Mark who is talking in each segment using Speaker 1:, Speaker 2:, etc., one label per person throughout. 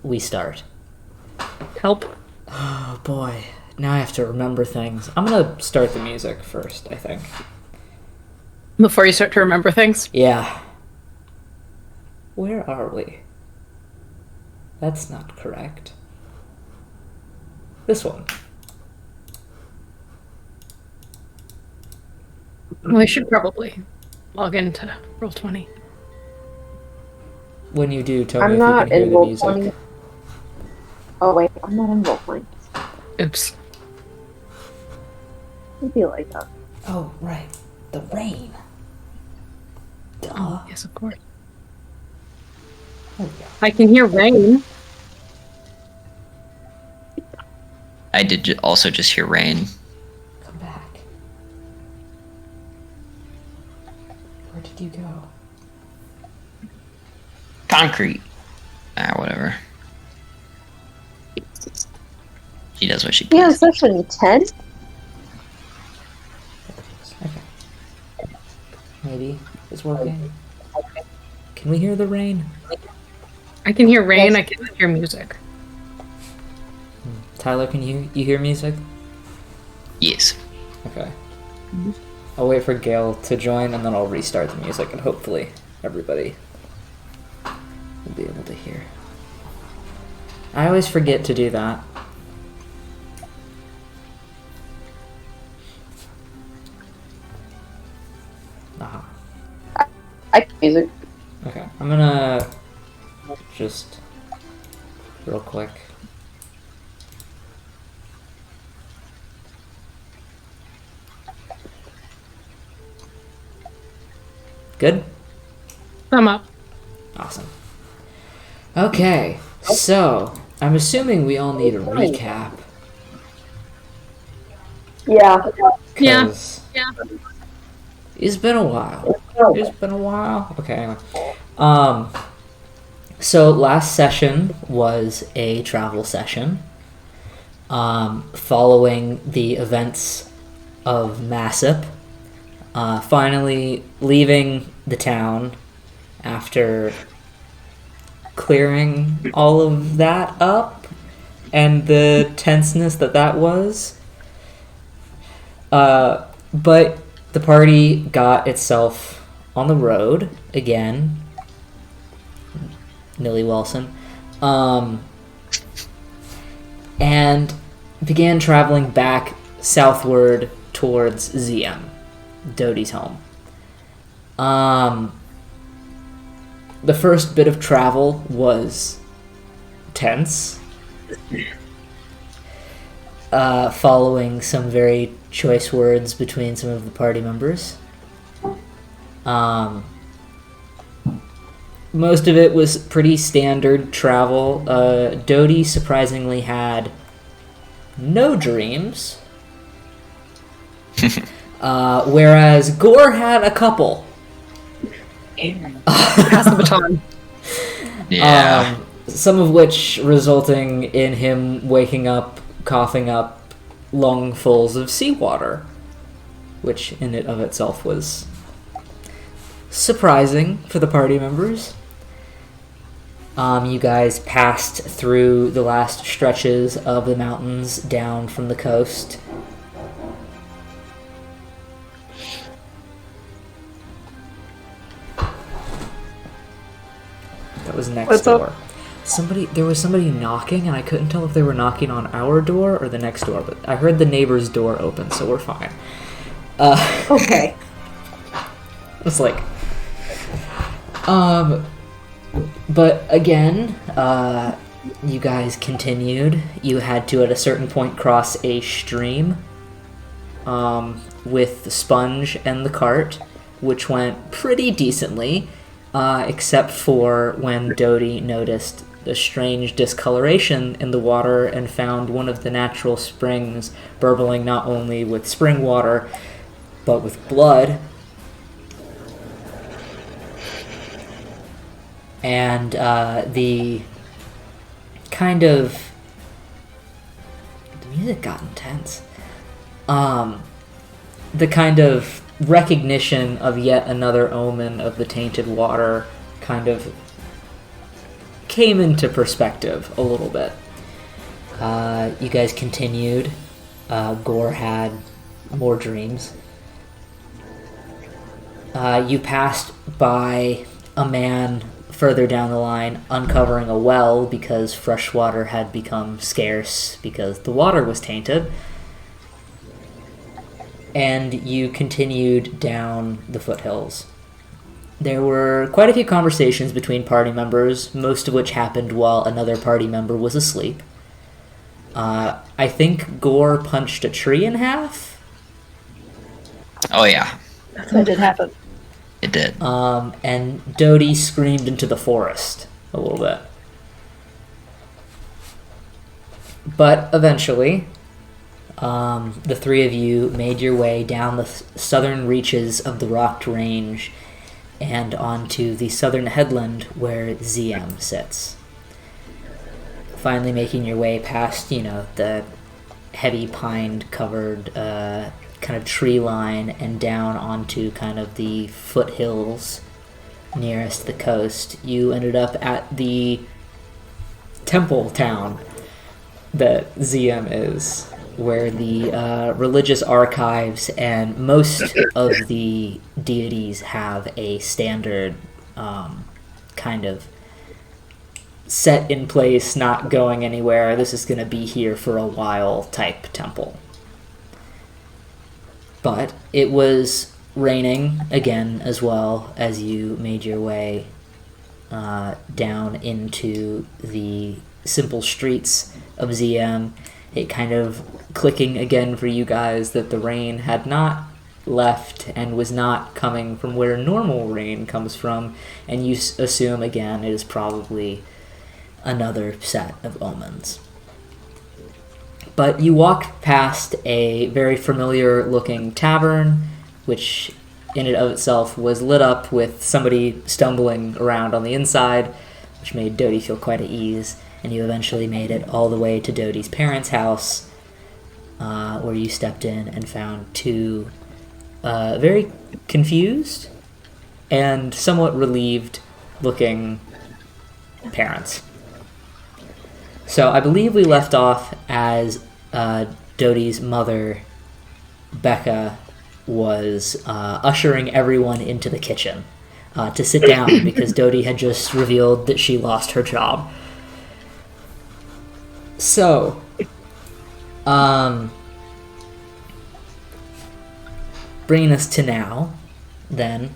Speaker 1: we start.
Speaker 2: Help.
Speaker 1: Oh boy, now I have to remember things. I'm gonna start the music first, I think.
Speaker 2: Before you start to remember things.
Speaker 1: Yeah. Where are we? That's not correct. This one.
Speaker 2: We should probably log into Roll20.
Speaker 1: When you do, tell me
Speaker 3: I'm
Speaker 1: if you can
Speaker 3: not
Speaker 1: hear
Speaker 3: in
Speaker 1: the
Speaker 3: roll
Speaker 1: music.
Speaker 3: 20. Oh wait, I'm not in roll 20.
Speaker 2: Oops.
Speaker 3: It'd be like that.
Speaker 1: Oh, right. The rain. Duh.
Speaker 2: Oh, yes, of course.
Speaker 1: There we go.
Speaker 2: I can hear rain.
Speaker 4: I did also just hear rain.
Speaker 1: Come back. Where did you go?
Speaker 4: Concrete. Whatever. She does what she
Speaker 3: Yeah,
Speaker 4: pleases.
Speaker 3: session 10?
Speaker 1: Okay. Maybe it's working. Can we hear the rain?
Speaker 2: I can hear rain.
Speaker 3: Yes.
Speaker 2: I can't hear music.
Speaker 1: Tyler, can you hear music?
Speaker 4: Yes.
Speaker 1: Okay. I'll wait for Gail to join and then I'll restart the music and hopefully everybody will be able to hear. I always forget to do that. Aha.
Speaker 3: I can music.
Speaker 1: Okay, I'm gonna just real quick. Good?
Speaker 2: Thumb up.
Speaker 1: Awesome. Okay, so I'm assuming we all need a recap.
Speaker 3: Yeah.
Speaker 2: Yeah.
Speaker 1: 'Cause
Speaker 2: Yeah.
Speaker 1: It's been a while. It's been a while. Okay, anyway. So last session was a travel session. Following the events of Massip. Finally leaving the town after clearing all of that up and the tenseness that was. But the party got itself on the road again. Millie Wilson. And began traveling back southward towards ZM, Dodie's home. The first bit of travel was tense. Following some very choice words between some of the party members. Most of it was pretty standard travel. Dodie surprisingly had no dreams. Whereas Gore had a couple.
Speaker 2: Pass the baton.
Speaker 4: Yeah.
Speaker 1: Some of which resulting in him waking up, coughing up lungfuls of seawater, which in and of itself was surprising for the party members. You guys passed through the last stretches of the mountains down from the coast. That was next
Speaker 2: What's up?
Speaker 1: door. There was somebody knocking, and I couldn't tell if they were knocking on our door or the next door, but I heard the neighbor's door open, so we're fine.
Speaker 3: Okay.
Speaker 1: It's like, but again, you guys continued. You had to, at a certain point, cross a stream, with the sponge and the cart, which went pretty decently, except for when Dodie noticed a strange discoloration in the water and found one of the natural springs burbling not only with spring water, but with blood. And the kind of... The music got intense. The kind of recognition of yet another omen of the tainted water kind of came into perspective a little bit. You guys continued. Gore had more dreams. You passed by a man further down the line uncovering a well because fresh water had become scarce because the water was tainted. And you continued down the foothills. There were quite a few conversations between party members, most of which happened while another party member was asleep. I think Gore punched a tree in half.
Speaker 4: Oh yeah,
Speaker 3: That did happen.
Speaker 4: it did.
Speaker 1: And Dodie screamed into the forest a little bit. But eventually, the three of you made your way down the southern reaches of the rocked range and onto the southern headland where ZM sits. Finally making your way past, the heavy pine-covered kind of tree line and down onto kind of the foothills nearest the coast, you ended up at the temple town that ZM is, where the religious archives and most of the deities have a standard kind of set in place, not going anywhere, this is going to be here for a while type temple. But it was raining again as well as you made your way down into the simple streets of ZM. It kind of clicking again for you guys that the rain had not left and was not coming from where normal rain comes from, and you assume again it is probably another set of omens. But you walk past a very familiar looking tavern, which in and of itself was lit up with somebody stumbling around on the inside, which made Dodie feel quite at ease, and you eventually made it all the way to Dodie's parents' house, where you stepped in and found two very confused and somewhat relieved looking parents. So I believe we left off as Dodie's mother, Becca, was ushering everyone into the kitchen to sit down because Dodie had just revealed that she lost her job. So, bringing us to now, then,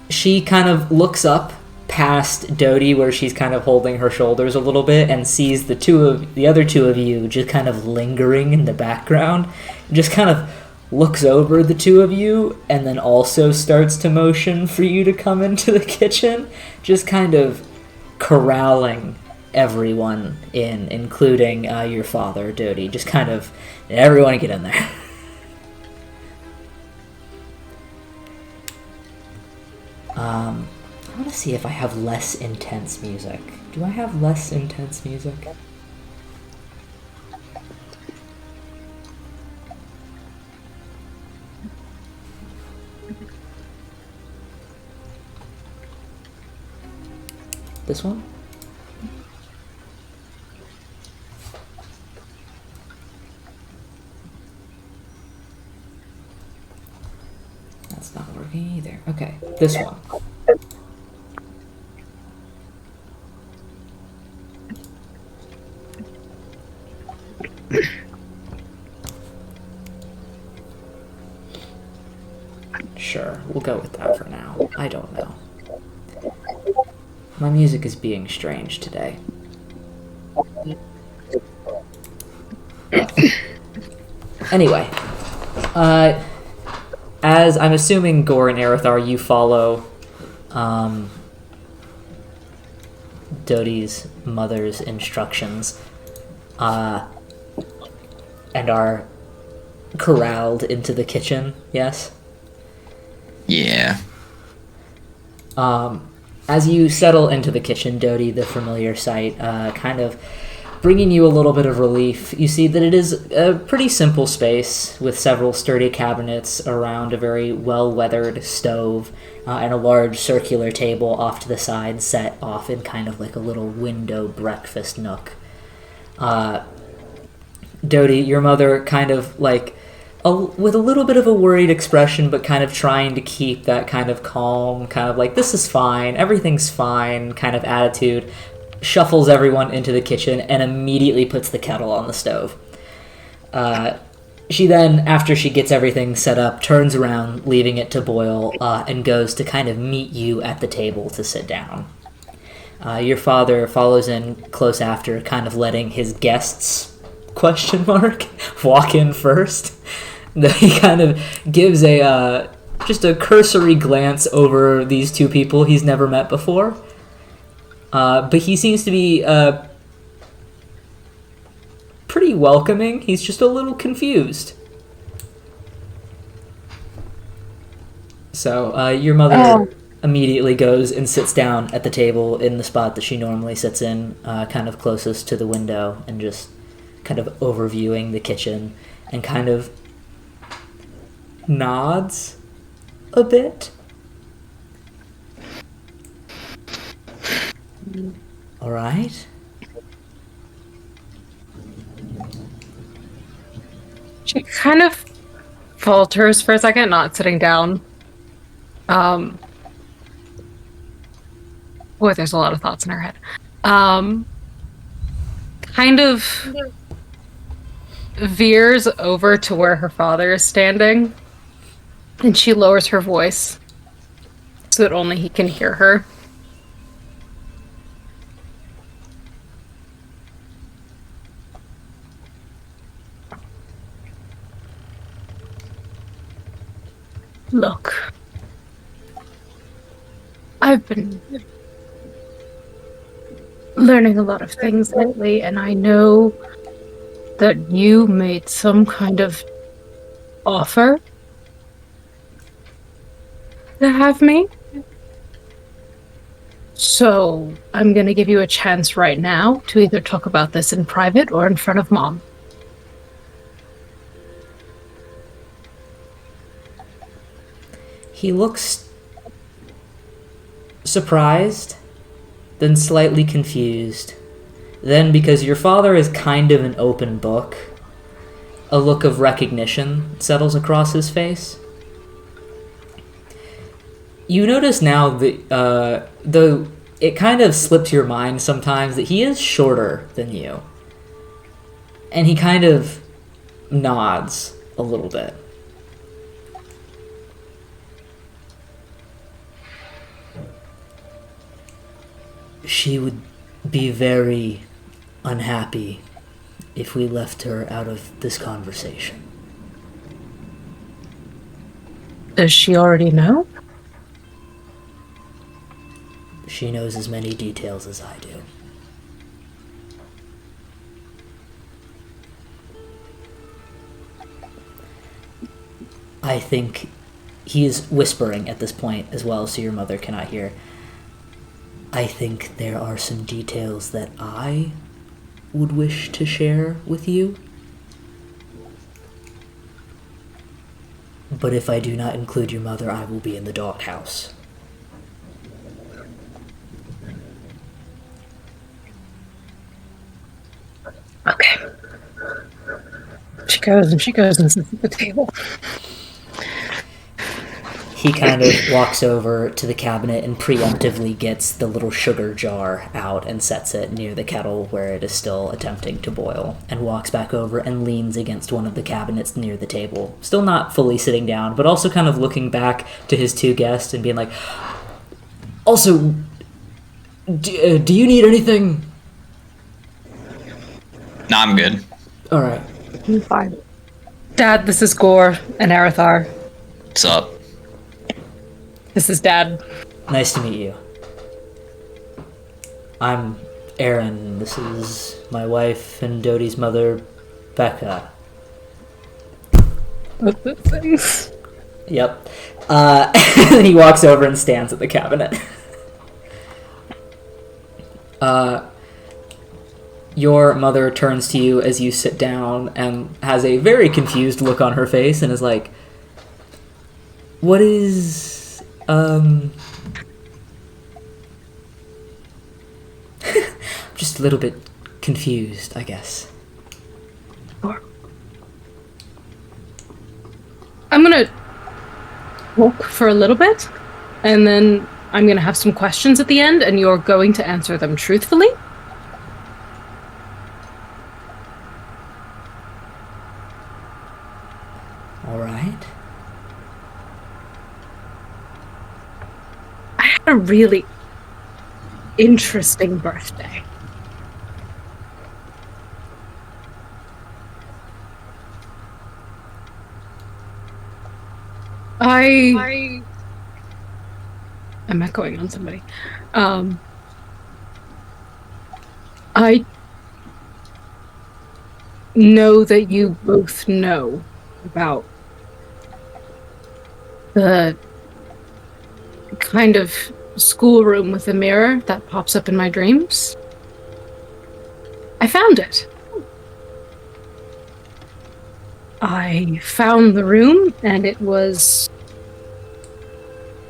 Speaker 1: she kind of looks up past Dodie where she's kind of holding her shoulders a little bit and sees the other two of you just kind of lingering in the background, just kind of looks over the two of you and then also starts to motion for you to come into the kitchen, just kind of corralling everyone in, including your father, Dodie. Just kind of, everyone get in there. I want to see if I have less intense music. Do I have less intense music? This one? That's not working either. Okay, this one. Sure, we'll go with that for now. I don't know. My music is being strange today. Anyway, as I'm assuming Gore and Arithar, you follow Dodie's mother's instructions and are corralled into the kitchen, yes?
Speaker 4: Yeah.
Speaker 1: As you settle into the kitchen, Dodie, the familiar sight, kind of bringing you a little bit of relief, you see that it is a pretty simple space with several sturdy cabinets around a very well-weathered stove and a large circular table off to the side set off in kind of like a little window breakfast nook. Dodie, your mother kind of like, with a little bit of a worried expression, but kind of trying to keep that kind of calm, kind of like, this is fine, everything's fine kind of attitude, shuffles everyone into the kitchen and immediately puts the kettle on the stove. She then, after she gets everything set up, turns around, leaving it to boil, and goes to kind of meet you at the table to sit down. Your father follows in close after, kind of letting his guests, walk in first. He kind of gives just a cursory glance over these two people he's never met before. But he seems to be pretty welcoming. He's just a little confused. So your mother immediately goes and sits down at the table in the spot that she normally sits in, kind of closest to the window, and just kind of overviewing the kitchen, and kind of nods a bit. All right.
Speaker 2: She kind of falters for a second, not sitting down. Boy, there's a lot of thoughts in her head. Kind of veers over to where her father is standing, and she lowers her voice so that only he can hear her. Look, I've been learning a lot of things lately, and I know that you made some kind of offer to have me. So I'm going to give you a chance right now to either talk about this in private or in front of Mom.
Speaker 1: He looks surprised, then slightly confused. Then, because your father is kind of an open book, a look of recognition settles across his face. You notice now that, though it kind of slips your mind sometimes, that he is shorter than you. And he kind of nods a little bit. She would be very unhappy if we left her out of this conversation.
Speaker 2: Does she already know?
Speaker 1: She knows as many details as I do. I think he is whispering at this point as well, so your mother cannot hear. I think there are some details that I would wish to share with you. But if I do not include your mother, I will be in the doghouse.
Speaker 2: Okay. She goes and sits at the table.
Speaker 1: He kind of walks over to the cabinet and preemptively gets the little sugar jar out and sets it near the kettle where it is still attempting to boil, and walks back over and leans against one of the cabinets near the table, still not fully sitting down, but also kind of looking back to his two guests and being like, also, do you need anything?
Speaker 4: No, I'm good.
Speaker 1: All right.
Speaker 3: I'm fine.
Speaker 2: Dad, this is Gore and Arathar.
Speaker 4: What's up?
Speaker 2: This is Dad.
Speaker 1: Nice to meet you. I'm A-aron. This is my wife and Dodie's mother, Becca.
Speaker 2: What the things?
Speaker 1: Yep. And then he walks over and stands at the cabinet. Your mother turns to you as you sit down and has a very confused look on her face and is like, what is, I'm just a little bit confused, I guess.
Speaker 2: I'm gonna walk for a little bit, and then I'm gonna have some questions at the end, and you're going to answer them truthfully.
Speaker 1: All right.
Speaker 2: I had a really interesting birthday. I'm echoing on somebody. I know that you both know about the kind of schoolroom with a mirror that pops up in my dreams. I found it. I found the room, and it was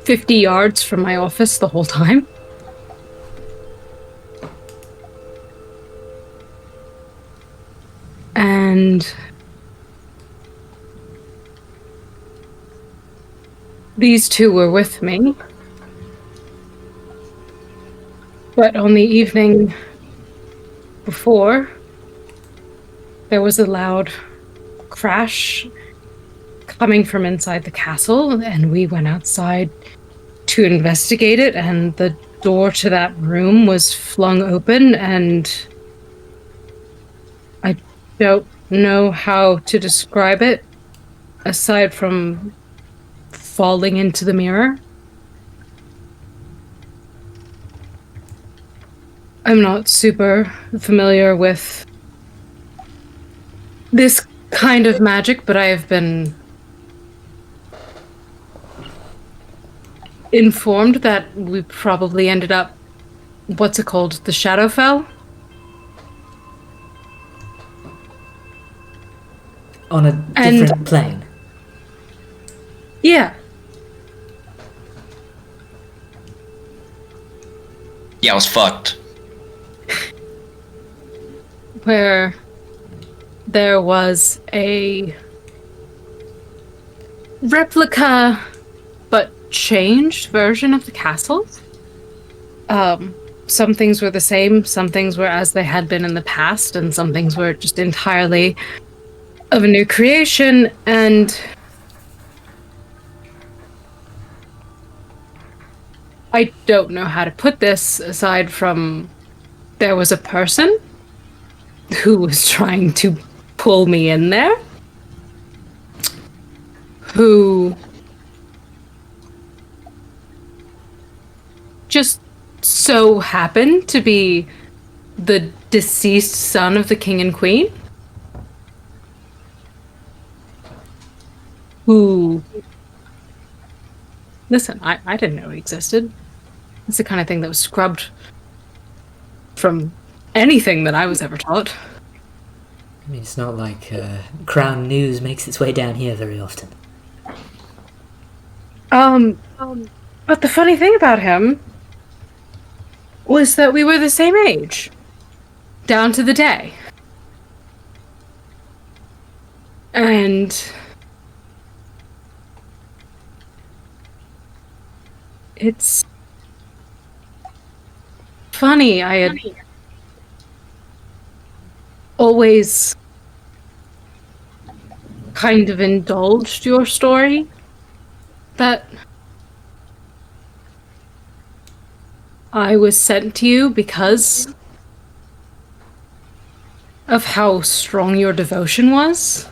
Speaker 2: 50 yards from my office the whole time. And these two were with me. But on the evening before, there was a loud crash coming from inside the castle, and we went outside to investigate it, and the door to that room was flung open, and I don't know how to describe it aside from falling into the mirror. I'm not super familiar with this kind of magic, but I have been informed that we probably ended up, what's it called? The Shadowfell?
Speaker 1: On a different plane.
Speaker 2: Yeah.
Speaker 4: Yeah, I was fucked.
Speaker 2: Where there was a replica but changed version of the castle. Some things were the same, some things were as they had been in the past, and some things were just entirely of a new creation, and I don't know how to put this aside from there was a person who was trying to pull me in there, who just so happened to be the deceased son of the king and queen, who... Listen, I didn't know he existed. It's the kind of thing that was scrubbed from anything that I was ever taught.
Speaker 1: I mean, it's not like Crown News makes its way down here very often.
Speaker 2: But the funny thing about him was that we were the same age. Down to the day. And it's funny, I had always kind of indulged your story that I was sent to you because of how strong your devotion was.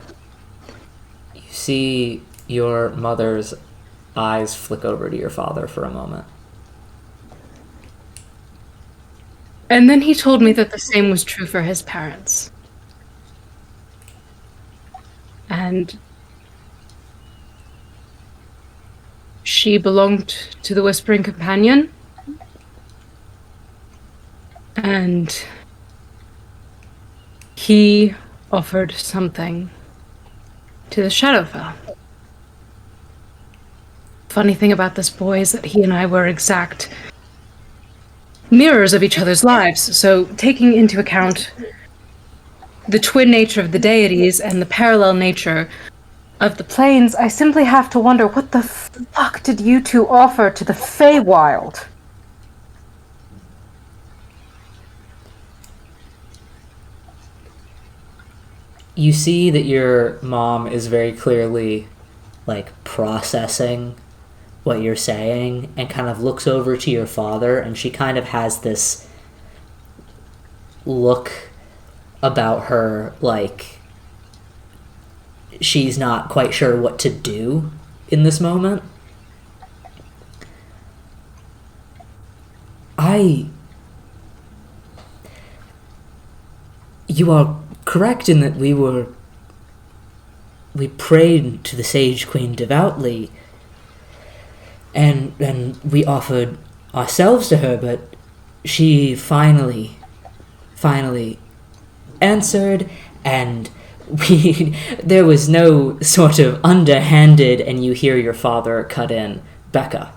Speaker 1: You see your mother's eyes flick over to your father for a moment.
Speaker 2: And then he told me that the same was true for his parents. And she belonged to the Whispering Companion. And he offered something to the Shadowfell. Funny thing about this boy is that he and I were exact mirrors of each other's lives. So taking into account the twin nature of the deities and the parallel nature of the planes, I simply have to wonder, what the fuck did you two offer to the Feywild?
Speaker 1: You see that your mom is very clearly, processing what you're saying and kind of looks over to your father, and she kind of has this look about her like she's not quite sure what to do in this moment. You are correct in that we prayed to the Sage Queen devoutly, and we offered ourselves to her, but she finally answered, and there was no sort of underhanded, and you hear your father cut in, Becca.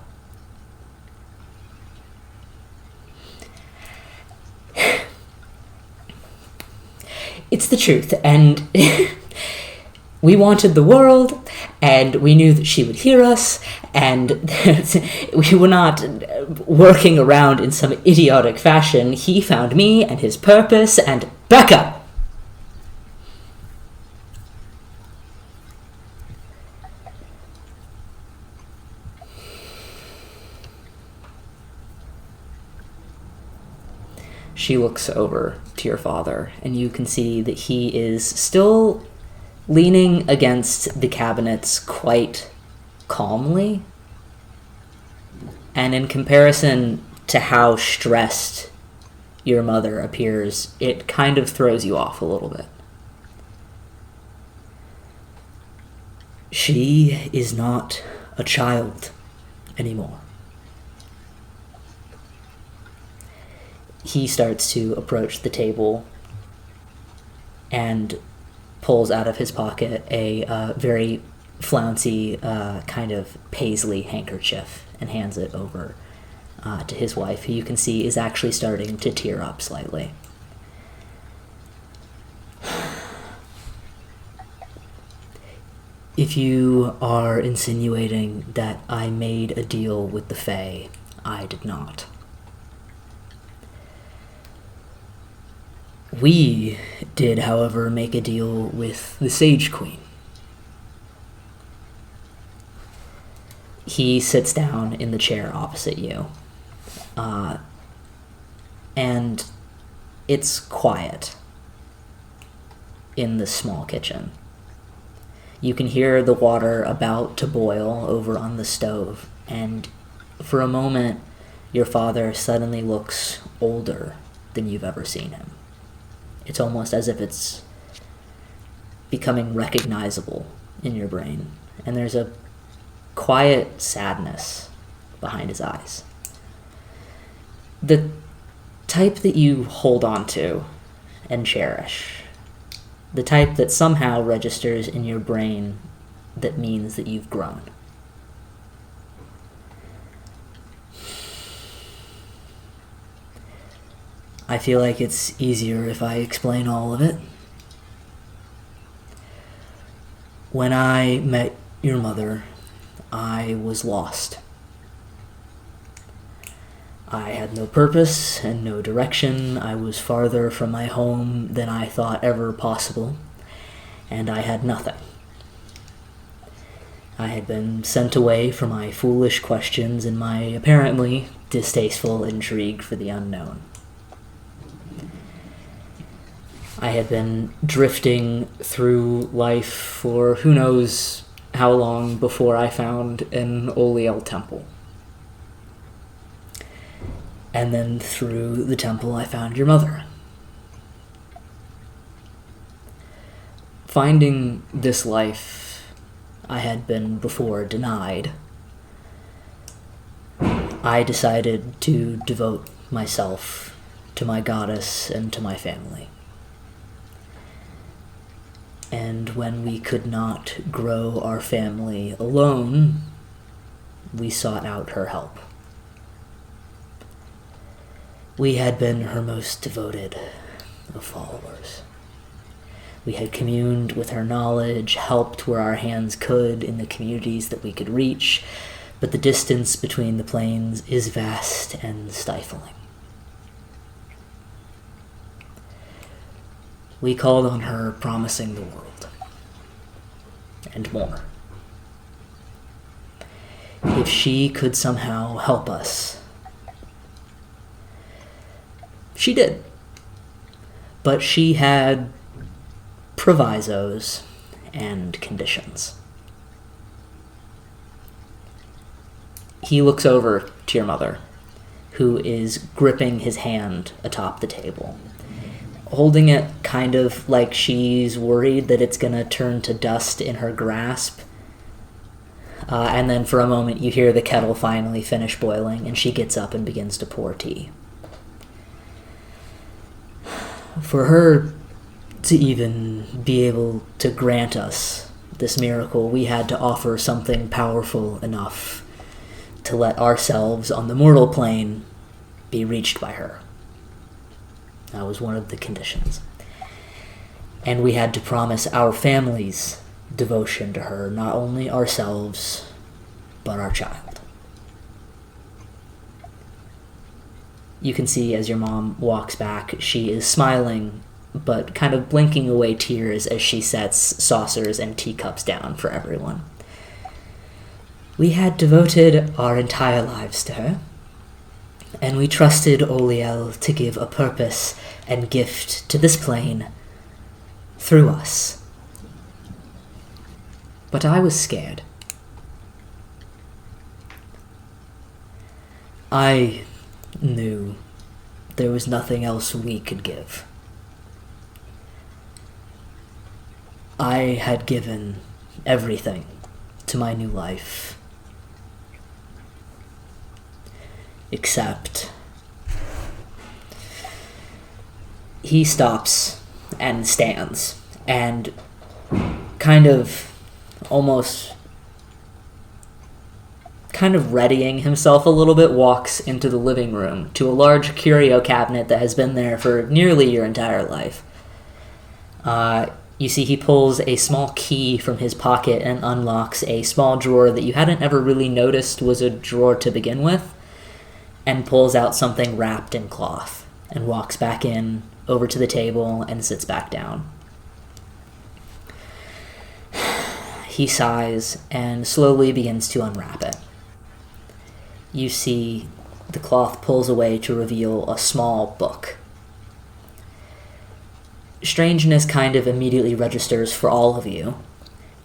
Speaker 1: It's the truth, and we wanted the world, and we knew that she would hear us, and we were not working around in some idiotic fashion. He found me and his purpose, and Becca! She looks over to your father, and you can see that he is still leaning against the cabinets quite calmly. And in comparison to how stressed your mother appears, it kind of throws you off a little bit. She is not a child anymore. He starts to approach the table and pulls out of his pocket a very flouncy kind of paisley handkerchief and hands it over to his wife, who you can see is actually starting to tear up slightly. If you are insinuating that I made a deal with the Fae, I did not. We did, however, make a deal with the Sage Queen. He sits down in the chair opposite you. And it's quiet in the small kitchen. You can hear the water about to boil over on the stove, and for a moment, your father suddenly looks older than you've ever seen him. It's almost as if it's becoming recognizable in your brain. And there's a quiet sadness behind his eyes. The type that you hold on to and cherish. The type that somehow registers in your brain that means that you've grown. I feel like it's easier if I explain all of it. When I met your mother, I was lost. I had no purpose and no direction. I was farther from my home than I thought ever possible, and I had nothing. I had been sent away for my foolish questions and my apparently distasteful intrigue for the unknown. I had been drifting through life for who knows how long before I found an Oliel temple. And then through the temple I found your mother. Finding this life I had been before denied, I decided to devote myself to my goddess and to my family. And when we could not grow our family alone, we sought out her help. We had been her most devoted of followers. We had communed with her knowledge, helped where our hands could in the communities that we could reach, but the distance between the planes is vast and stifling. We called on her, promising the world, and more. If she could somehow help us. She did. But she had provisos and conditions. He looks over to your mother, who is gripping his hand atop the table, holding it kind of like she's worried that it's gonna turn to dust in her grasp. And then for a moment you hear the kettle finally finish boiling, and she gets up and begins to pour tea. For her to even be able to grant us this miracle, we had to offer something powerful enough to let ourselves on the mortal plane be reached by her. That was one of the conditions. And we had to promise our families devotion to her, not only ourselves, but our child. You can see as your mom walks back, she is smiling, but kind of blinking away tears as she sets saucers and teacups down for everyone. We had devoted our entire lives to her, and we trusted Oliel to give a purpose and gift to this plane through us. But I was scared. I knew there was nothing else we could give. I had given everything to my new life, except he stops and stands and kind of readying himself a little bit, walks into the living room to a large curio cabinet that has been there for nearly your entire life. You see he pulls a small key from his pocket and unlocks a small drawer that you hadn't ever really noticed was a drawer to begin with, and pulls out something wrapped in cloth and walks back in over to the table and sits back down. He sighs and slowly begins to unwrap it. You see the cloth pulls away to reveal a small book. Strangeness kind of immediately registers for all of you,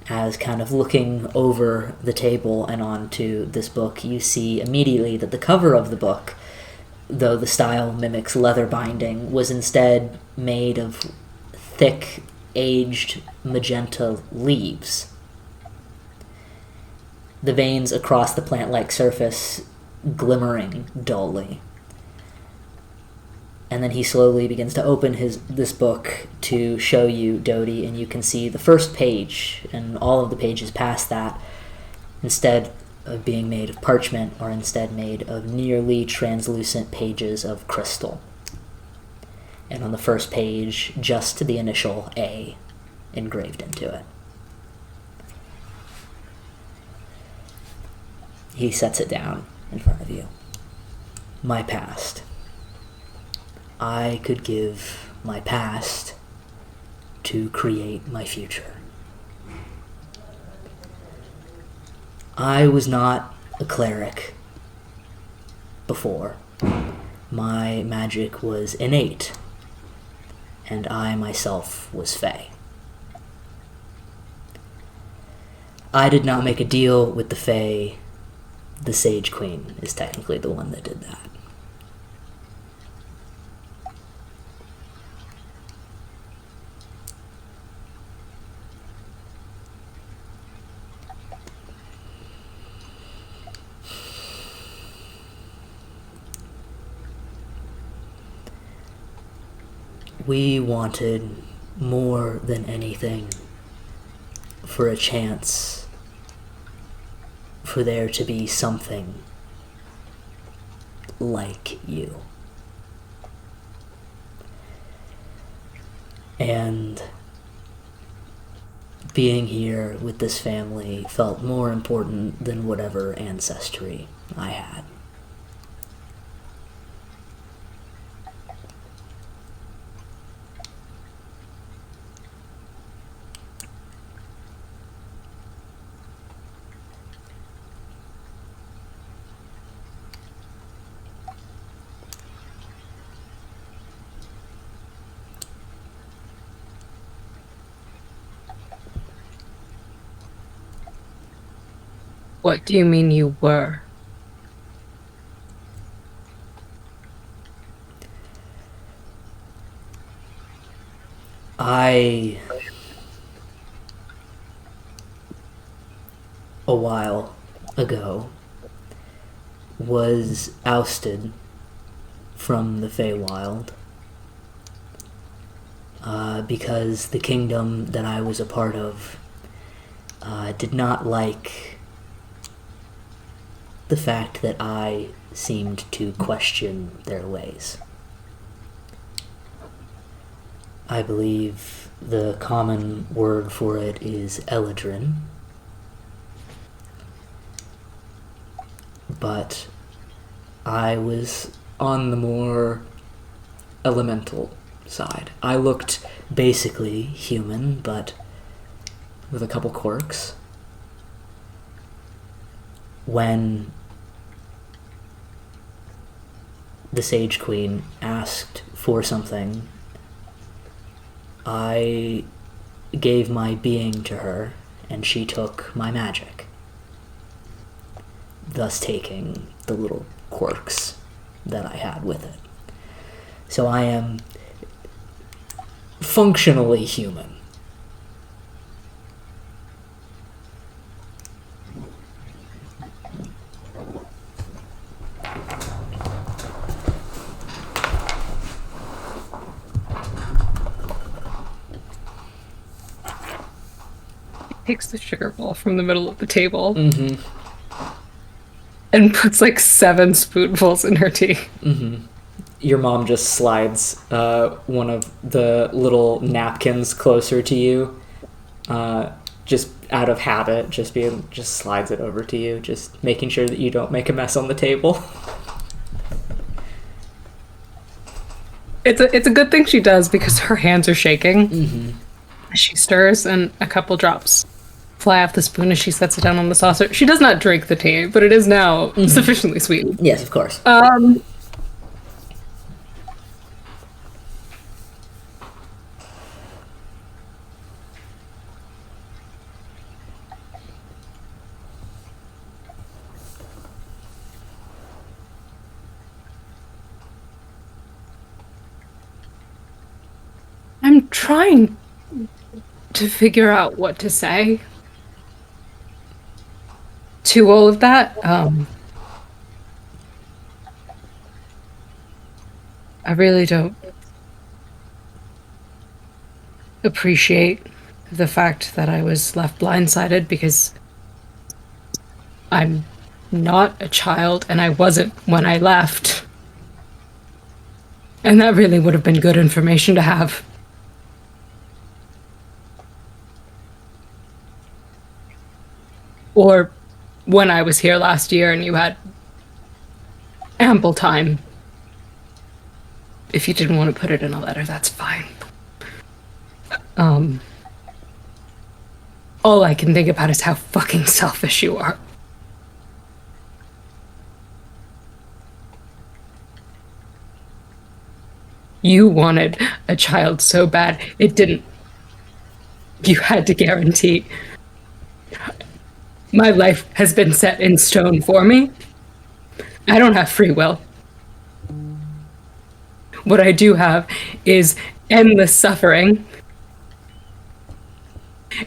Speaker 1: as kind of looking over the table and onto this book, you see immediately that the cover of the book, though the style mimics leather binding, was instead made of thick, aged magenta leaves. The veins across the plant-like surface glimmering dully. And then he slowly begins to open this book to show you Dodie, and you can see the first page, and all of the pages past that, instead of being made of parchment, are instead made of nearly translucent pages of crystal. And on the first page, just the initial A engraved into it. He sets it down in front of you. My past. I could give my past to create my future. I was not a cleric before. My magic was innate, and I myself was Fae. I did not make a deal with the Fae. The Sage Queen is technically the one that did that. We wanted more than anything for a chance for there to be something like you. And being here with this family felt more important than whatever ancestry I had.
Speaker 2: What do you mean you were?
Speaker 1: I, a while ago, was ousted from the Feywild because the kingdom that I was a part of did not like the fact that I seemed to question their ways. I believe the common word for it is Eladrin. But I was on the more elemental side. I looked basically human, but with a couple quirks. When the Sage Queen asked for something, I gave my being to her, and she took my magic, thus taking the little quirks that I had with it. So I am functionally human.
Speaker 2: Takes the sugar bowl from the middle of the table
Speaker 1: Mm-hmm.
Speaker 2: and puts like 7 spoonfuls in her tea.
Speaker 1: Mm-hmm. Your mom just slides one of the little napkins closer to you, just out of habit, just slides it over to you, just making sure that you don't make a mess on the table.
Speaker 2: It's a good thing she does because her hands are shaking.
Speaker 1: Mm-hmm.
Speaker 2: She stirs and a couple drops fly off the spoon as she sets it down on the saucer. She does not drink the tea, but it is now sufficiently sweet.
Speaker 1: Yes, of course.
Speaker 2: I'm trying to figure out what to say to all of that. I really don't appreciate the fact that I was left blindsided because I'm not a child and I wasn't when I left. And that really would have been good information to have. Or when I was here last year and you had ample time. If you didn't want to put it in a letter, that's fine. All I can think about is how fucking selfish you are. You wanted a child so bad, it didn't. You had to guarantee. My life has been set in stone for me. I don't have free will. What I do have is endless suffering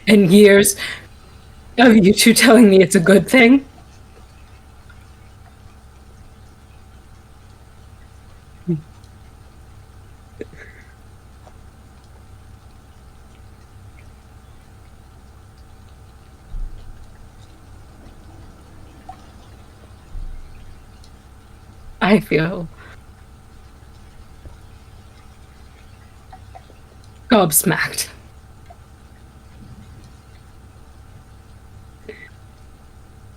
Speaker 2: and years of you two telling me it's a good thing. I feel gobsmacked.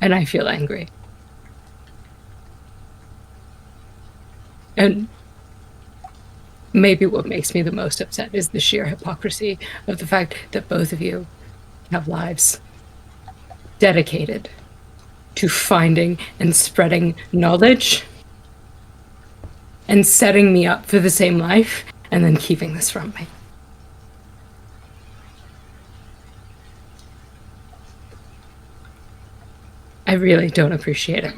Speaker 2: And I feel angry. And maybe what makes me the most upset is the sheer hypocrisy of the fact that both of you have lives dedicated to finding and spreading knowledge and setting me up for the same life and then keeping this from me. I really don't appreciate it.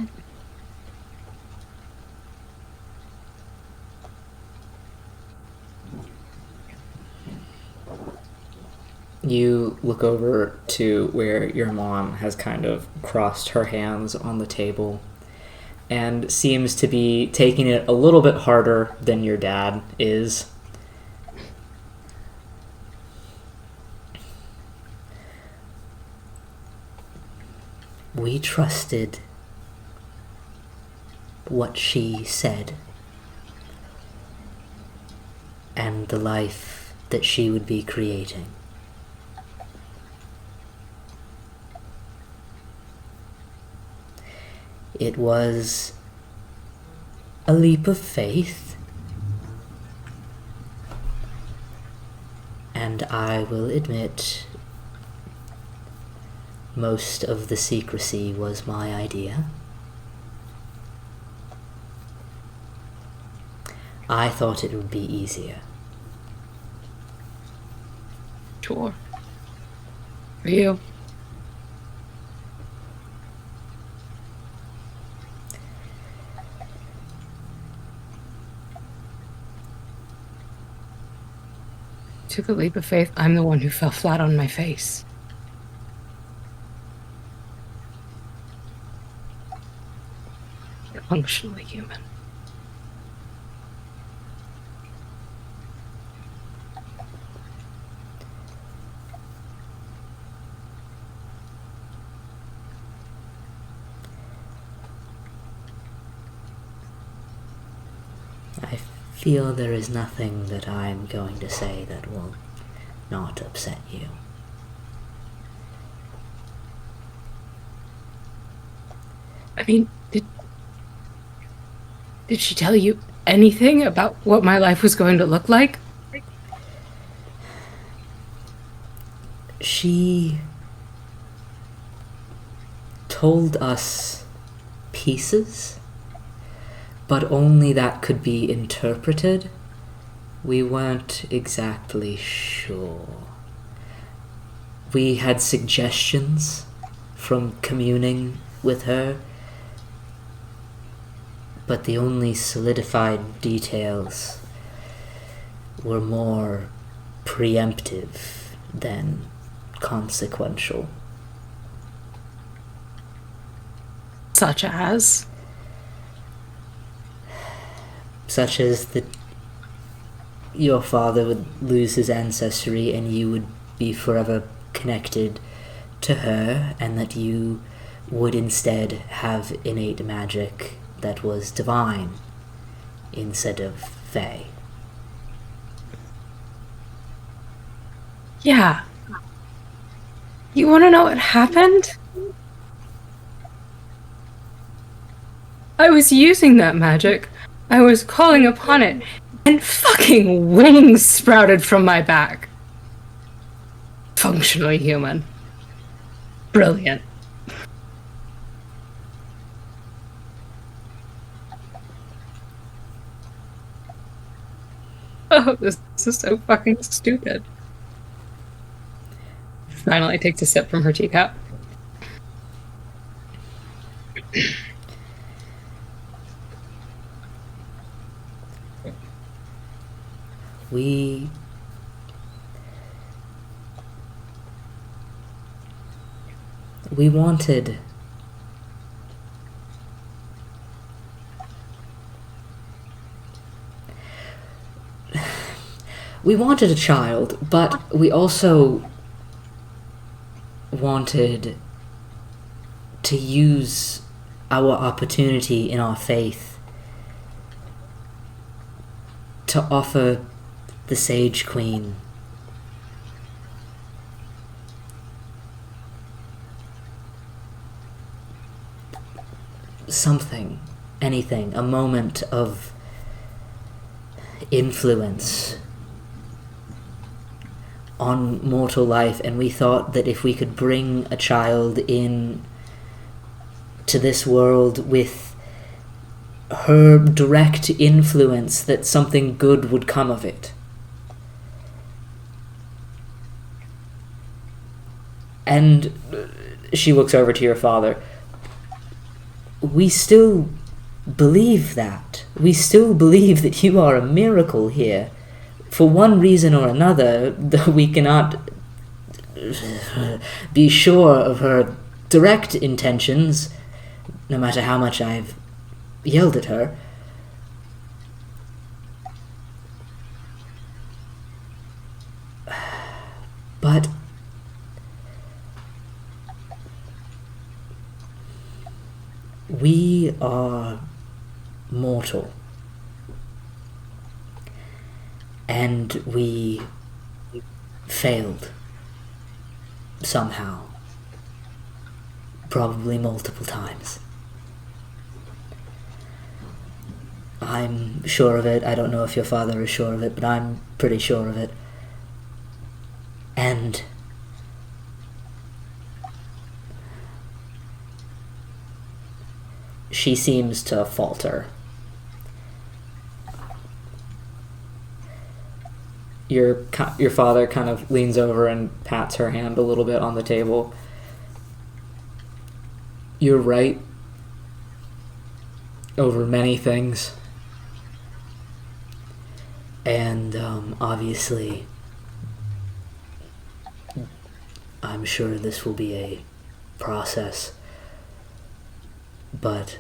Speaker 1: You look over to where your mom has kind of crossed her hands on the table and seems to be taking it a little bit harder than your dad is. We trusted what she said and the life that she would be creating. It was a leap of faith, and I will admit most of the secrecy was my idea. I thought it would be easier.
Speaker 2: Sure. For you. Took a leap of faith. I'm the one who fell flat on my face. Functionally human.
Speaker 1: I feel there is nothing that I'm going to say that will not upset you.
Speaker 2: I mean, did she tell you anything about what my life was going to look like?
Speaker 1: She told us pieces, but only that could be interpreted. We weren't exactly sure. We had suggestions from communing with her, but the only solidified details were more preemptive than consequential.
Speaker 2: Such as
Speaker 1: that your father would lose his ancestry and you would be forever connected to her, and that you would instead have innate magic that was divine instead of fey.
Speaker 2: Yeah. You want to know what happened? I was using that magic. I was calling upon it, and fucking wings sprouted from my back. Functionally human. Brilliant. Oh, this is so fucking stupid. Finally takes a sip from her teacup.
Speaker 1: We wanted a child, but we also wanted to use our opportunity in our faith to offer the Sage Queen something, anything, a moment of influence on mortal life, and we thought that if we could bring a child in to this world with her direct influence, that something good would come of it. And she looks over to your father. We still believe that. We still believe that you are a miracle here. For one reason or another, though we cannot be sure of her direct intentions, no matter how much I've yelled at her. But we are mortal. And we failed. Somehow. Probably multiple times. I'm sure of it. I don't know if your father is sure of it, but I'm pretty sure of it. And she seems to falter. Your father kind of leans over and pats her hand a little bit on the table. You're right over many things. And obviously, I'm sure this will be a process. But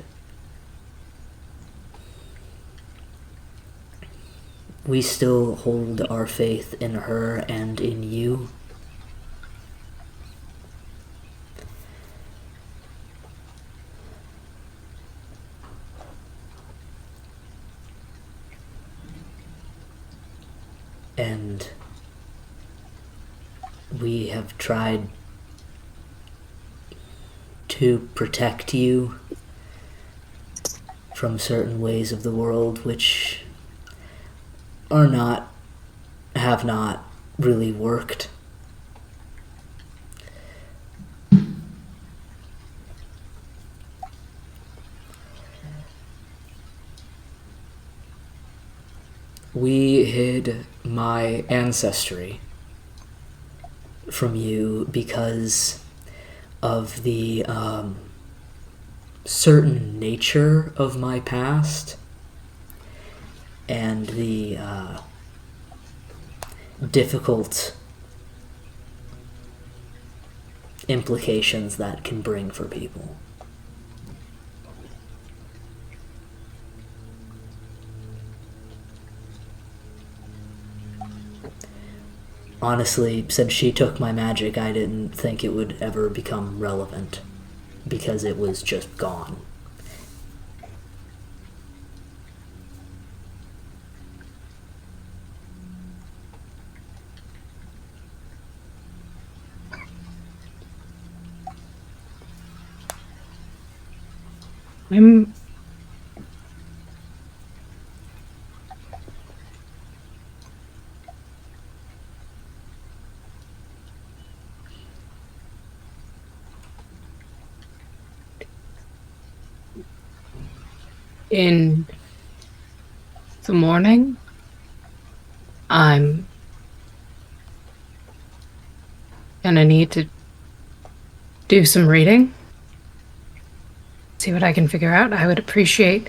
Speaker 1: we still hold our faith in her and in you. And we have tried to protect you from certain ways of the world which have not really worked. We hid my ancestry from you because of the certain nature of my past and the difficult implications that can bring for people. Honestly, since she took my magic, I didn't think it would ever become relevant, because it was just gone.
Speaker 2: I'm in the morning, I'm gonna need to do some reading. See what I can figure out. I would appreciate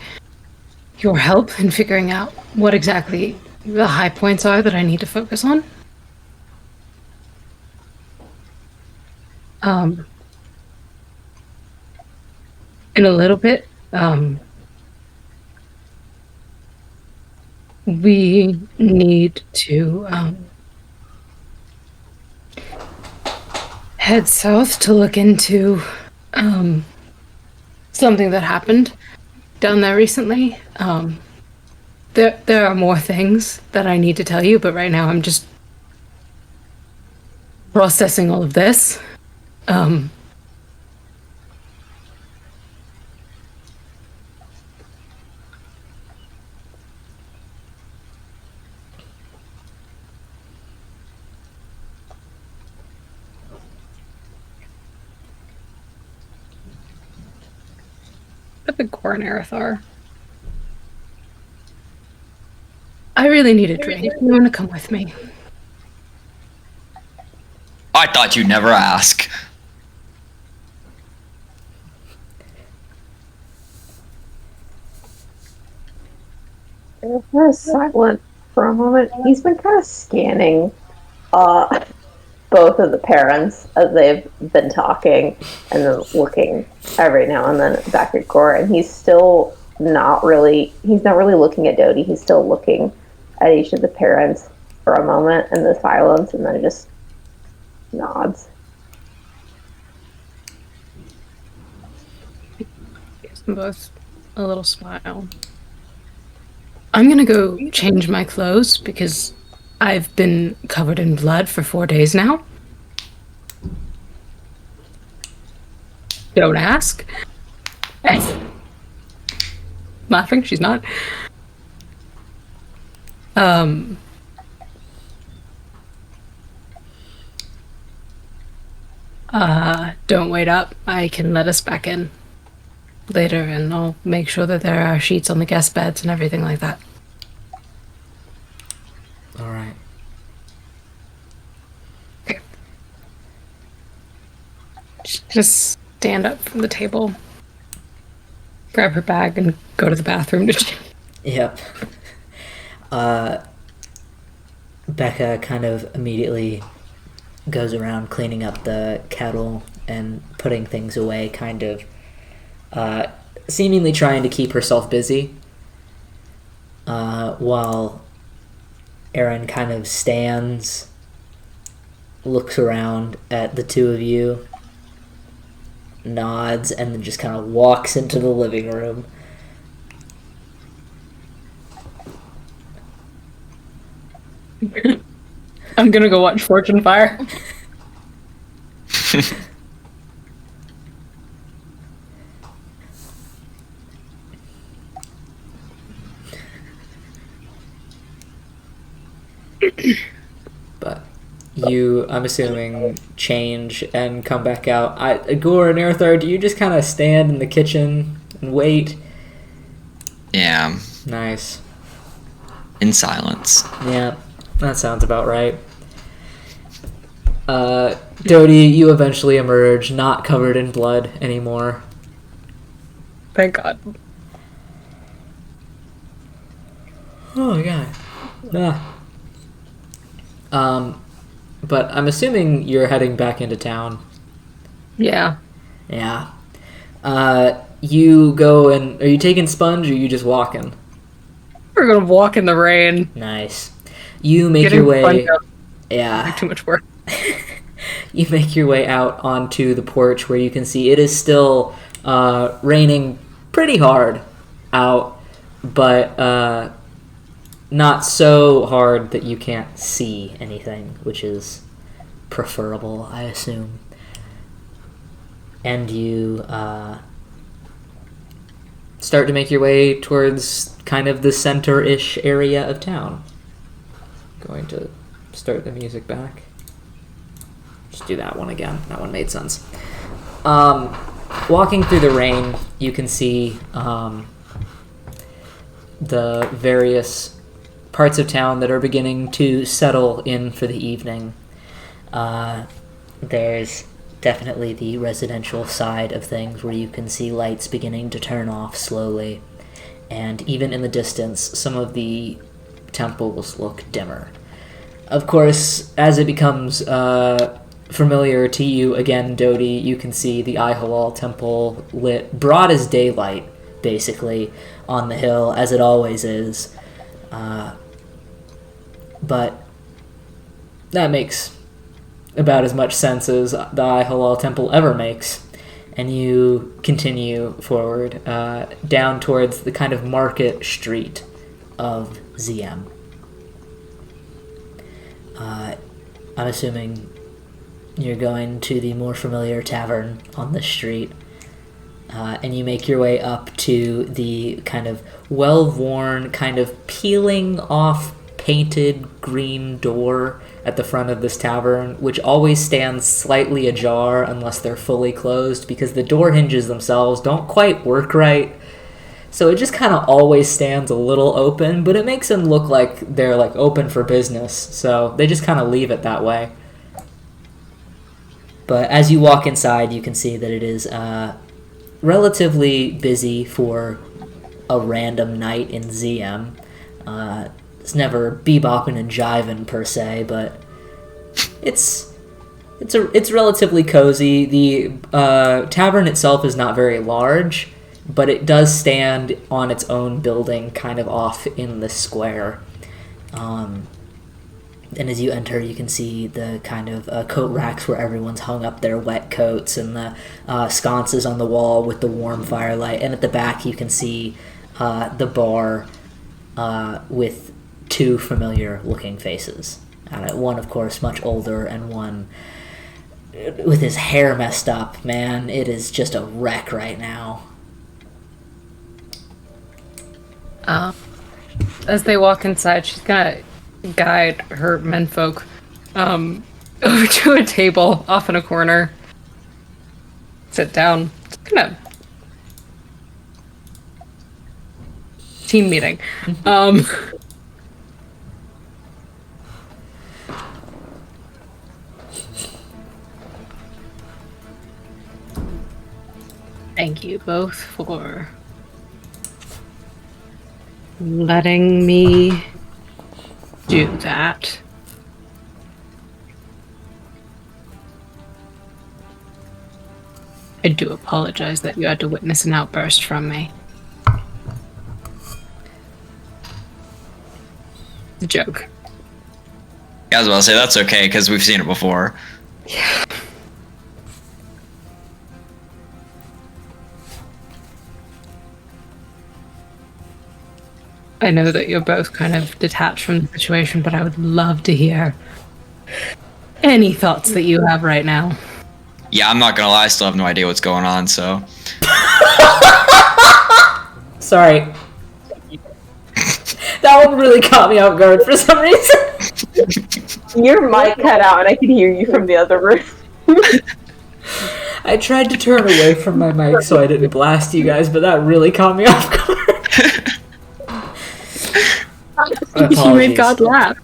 Speaker 2: your help in figuring out what exactly the high points are that I need to focus on. In a little bit, we need to head south to look into something that happened down there recently. There are more things that I need to tell you, but right now I'm just processing all of this. The big Goran Arathar. I really need a drink. You want to come with me?
Speaker 4: I thought you'd never ask.
Speaker 3: Kind of silent for a moment. He's been kind of scanning both of the parents as they've been talking and then looking every now and then back at Gore, and he's not really looking at Dodie. He's still looking at each of the parents for a moment in the silence, and then just nods.
Speaker 2: Gives them both a little smile. I'm gonna go change my clothes because I've been covered in blood for 4 days now. Don't ask. Laughing, she's not. Don't wait up. I can let us back in later, and I'll make sure that there are sheets on the guest beds and everything like that.
Speaker 1: All right.
Speaker 2: Okay. Just stand up from the table, grab her bag, and go to the bathroom to change.
Speaker 1: Yep. Becca kind of immediately goes around cleaning up the kettle and putting things away, kind of seemingly trying to keep herself busy, while A-aron kind of stands, looks around at the two of you, nods, and then just kind of walks into the living room.
Speaker 2: I'm gonna go watch Fortune Fire.
Speaker 1: But you, I'm assuming, change and come back out. Gore and Arathar, do you just kind of stand in the kitchen and wait?
Speaker 4: Yeah,
Speaker 1: Nice.
Speaker 4: in silence.
Speaker 1: Yeah, that sounds about right. Dodie, you eventually emerge, not covered in blood anymore.
Speaker 2: Thank God.
Speaker 1: Oh my god. But I'm assuming you're heading back into town.
Speaker 2: Yeah.
Speaker 1: Yeah. You go and... Are you taking Sponge or are you just walking?
Speaker 2: We're gonna walk in the rain.
Speaker 1: Nice. You make
Speaker 2: Getting
Speaker 1: your way...
Speaker 2: Sponge out
Speaker 1: Yeah.
Speaker 2: is too much work.
Speaker 1: You make your way out onto the porch where you can see it is still raining pretty hard out, but not so hard that you can't see anything, which is preferable, I assume. And you start to make your way towards kind of the center-ish area of town. Going to start the music back. Just do that one again. That one made sense. Walking through the rain, you can see the various parts of town that are beginning to settle in for the evening. There's definitely the residential side of things where you can see lights beginning to turn off slowly. And even in the distance, some of the temples look dimmer. Of course, as it becomes familiar to you again, Dodie, you can see the Ihalal temple lit broad as daylight, basically, on the hill, as it always is. But that makes about as much sense as the Ihalal temple ever makes. And you continue forward down towards the kind of market street of ZM. I'm assuming you're going to the more familiar tavern on the street, and you make your way up to the kind of well-worn, kind of peeling off painted green door at the front of this tavern, which always stands slightly ajar unless they're fully closed, because the door hinges themselves don't quite work right. So it just kind of always stands a little open, but it makes them look like they're like open for business. So they just kind of leave it that way. But as you walk inside, you can see that it is relatively busy for a random night in ZM. It's never bebopping and jiving per se, but it's relatively cozy. The tavern itself is not very large, but it does stand on its own building, kind of off in the square. And as you enter, you can see the kind of coat racks where everyone's hung up their wet coats, and the sconces on the wall with the warm firelight. And at the back, you can see the bar with two familiar-looking faces. One, of course, much older, and one with his hair messed up. Man, it is just a wreck right now.
Speaker 2: As they walk inside, she's gonna guide her menfolk over to a table off in a corner. Sit down. It's kind of team meeting. Thank you both for letting me do that. I do apologize that you had to witness an outburst from me. The joke.
Speaker 4: Yeah, I was about to say that's okay because we've seen it before.
Speaker 2: Yeah. I know that you're both kind of detached from the situation, but I would love to hear any thoughts that you have right now.
Speaker 4: Yeah, I'm not gonna lie, I still have no idea what's going on, so.
Speaker 1: Sorry. That one really caught me off guard for some reason.
Speaker 3: Your mic cut out and I could hear you from the other room.
Speaker 1: I tried to turn away from my mic so I didn't blast you guys, but that really caught me off guard.
Speaker 2: You made God laugh.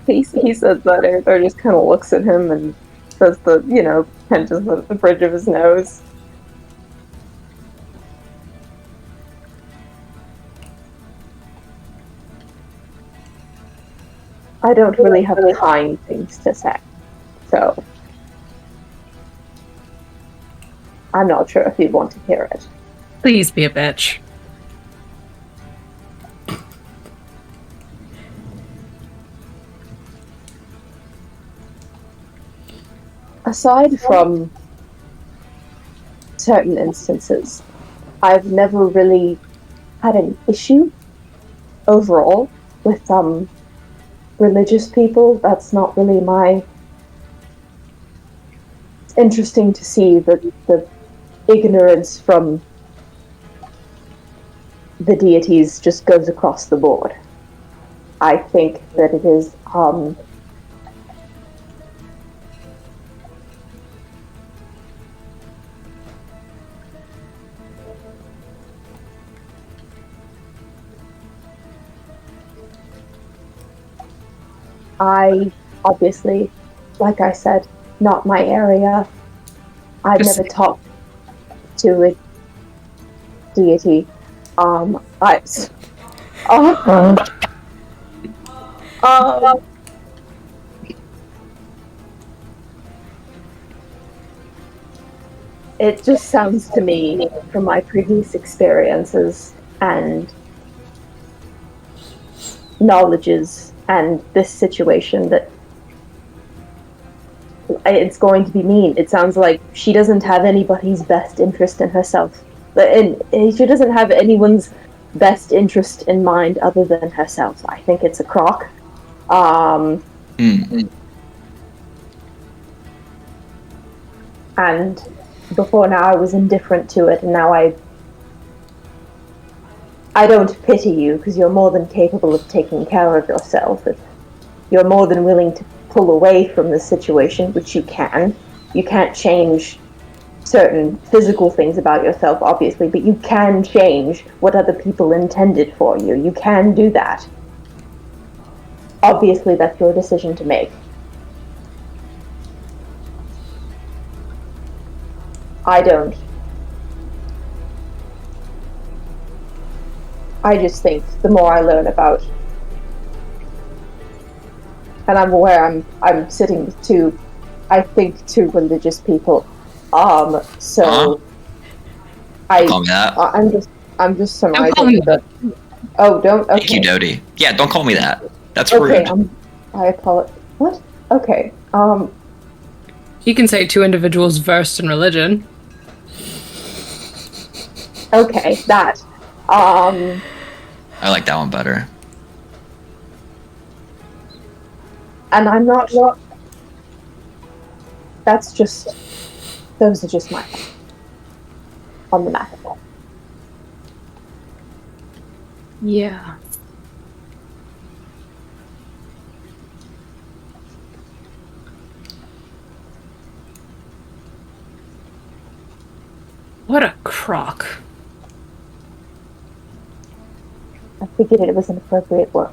Speaker 3: He says that Arthur just kind of looks at him and does pinches the bridge of his nose. I don't really have kind things to say, so I'm not sure if you'd want to hear it.
Speaker 2: Please be a bitch.
Speaker 3: Aside from certain instances, I've never really had an issue overall with religious people. That's not really my... It's interesting to see the ignorance from the deities just goes across the board. I think that it is I obviously, like I said, not my area. I've never talked to a deity. It just sounds to me, from my previous experiences and knowledges and this situation, that it's going to be mean. It sounds like she doesn't have anybody's best interest in herself. And she doesn't have anyone's best interest in mind other than herself. I think it's a crock. And before now I was indifferent to it, and now I don't pity you, because you're more than capable of taking care of yourself. If you're more than willing to pull away from the situation, which you can. You can't change certain physical things about yourself, obviously, but you can change what other people intended for you. You can do that. Obviously, that's your decision to make. I don't. I just think the more I learn about, and I'm aware I'm sitting with two, I think, two religious people. So
Speaker 4: Don't call me that.
Speaker 3: I'm just surmising.
Speaker 2: Don't call me that.
Speaker 3: Oh, don't. Okay.
Speaker 4: Thank you, Dodie. Yeah, don't call me that. That's
Speaker 3: Okay,
Speaker 4: rude.
Speaker 3: I apologize. What? Okay.
Speaker 2: You can say two individuals versed in religion.
Speaker 3: Okay, that.
Speaker 4: I like that one better.
Speaker 3: And I'm not. Those are just my thoughts on the matter.
Speaker 2: Yeah. What a crock.
Speaker 3: I figured it was an appropriate word.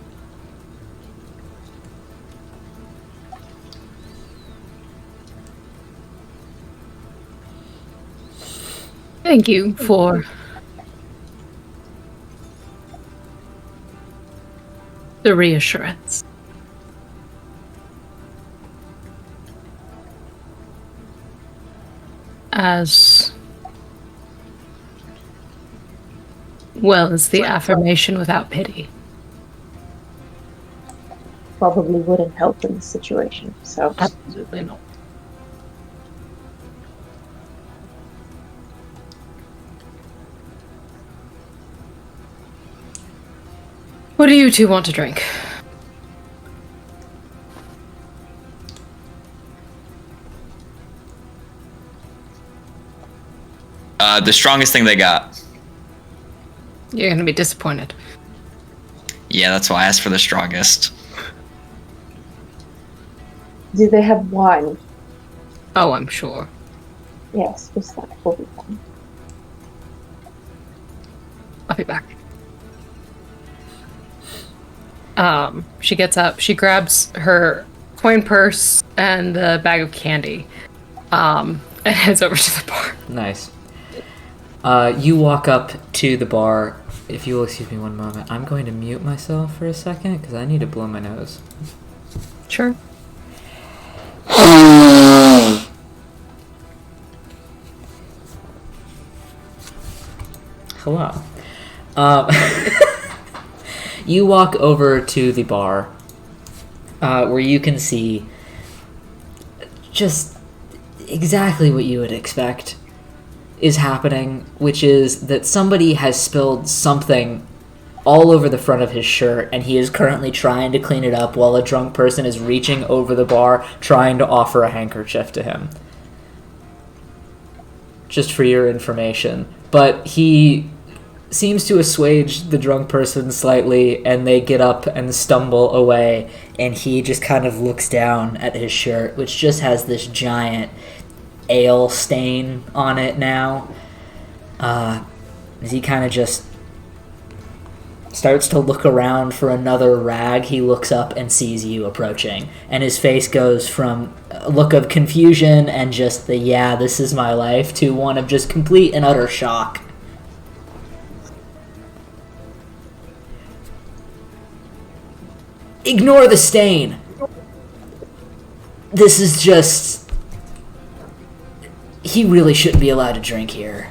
Speaker 2: Thank you for the reassurance. As well as the affirmation without pity.
Speaker 3: Probably wouldn't help in this situation, so.
Speaker 2: Absolutely not. What do you two want to drink?
Speaker 4: The strongest thing they got.
Speaker 2: You're gonna be disappointed.
Speaker 4: Yeah, that's why I asked for the strongest.
Speaker 3: Do they have wine?
Speaker 2: Oh, I'm sure.
Speaker 3: Yes, just that will be fine.
Speaker 2: I'll be back. She gets up, she grabs her coin purse and the bag of candy, and heads over to the bar.
Speaker 1: Nice. You walk up to the bar. If you will excuse me one moment, I'm going to mute myself for a second because I need to blow my nose.
Speaker 2: Sure.
Speaker 1: Hello. You walk over to the bar where you can see just exactly what you would expect is happening, which is that somebody has spilled something all over the front of his shirt, and he is currently trying to clean it up while a drunk person is reaching over the bar trying to offer a handkerchief to him. Just for your information. But he seems to assuage the drunk person slightly, and they get up and stumble away, and he just kind of looks down at his shirt, which just has this giant ale stain on it now. As he kind of just starts to look around for another rag, he looks up and sees you approaching, and his face goes from a look of confusion and just the "yeah, this is my life" to one of just complete and utter shock. Ignore the stain. This is just... He really shouldn't be allowed to drink here.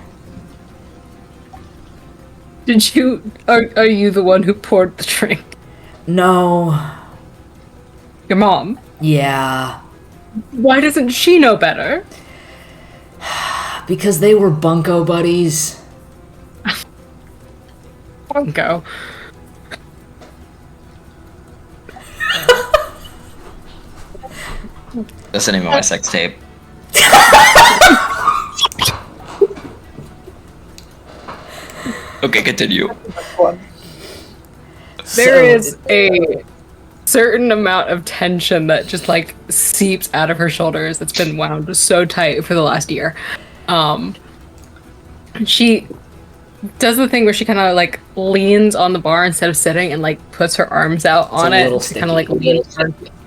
Speaker 2: Did you... Are you the one who poured the drink?
Speaker 1: No.
Speaker 2: Your mom?
Speaker 1: Yeah.
Speaker 2: Why doesn't she know better?
Speaker 1: Because they were bunko buddies.
Speaker 2: Bunko.
Speaker 4: That's the name of my sex tape. Okay, continue.
Speaker 2: There is a certain amount of tension that just like seeps out of her shoulders that's been wound so tight for the last year. She does the thing where she kind of like leans on the bar instead of sitting and like puts her arms out on it. Kind of like leans.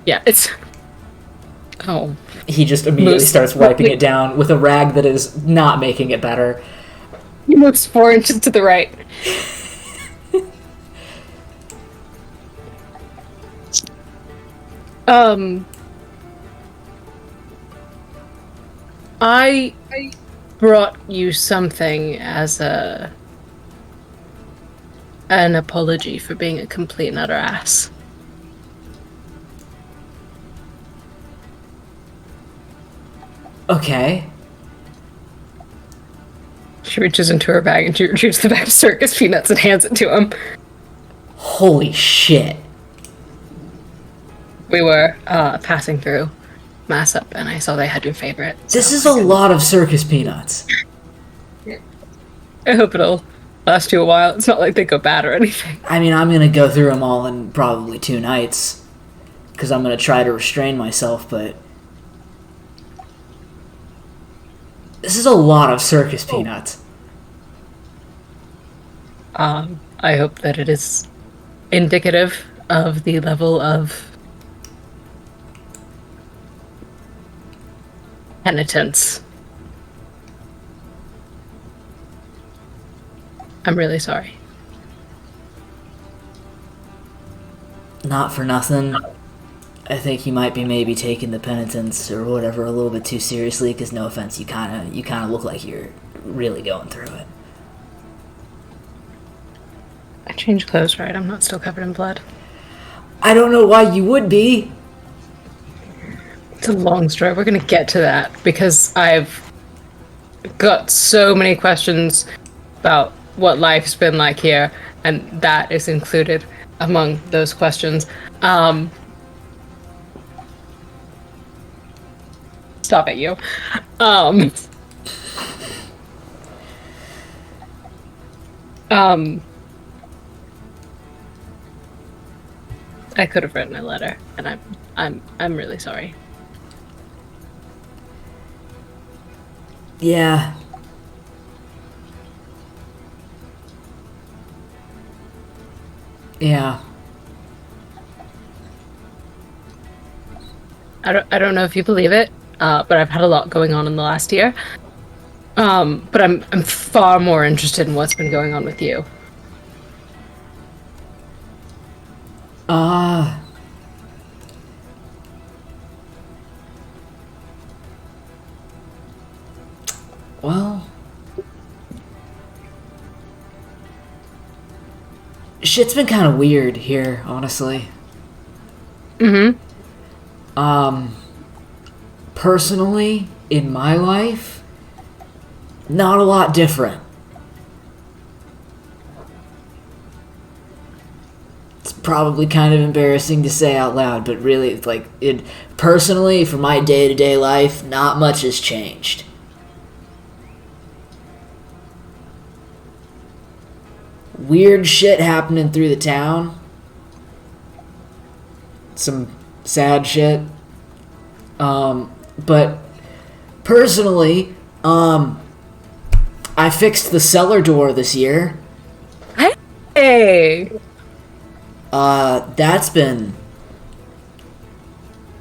Speaker 2: Yeah, it's. Oh.
Speaker 1: He just immediately starts wiping it down with a rag that is not making it better.
Speaker 2: He moves 4 inches to the right. I brought you something as an apology for being a complete and utter ass.
Speaker 1: Okay.
Speaker 2: She reaches into her bag and she retrieves the bag of circus peanuts and hands it to him.
Speaker 1: Holy shit.
Speaker 2: We were passing through Massup and I saw they had your favorite.
Speaker 1: This is a lot of circus peanuts.
Speaker 2: I hope it'll last you a while. It's not like they go bad or anything.
Speaker 1: I mean, I'm gonna go through them all in probably 2 nights. Because I'm gonna try to restrain myself, but... This is a lot of circus peanuts.
Speaker 2: I hope that it is indicative of the level of penitence. I'm really sorry.
Speaker 1: Not for nothing. I think you might be maybe taking the penitence or whatever a little bit too seriously, because no offense, you kind of look like you're really going through it.
Speaker 2: I changed clothes, right? I'm not still covered in blood.
Speaker 1: I don't know why you would be.
Speaker 2: It's a long story. We're gonna get to that because I've got so many questions about what life's been like here, and that is included among those questions. Stop it, you. I could have written a letter, and I'm really sorry.
Speaker 1: Yeah. Yeah.
Speaker 2: I don't know if you believe it, but I've had a lot going on in the last year. But I'm far more interested in what's been going on with you.
Speaker 1: Well, shit's been kind of weird here, honestly. Personally, in my life, not a lot different. It's probably kind of embarrassing to say out loud, but really, like, personally, for my day-to-day life, not much has changed. Weird shit happening through the town. Some sad shit. But personally, I fixed the cellar door this year.
Speaker 2: Hey!
Speaker 1: That's been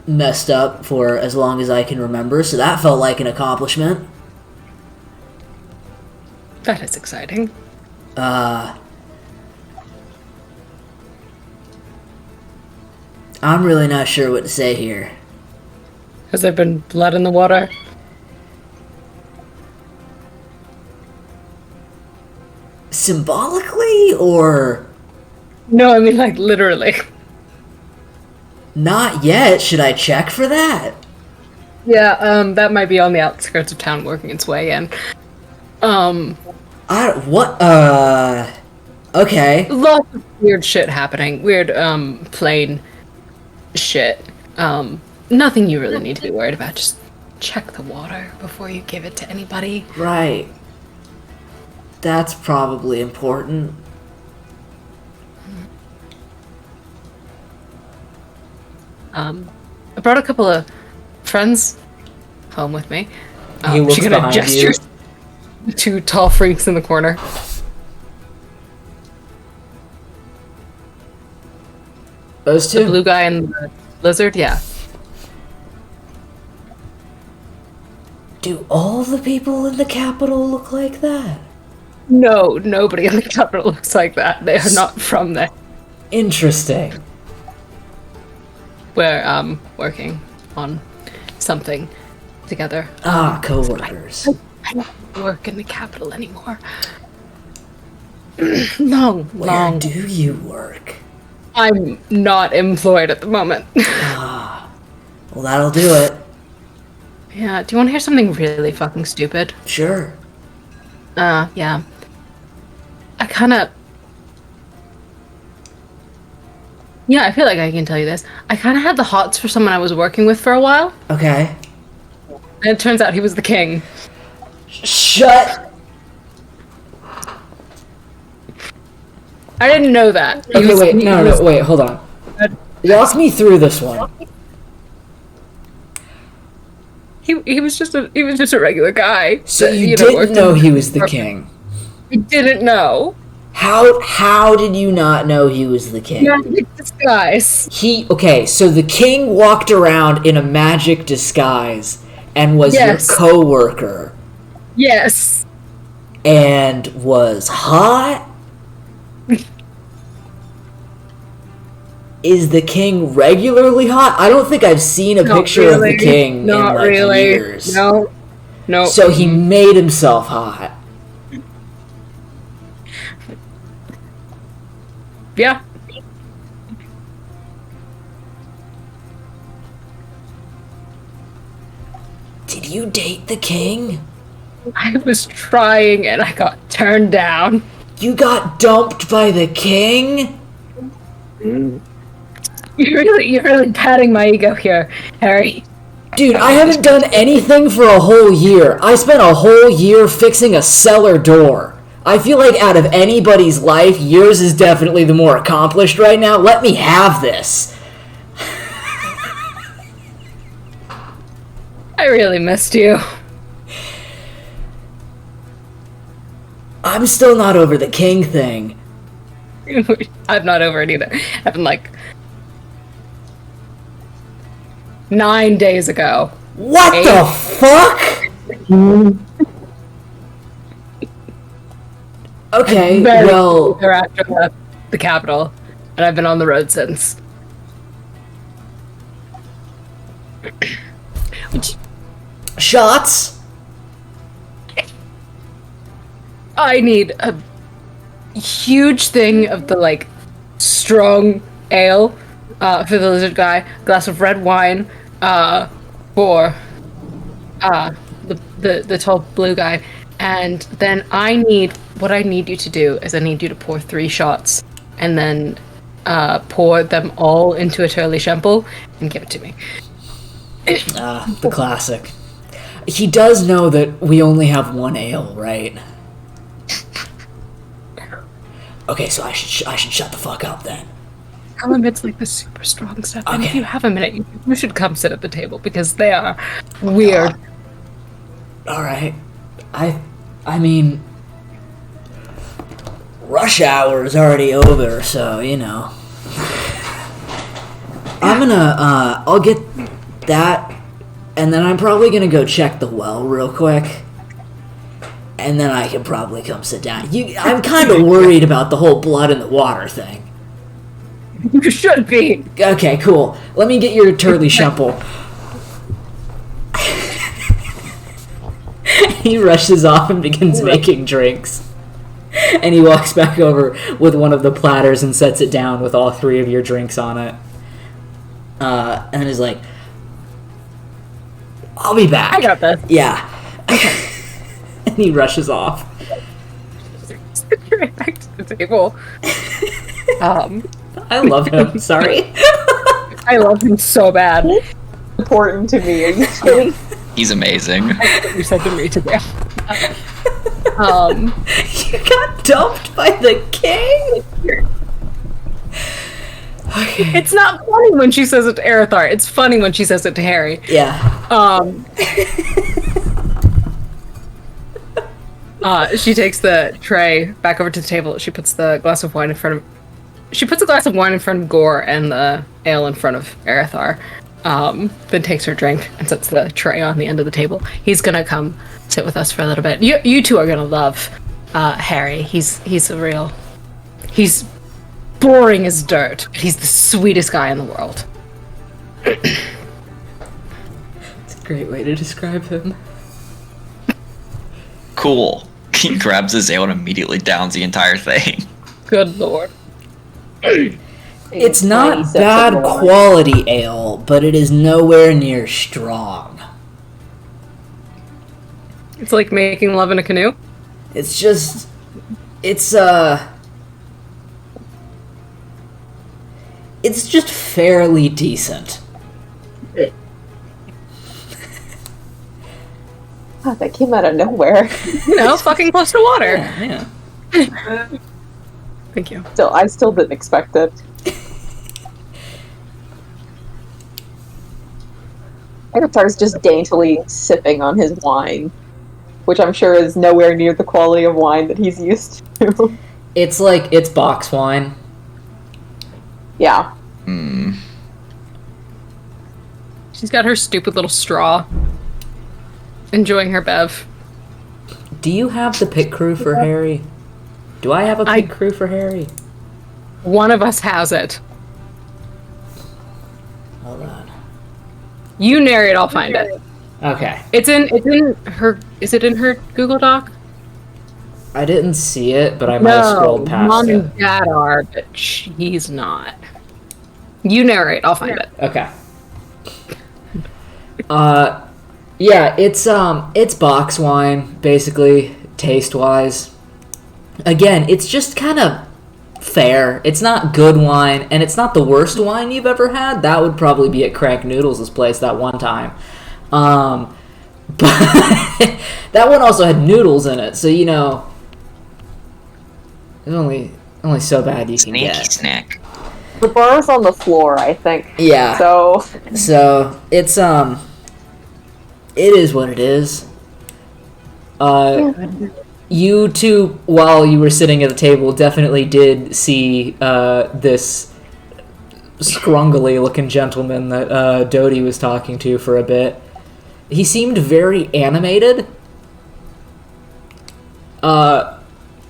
Speaker 1: messed up for as long as I can remember, so that felt like an accomplishment.
Speaker 2: That is exciting.
Speaker 1: I'm really not sure what to say here.
Speaker 2: Has there been blood in the water?
Speaker 1: Symbolically, or...
Speaker 2: No, I mean like literally.
Speaker 1: Not yet. Should I check for that?
Speaker 2: Yeah, that might be on the outskirts of town working its way in.
Speaker 1: Okay.
Speaker 2: Lots of weird shit happening. Weird, plain shit. Nothing you really need to be worried about. Just check the water before you give it to anybody.
Speaker 1: Right. That's probably important.
Speaker 2: I brought a couple of friends home with me.
Speaker 1: He looks
Speaker 2: she's gonna
Speaker 1: behind
Speaker 2: gesture
Speaker 1: you.
Speaker 2: to two tall freaks in the corner.
Speaker 1: Those
Speaker 2: The
Speaker 1: two?
Speaker 2: blue guy and the lizard, yeah.
Speaker 1: Do all the people in the capital look like that?
Speaker 2: No, nobody in the capital looks like that. They are not from there.
Speaker 1: Interesting.
Speaker 2: We're working on something together.
Speaker 1: Co-workers.
Speaker 2: I don't work in the capital anymore. long.
Speaker 1: Where do you work?
Speaker 2: I'm not employed at the moment.
Speaker 1: Well, that'll do it.
Speaker 2: Yeah, do you want to hear something really fucking stupid?
Speaker 1: Sure.
Speaker 2: Yeah. I kinda... Yeah, I feel like I can tell you this. I kinda had the hots for someone I was working with for a while,
Speaker 1: Okay.
Speaker 2: and it turns out he was the king.
Speaker 1: Shut.
Speaker 2: I didn't know that.
Speaker 1: Okay, wait, hold on. Walk me through this one.
Speaker 2: He was just a regular guy.
Speaker 1: So
Speaker 2: that,
Speaker 1: you
Speaker 2: know,
Speaker 1: didn't
Speaker 2: worked
Speaker 1: know
Speaker 2: in-
Speaker 1: he was the king.
Speaker 2: I didn't know.
Speaker 1: How did you not know he was the king?
Speaker 2: Magic disguise.
Speaker 1: Okay, so the king walked around in a magic disguise and was
Speaker 2: Yes.
Speaker 1: your co-worker
Speaker 2: Yes.
Speaker 1: and was hot? Is the king regularly hot? I don't think I've seen a
Speaker 2: Not
Speaker 1: picture
Speaker 2: really.
Speaker 1: of the king
Speaker 2: Not
Speaker 1: in like
Speaker 2: really.
Speaker 1: years.
Speaker 2: No. No.
Speaker 1: So he made himself hot.
Speaker 2: Yeah.
Speaker 1: Did you date the king?
Speaker 2: I was trying and I got turned down.
Speaker 1: You got dumped by the king?
Speaker 2: You're really patting my ego here, Harry.
Speaker 1: Dude, I haven't done anything for a whole year. I spent a whole year fixing a cellar door. I feel like out of anybody's life, yours is definitely the more accomplished right now. Let me have this.
Speaker 2: I really missed you.
Speaker 1: I'm still not over the king thing.
Speaker 2: I'm not over it either. Happened like 9 days ago.
Speaker 1: What the fuck? Okay,
Speaker 2: Very
Speaker 1: well,
Speaker 2: soon after I left the capital, and I've been on the road since. Which
Speaker 1: shots?
Speaker 2: I need a huge thing of the like strong ale for the lizard guy, a glass of red wine for the tall blue guy, and then what I need you to do is I need you to pour 3 shots and then pour them all into a Turley Shemple and give it to me.
Speaker 1: The classic. He does know that we only have one ale, right? Okay, so I should shut the fuck up then.
Speaker 2: Tell him it's like the super strong stuff. And if
Speaker 1: Okay.
Speaker 2: you have a minute, you should come sit at the table because they are weird.
Speaker 1: All right. I mean, rush hour is already over, so you know. I'm gonna I'll get that, and then I'm probably gonna go check the well real quick. And then I can probably come sit down. I'm kind of worried about the whole blood in the water thing.
Speaker 2: You should be.
Speaker 1: Okay, cool. Let me get your Turley Shemple. He rushes off and begins making drinks. And he walks back over with one of the platters and sets it down with all 3 of your drinks on it. And is like, I'll be back.
Speaker 2: I got this.
Speaker 1: Yeah. And he rushes off.
Speaker 2: Right back to the table.
Speaker 1: I love him. Sorry.
Speaker 2: I love him so bad.
Speaker 3: Important to me. Are you kidding?
Speaker 4: He's amazing.
Speaker 2: You said to me today.
Speaker 1: You got dumped by the king?
Speaker 2: It's not funny when she says it to Arathar. It's funny when she says it to Harry.
Speaker 1: Yeah.
Speaker 2: She takes the tray back over to the table. She puts the glass of wine in front of. She puts a glass of wine in front of Gore and the ale in front of Arathar. Then takes her drink and sets the tray on the end of the table. He's gonna come sit with us for a little bit. You two are gonna love Harry. He's boring as dirt. But he's the sweetest guy in the world.
Speaker 1: It's a great way to describe him.
Speaker 4: Cool. He grabs his ale and immediately downs the entire thing.
Speaker 2: Good lord.
Speaker 1: It's not bad quality ale, but it is nowhere near strong.
Speaker 2: It's like making love in a canoe.
Speaker 1: It's just... It's just fairly decent.
Speaker 3: God, that came out of nowhere.
Speaker 2: You know, fucking close to water.
Speaker 1: Yeah.
Speaker 2: Thank you.
Speaker 3: I still didn't expect it. Aratar's just daintily sipping on his wine, which I'm sure is nowhere near the quality of wine that he's used to.
Speaker 1: It's box wine.
Speaker 3: Yeah.
Speaker 2: She's got her stupid little straw. Enjoying her bev.
Speaker 1: Do you have the pit crew for Harry? Do I have a pit crew for Harry?
Speaker 2: One of us has it.
Speaker 1: Hold on.
Speaker 2: You narrate, I'll find it.
Speaker 1: Okay.
Speaker 2: It's in her. Is it in her Google Doc?
Speaker 1: I didn't see it, but I might have scrolled past
Speaker 2: Mom
Speaker 1: it.
Speaker 2: and Dad are, but she's not. You narrate, I'll find it.
Speaker 1: Okay. Yeah, it's box wine, basically, taste-wise. Again, it's just kind of fair. It's not good wine, and it's not the worst wine you've ever had. That would probably be at Crank Noodles' place that one time. But that one also had noodles in it, so, you know, it's only so bad you can
Speaker 4: Sneaky
Speaker 1: get.
Speaker 4: snack.
Speaker 3: The bar's on the floor, I think.
Speaker 1: Yeah.
Speaker 3: So
Speaker 1: It's, it is what it is. You two, while you were sitting at the table, definitely did see this scrungly-looking gentleman that Dodie was talking to for a bit. He seemed very animated,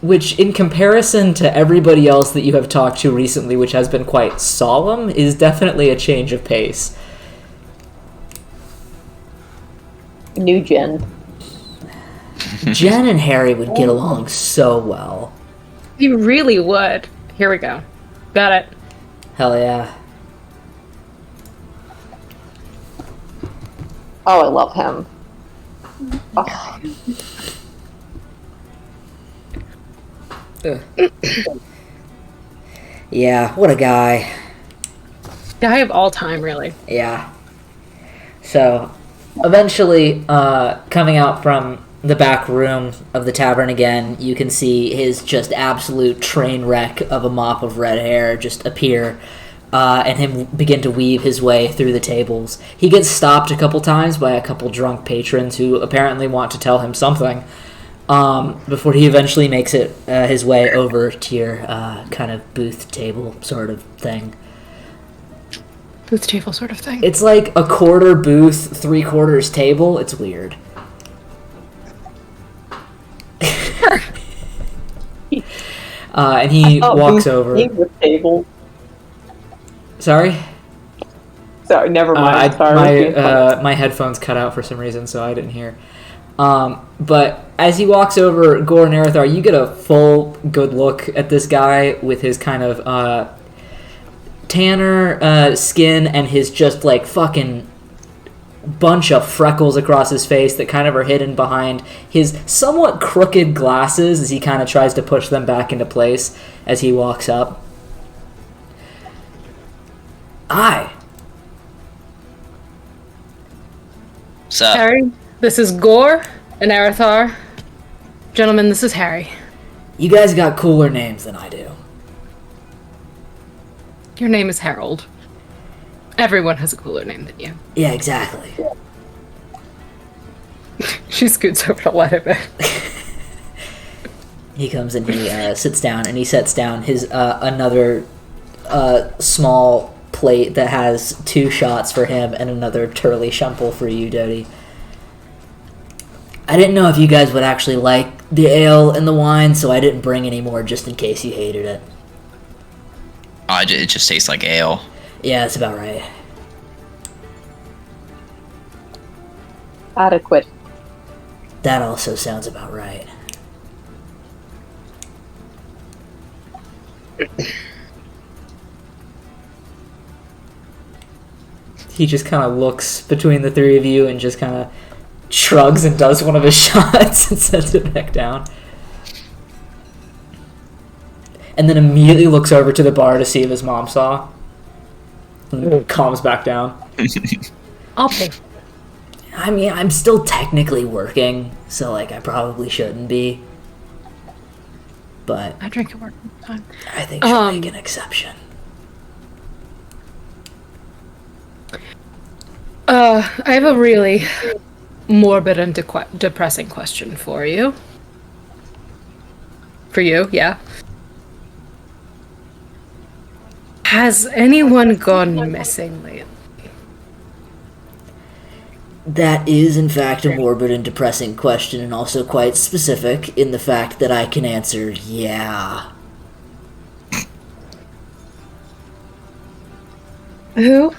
Speaker 1: which, in comparison to everybody else that you have talked to recently, which has been quite solemn, is definitely a change of pace.
Speaker 3: new Jen.
Speaker 1: Jen and Harry would get along so well.
Speaker 2: You really would. Here we go. Got it.
Speaker 1: Hell yeah.
Speaker 3: Oh, I love him. Oh.
Speaker 1: Yeah, what a guy.
Speaker 2: Guy of all time, really.
Speaker 1: Yeah. So, eventually, coming out from the back room of the tavern again, you can see his just absolute train wreck of a mop of red hair just appear, and him begin to weave his way through the tables. He gets stopped a couple times by a couple drunk patrons who apparently want to tell him something, before he eventually makes it his way over to your kind of booth table sort of thing.
Speaker 2: Booth table sort of thing.
Speaker 1: It's like a quarter booth, 3/4 table. It's weird. And he walks over.
Speaker 3: Table.
Speaker 1: Sorry?
Speaker 3: Sorry, never mind. Sorry.
Speaker 1: My headphones cut out for some reason, so I didn't hear. But as he walks over, Gore and Arathar, you get a full good look at this guy with his kind of tanner skin and his just like fucking bunch of freckles across his face that kind of are hidden behind his somewhat crooked glasses as he kind of tries to push them back into place as he walks up. Hi.
Speaker 4: So,
Speaker 2: Harry, this is Gore and Arathar. Gentlemen, this is Harry.
Speaker 1: You guys got cooler names than I do.
Speaker 2: Your name is Harold. Everyone has a cooler name than you.
Speaker 1: Yeah, exactly.
Speaker 2: She scoots over to let him in.
Speaker 1: He comes and he sits down, and he sets down his another small plate that has 2 shots for him and another Turley Shumple for you, Dodie. I didn't know if you guys would actually like the ale and the wine, so I didn't bring any more just in case you hated it.
Speaker 4: it just tastes like ale.
Speaker 1: Yeah, that's about right.
Speaker 3: Adequate.
Speaker 1: That also sounds about right. He just kind of looks between the 3 of you and just kind of shrugs and does one of his shots and sets it back down. And then immediately looks over to the bar to see if his mom saw. And calms back down.
Speaker 2: I'll pay.
Speaker 1: I mean, I'm still technically working, so, like, I probably shouldn't be. But
Speaker 2: I drink at work all the time.
Speaker 1: I think she'll make an exception.
Speaker 2: I have a really morbid and depressing question for you. For you, yeah. Has anyone gone missing lately?
Speaker 1: That is, in fact, a morbid and depressing question, and also quite specific in the fact that I can answer, yeah.
Speaker 2: Who?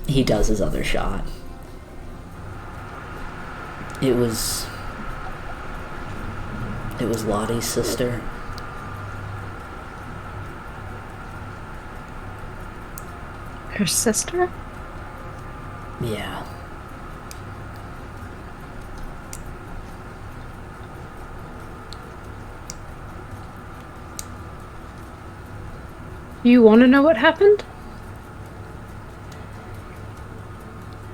Speaker 1: He does his other shot. It was Lottie's sister.
Speaker 2: Her sister?
Speaker 1: Yeah.
Speaker 2: You want to know what happened?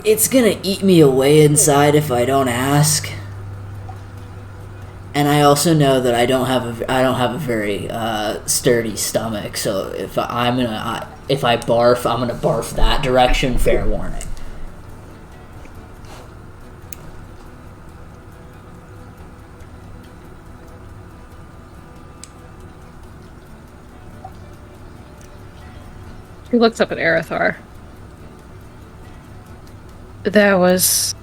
Speaker 1: It's gonna eat me away inside if I don't ask. And I also know that I don't have a very sturdy stomach. So if I barf, I'm gonna barf that direction. Fair warning.
Speaker 2: He looks up at Arathar. There was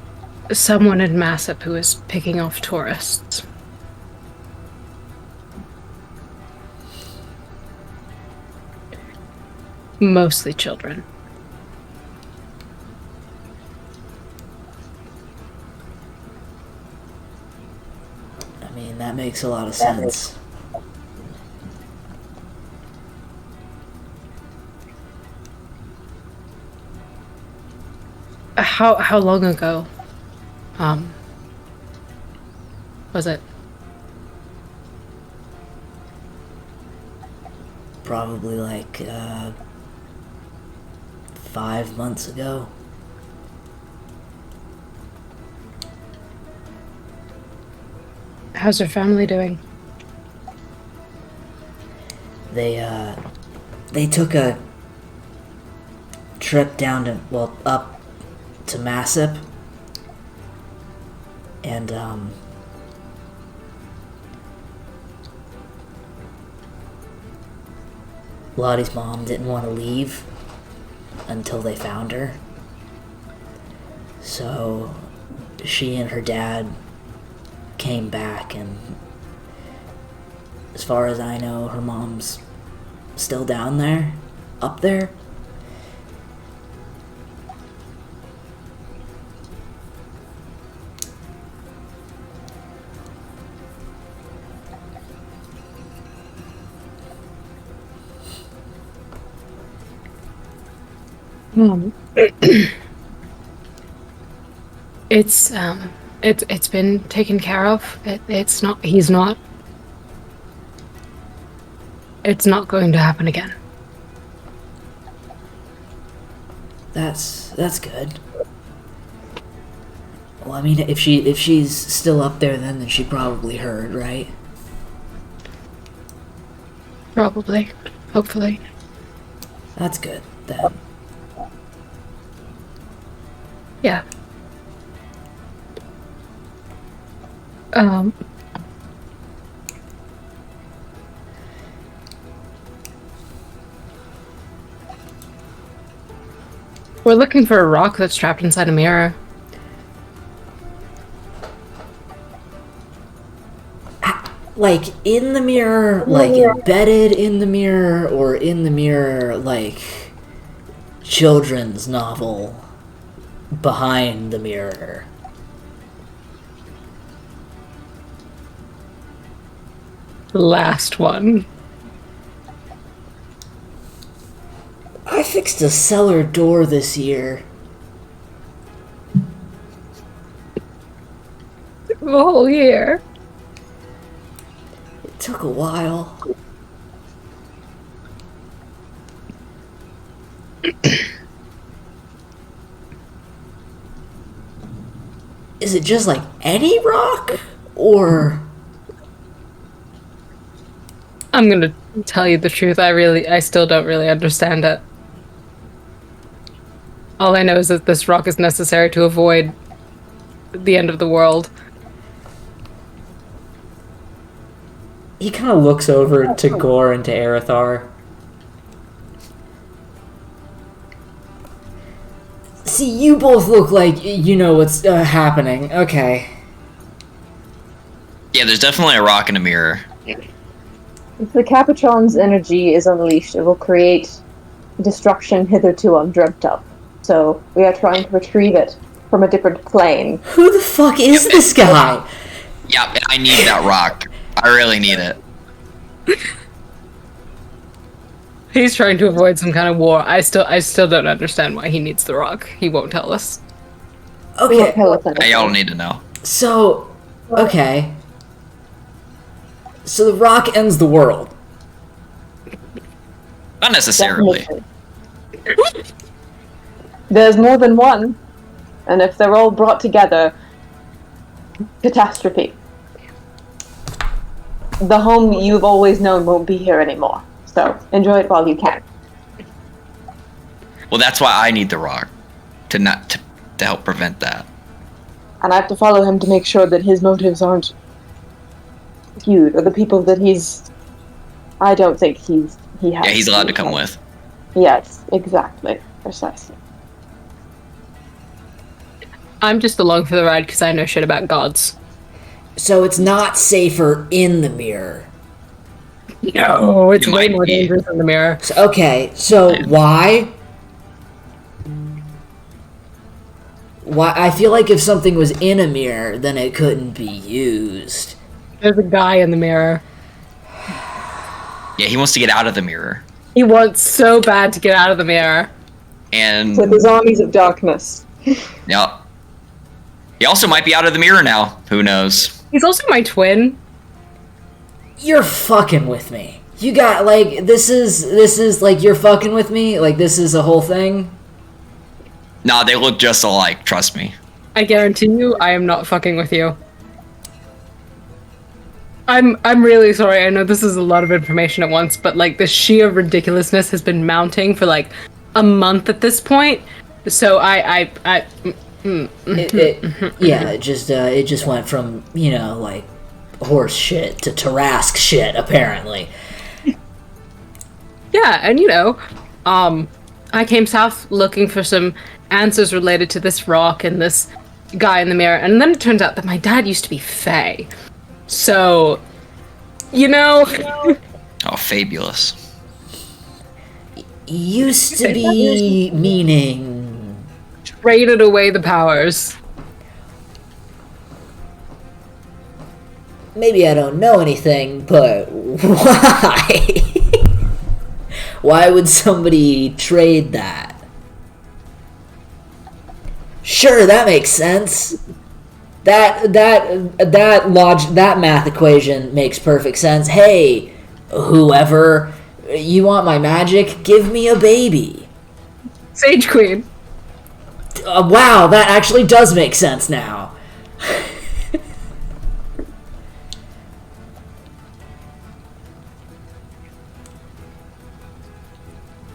Speaker 2: someone in Massip who was picking off tourists. Mostly children.
Speaker 1: I mean, that makes a lot of sense.
Speaker 2: How long ago? Was it?
Speaker 1: Probably like 5 months ago.
Speaker 2: How's her family doing?
Speaker 1: They took a trip down to, well, up to Massip, and Lottie's mom didn't want to leave until they found her, so she and her dad came back, and as far as I know, her mom's still down there, up there.
Speaker 2: It's been taken care of. It's not. He's not. It's not going to happen again.
Speaker 1: That's good. Well, I mean, if she's still up there, then she probably heard, right?
Speaker 2: Probably. Hopefully.
Speaker 1: That's good then.
Speaker 2: Yeah. We're looking for a rock that's trapped inside a mirror.
Speaker 1: Like in the mirror, like embedded in the mirror, or in the mirror, like children's novel behind the mirror.
Speaker 2: The last one.
Speaker 1: I fixed a cellar door this year.
Speaker 2: The whole year.
Speaker 1: It took a while. Is it just like any rock? Or...
Speaker 2: I'm gonna tell you the truth. I still don't really understand it. All I know is that this rock is necessary to avoid the end of the world.
Speaker 1: He kind of looks over to Gore and to Arathar. See, you both look like you know what's happening. Okay.
Speaker 4: Yeah, there's definitely a rock in a mirror.
Speaker 3: If the Capitron's energy is unleashed, it will create destruction hitherto undreamt of. So we are trying to retrieve it from a different plane.
Speaker 1: Who the fuck is this guy?
Speaker 4: Yeah, and I need that rock. I really need it.
Speaker 2: He's trying to avoid some kind of war. I still don't understand why he needs the rock. He won't tell us.
Speaker 1: Okay.
Speaker 4: Hey, y'all need to know.
Speaker 1: So, okay. So the rock ends the world.
Speaker 4: Not necessarily.
Speaker 3: There's more than one, and if they're all brought together, catastrophe. The home you've always known won't be here anymore, so enjoy it while you can.
Speaker 4: Well, that's why I need the rock to help prevent that.
Speaker 3: And I have to follow him to make sure that his motives aren't skewed, or the people that he's... I don't think he has...
Speaker 4: Yeah, he's allowed to come with.
Speaker 3: Yes, exactly. Precisely.
Speaker 2: I'm just along for the ride because I know shit about gods.
Speaker 1: So it's not safer in the mirror.
Speaker 2: No, it's
Speaker 4: It
Speaker 2: way
Speaker 4: might
Speaker 2: more
Speaker 4: be.
Speaker 2: dangerous in the mirror.
Speaker 1: So, okay, so why? Why? I feel like if something was in a mirror, then it couldn't be used.
Speaker 2: There's a guy in the mirror.
Speaker 4: Yeah, he wants to get out of the mirror.
Speaker 2: He wants so bad to get out of the mirror.
Speaker 4: And
Speaker 3: With his armies of darkness.
Speaker 4: yeah. He also might be out of the mirror now. Who knows?
Speaker 2: He's also my twin.
Speaker 1: You're fucking with me. You got like this is like you're fucking with me. Like this is a whole thing.
Speaker 4: Nah, they look just alike. Trust me.
Speaker 2: I guarantee you, I am not fucking with you. I'm really sorry. I know this is a lot of information at once, but like the sheer ridiculousness has been mounting for like a month at this point. So
Speaker 1: It just went from like horse shit to Tarask shit apparently.
Speaker 2: yeah, and I came south looking for some answers related to this rock and this guy in the mirror, and then it turns out that my dad used to be Fae. So,
Speaker 4: Oh, fabulous.
Speaker 1: Used to be meaning
Speaker 2: traded away the powers.
Speaker 1: maybe I don't know anything, but why? Why would somebody trade that? Sure, that makes sense. That math equation makes perfect sense. Hey, whoever, you want my magic? Give me a baby.
Speaker 2: Sage Queen.
Speaker 1: Wow, that actually does make sense now.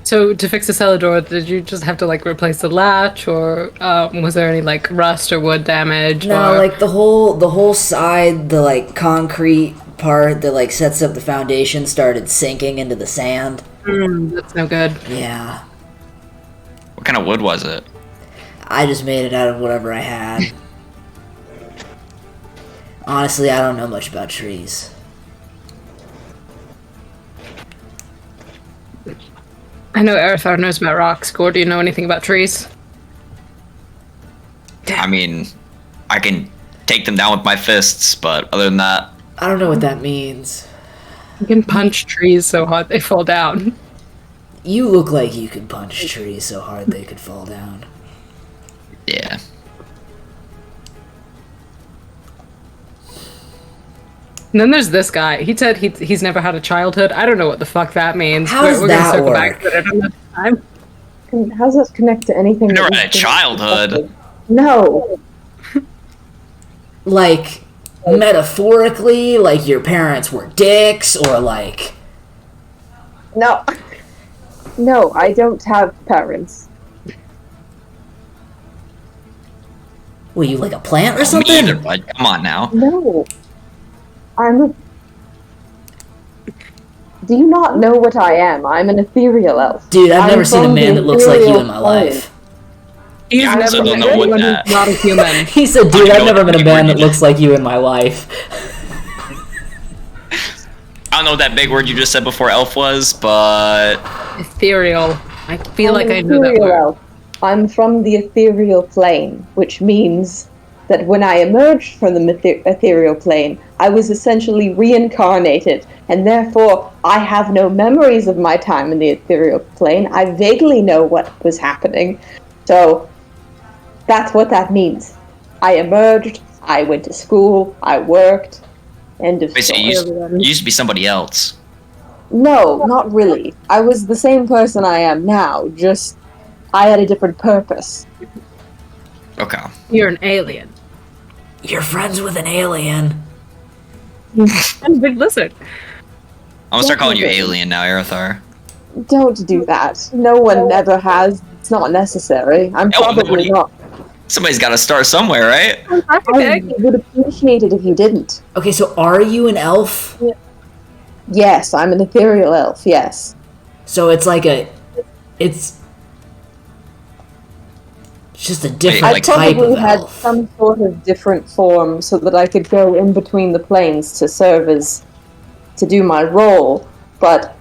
Speaker 2: So to fix the cellar door, did you just have to like replace the latch, or was there any like rust or wood damage?
Speaker 1: No,
Speaker 2: or...
Speaker 1: like the whole side, the like concrete part that like sets up the foundation started sinking into the sand.
Speaker 2: That's no good.
Speaker 1: Yeah.
Speaker 4: What kind of wood was it?
Speaker 1: I just made it out of whatever I had. Honestly, I don't know much about trees.
Speaker 2: I know Erithar knows about rocks. Gore, do you know anything about trees?
Speaker 4: I mean, I can take them down with my fists, but other than that,
Speaker 1: I don't know what that means.
Speaker 2: You can punch trees so hard they fall down.
Speaker 1: You look like you could punch trees so hard they could fall down.
Speaker 4: yeah.
Speaker 2: And then there's this guy. He said he's never had a childhood. I don't know what the fuck that means.
Speaker 1: How does
Speaker 2: We're
Speaker 1: that
Speaker 2: gonna circle
Speaker 1: work?
Speaker 2: back to it another time.
Speaker 3: How does this connect to anything?
Speaker 4: You never
Speaker 3: that
Speaker 4: had a
Speaker 3: we've been
Speaker 4: childhood.
Speaker 3: discussing? No.
Speaker 1: Like, metaphorically, like your parents were dicks, or like...
Speaker 3: No. No, I don't have parents.
Speaker 1: Were you like a plant or
Speaker 4: Me
Speaker 1: something?
Speaker 4: either, bud. Come on now.
Speaker 3: No. I'm a... Do you not know what I am? I'm an ethereal elf.
Speaker 1: Dude, I've
Speaker 3: I'm
Speaker 1: never seen a
Speaker 3: from
Speaker 1: man
Speaker 3: the
Speaker 1: that looks like you
Speaker 3: ethereal
Speaker 1: in my
Speaker 3: plane.
Speaker 1: life.
Speaker 2: He's
Speaker 4: I also
Speaker 2: never
Speaker 4: don't
Speaker 2: met
Speaker 4: know what
Speaker 2: anyone
Speaker 4: that-
Speaker 2: who's not a human.
Speaker 1: He said, dude, I've never met a man that looks like you in my life.
Speaker 4: I don't know what that big word you just said before elf was, but
Speaker 2: Ethereal. I feel like
Speaker 3: I'm
Speaker 2: I
Speaker 3: an
Speaker 2: know that
Speaker 3: ethereal
Speaker 2: word.
Speaker 3: elf. I'm from the ethereal plane, which means that when I emerged from the ethereal plane, I was essentially reincarnated, and therefore I have no memories of my time in the ethereal plane. I vaguely know what was happening, so that's what that means. I emerged, I went to school, I worked, end of
Speaker 4: wait, so
Speaker 3: story.
Speaker 4: you used to be somebody else.
Speaker 3: No, not really. I was the same person I am now, just I had a different purpose.
Speaker 4: Okay.
Speaker 2: You're an alien.
Speaker 1: You're friends with an alien.
Speaker 2: I'm a big lizard.
Speaker 4: I'm gonna start calling you Alien now, Erithar.
Speaker 3: Don't do that. No one ever has. It's not necessary. I'm
Speaker 4: Oh,
Speaker 3: probably
Speaker 4: nobody-
Speaker 3: not.
Speaker 4: Somebody's got to start somewhere, right?
Speaker 3: I would appreciate it if you didn't.
Speaker 1: Okay, so are you an elf?
Speaker 3: Yes, I'm an ethereal elf, yes.
Speaker 1: So it's like it's just a different
Speaker 3: I
Speaker 4: like
Speaker 1: type
Speaker 3: probably
Speaker 1: of
Speaker 3: had
Speaker 1: elf.
Speaker 3: some sort of different form so that I could go in between the planes to serve as to do my role, but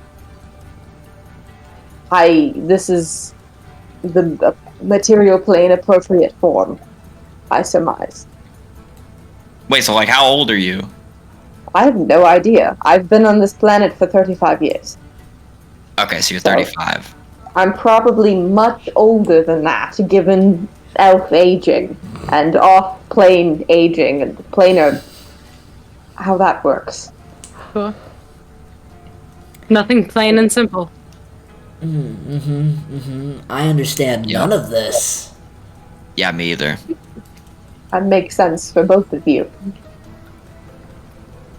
Speaker 3: this is the material plane appropriate form, I surmise.
Speaker 4: Wait, so like, how old are you?
Speaker 3: I have no idea. I've been on this planet for 35 years.
Speaker 4: Okay, so you're 35.
Speaker 3: I'm probably much older than that, given elf aging and off-plane aging and planar, how that works.
Speaker 2: Cool. Nothing plain and simple.
Speaker 1: I understand
Speaker 4: Yeah.
Speaker 1: none of this.
Speaker 4: Yeah, me either.
Speaker 3: That makes sense for both of you.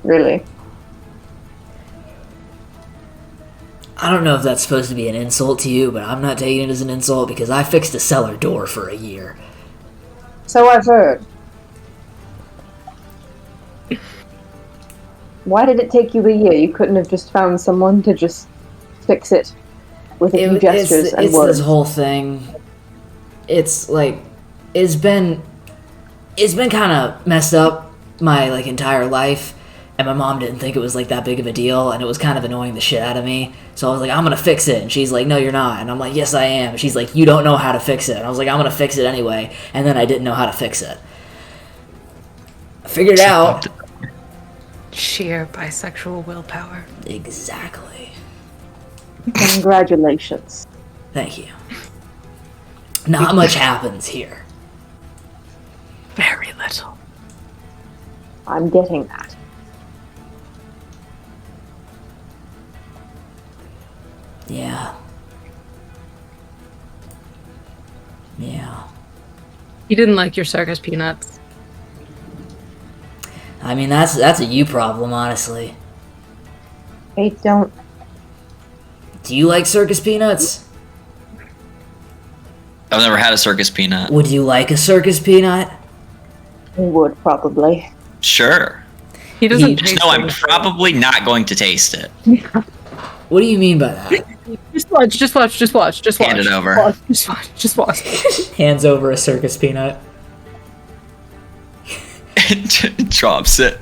Speaker 3: Really.
Speaker 1: I don't know if that's supposed to be an insult to you, but I'm not taking it as an insult because I fixed a cellar door for a year.
Speaker 3: So I've heard. Why did it take you a year? You couldn't have just found someone to just fix it with a few gestures and
Speaker 1: it's
Speaker 3: words.
Speaker 1: this whole thing. It's like it's been kind of messed up my like entire life, and my mom didn't think it was like that big of a deal, and it was kind of annoying the shit out of me. So I was like, I'm gonna fix it, and she's like, no, you're not, and I'm like, yes, I am. And she's like, you don't know how to fix it, and I was like, I'm gonna fix it anyway, and then I didn't know how to fix it. I figured it out.
Speaker 2: Sheer bisexual willpower.
Speaker 1: Exactly.
Speaker 3: Congratulations.
Speaker 1: Thank you. Not much happens here.
Speaker 3: I'm getting that.
Speaker 1: Yeah. Yeah.
Speaker 2: You didn't like your circus peanuts.
Speaker 1: I mean, that's a you problem, honestly.
Speaker 3: I don't.
Speaker 1: Do you like circus peanuts?
Speaker 4: I've never had a circus peanut.
Speaker 1: Would you like a circus peanut?
Speaker 3: I would probably.
Speaker 4: Sure.
Speaker 2: He doesn't
Speaker 4: Just
Speaker 2: taste
Speaker 4: know I'm
Speaker 2: it.
Speaker 4: probably not going to taste it.
Speaker 1: What do you mean by that?
Speaker 2: Just watch.
Speaker 4: Hand it over.
Speaker 2: Just watch.
Speaker 1: Hands over a circus peanut.
Speaker 4: Drops it.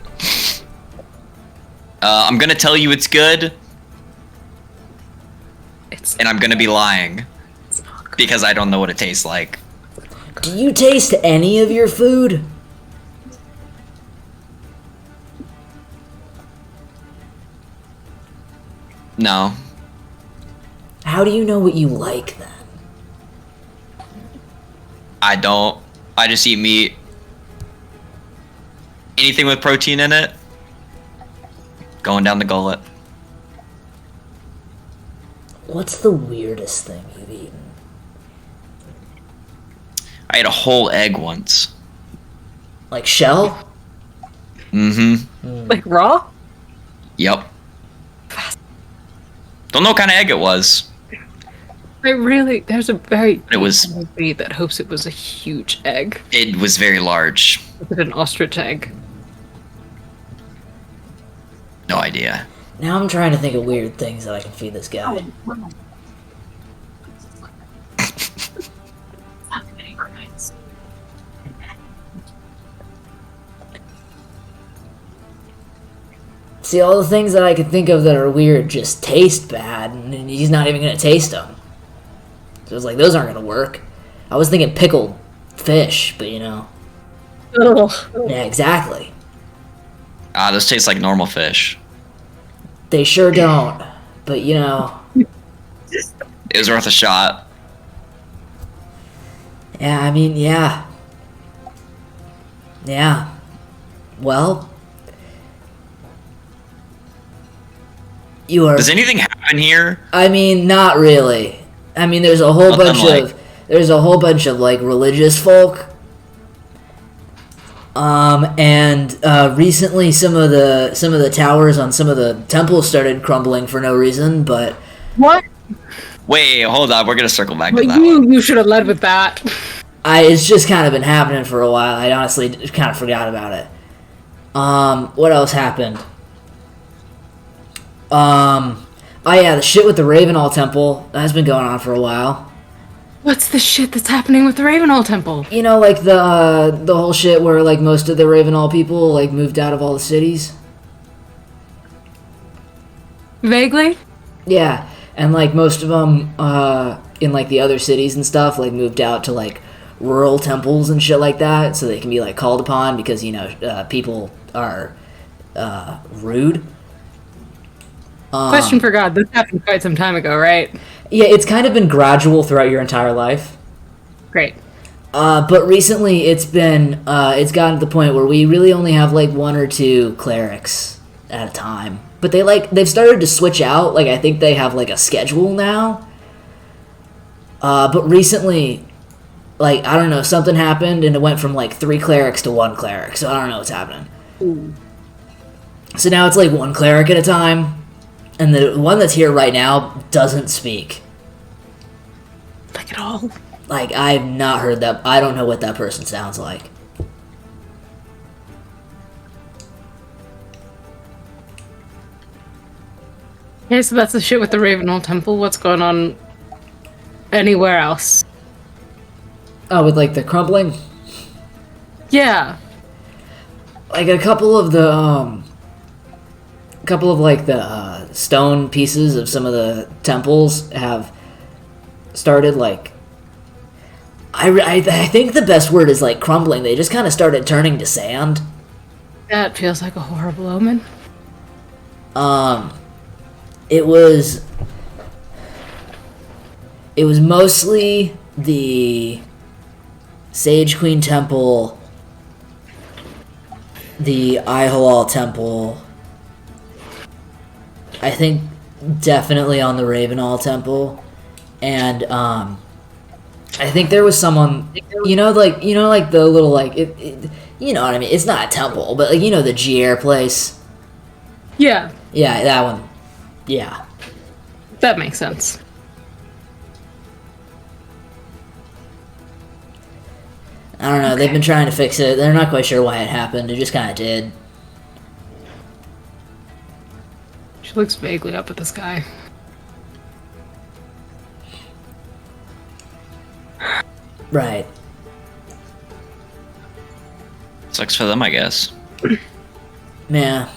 Speaker 4: I'm gonna tell you it's good, and I'm gonna be lying because I don't know what it tastes like.
Speaker 1: Do you taste any of your food?
Speaker 4: No.
Speaker 1: How do you know what you like then?
Speaker 4: I don't. I just eat meat. Anything with protein in it, going down the gullet.
Speaker 1: What's the weirdest thing you've eaten?
Speaker 4: I ate a whole egg once.
Speaker 1: Like shell?
Speaker 4: Mm-hmm.
Speaker 2: Like raw?
Speaker 4: Yep. Don't know what kind of egg it was.
Speaker 2: There's a very
Speaker 4: It was.
Speaker 2: movie that hopes it was a huge egg.
Speaker 4: It was very large.
Speaker 2: Was it an ostrich egg?
Speaker 4: No idea.
Speaker 1: Now I'm trying to think of weird things that I can feed this guy. See, all the things that I can think of that are weird just taste bad, and he's not even gonna taste them. So it's like, those aren't gonna work. I was thinking pickled fish, but you know.
Speaker 2: Ugh.
Speaker 1: Yeah, exactly.
Speaker 4: This tastes like normal fish.
Speaker 1: They sure don't, but you know.
Speaker 4: It was worth a shot.
Speaker 1: Yeah, I mean, yeah. Yeah. Well. You are.
Speaker 4: Does anything happen here?
Speaker 1: I mean, not really. I mean, there's a whole
Speaker 4: Nothing
Speaker 1: bunch of like religious folk. And recently some of the towers on some of the temples started crumbling for no reason, but
Speaker 2: What?
Speaker 4: Wait, hold on. We're gonna circle back to
Speaker 2: But
Speaker 4: that one.
Speaker 2: you should have led with that.
Speaker 1: it's just kind of been happening for a while. I honestly kind of forgot about it. What else happened? Oh yeah, the shit with the Ravenhall Temple, that's been going on for a while.
Speaker 2: What's the shit that's happening with the Ravenhall Temple?
Speaker 1: You know, like the whole shit where like most of the Ravenhall people like moved out of all the cities.
Speaker 2: Vaguely?
Speaker 1: Yeah, and like most of them in like the other cities and stuff like moved out to like rural temples and shit like that, so they can be like called upon because you know people are rude.
Speaker 2: Question for God, this happened quite some time ago, right?
Speaker 1: Yeah, it's kind of been gradual throughout your entire life.
Speaker 2: Great.
Speaker 1: But recently it's gotten to the point where we really only have like one or two clerics at a time. But they've started to switch out. Like I think they have like a schedule now. But recently, like I don't know, something happened and it went from like 3 clerics to 1 cleric. So I don't know what's happening.
Speaker 2: Ooh.
Speaker 1: So now it's like 1 cleric at a time. And the one that's here right now doesn't speak.
Speaker 2: Like at all?
Speaker 1: Like, I've not heard that. I don't know what that person sounds like.
Speaker 2: Okay, so that's the shit with the Ravenhall Temple. What's going on anywhere else?
Speaker 1: Oh, with, like, the crumbling?
Speaker 2: Yeah.
Speaker 1: Like, a couple of the stone pieces of some of the temples have started, like... I think the best word is, like, crumbling. They just kind of started turning to sand.
Speaker 2: That feels like a horrible omen.
Speaker 1: It was mostly the Sage Queen Temple the Ihalal temple. I think definitely on the Ravenhall temple, and I think there was someone, like the little like you know what I mean. It's not a temple, but like the Gier place.
Speaker 2: Yeah,
Speaker 1: Yeah, that one. Yeah.
Speaker 2: that makes sense.
Speaker 1: I don't know. They've been trying to fix it. They're not quite sure why it happened. It just kind of did.
Speaker 2: She looks vaguely up at the sky.
Speaker 1: Right.
Speaker 4: Sucks for them, I guess.
Speaker 1: Yeah.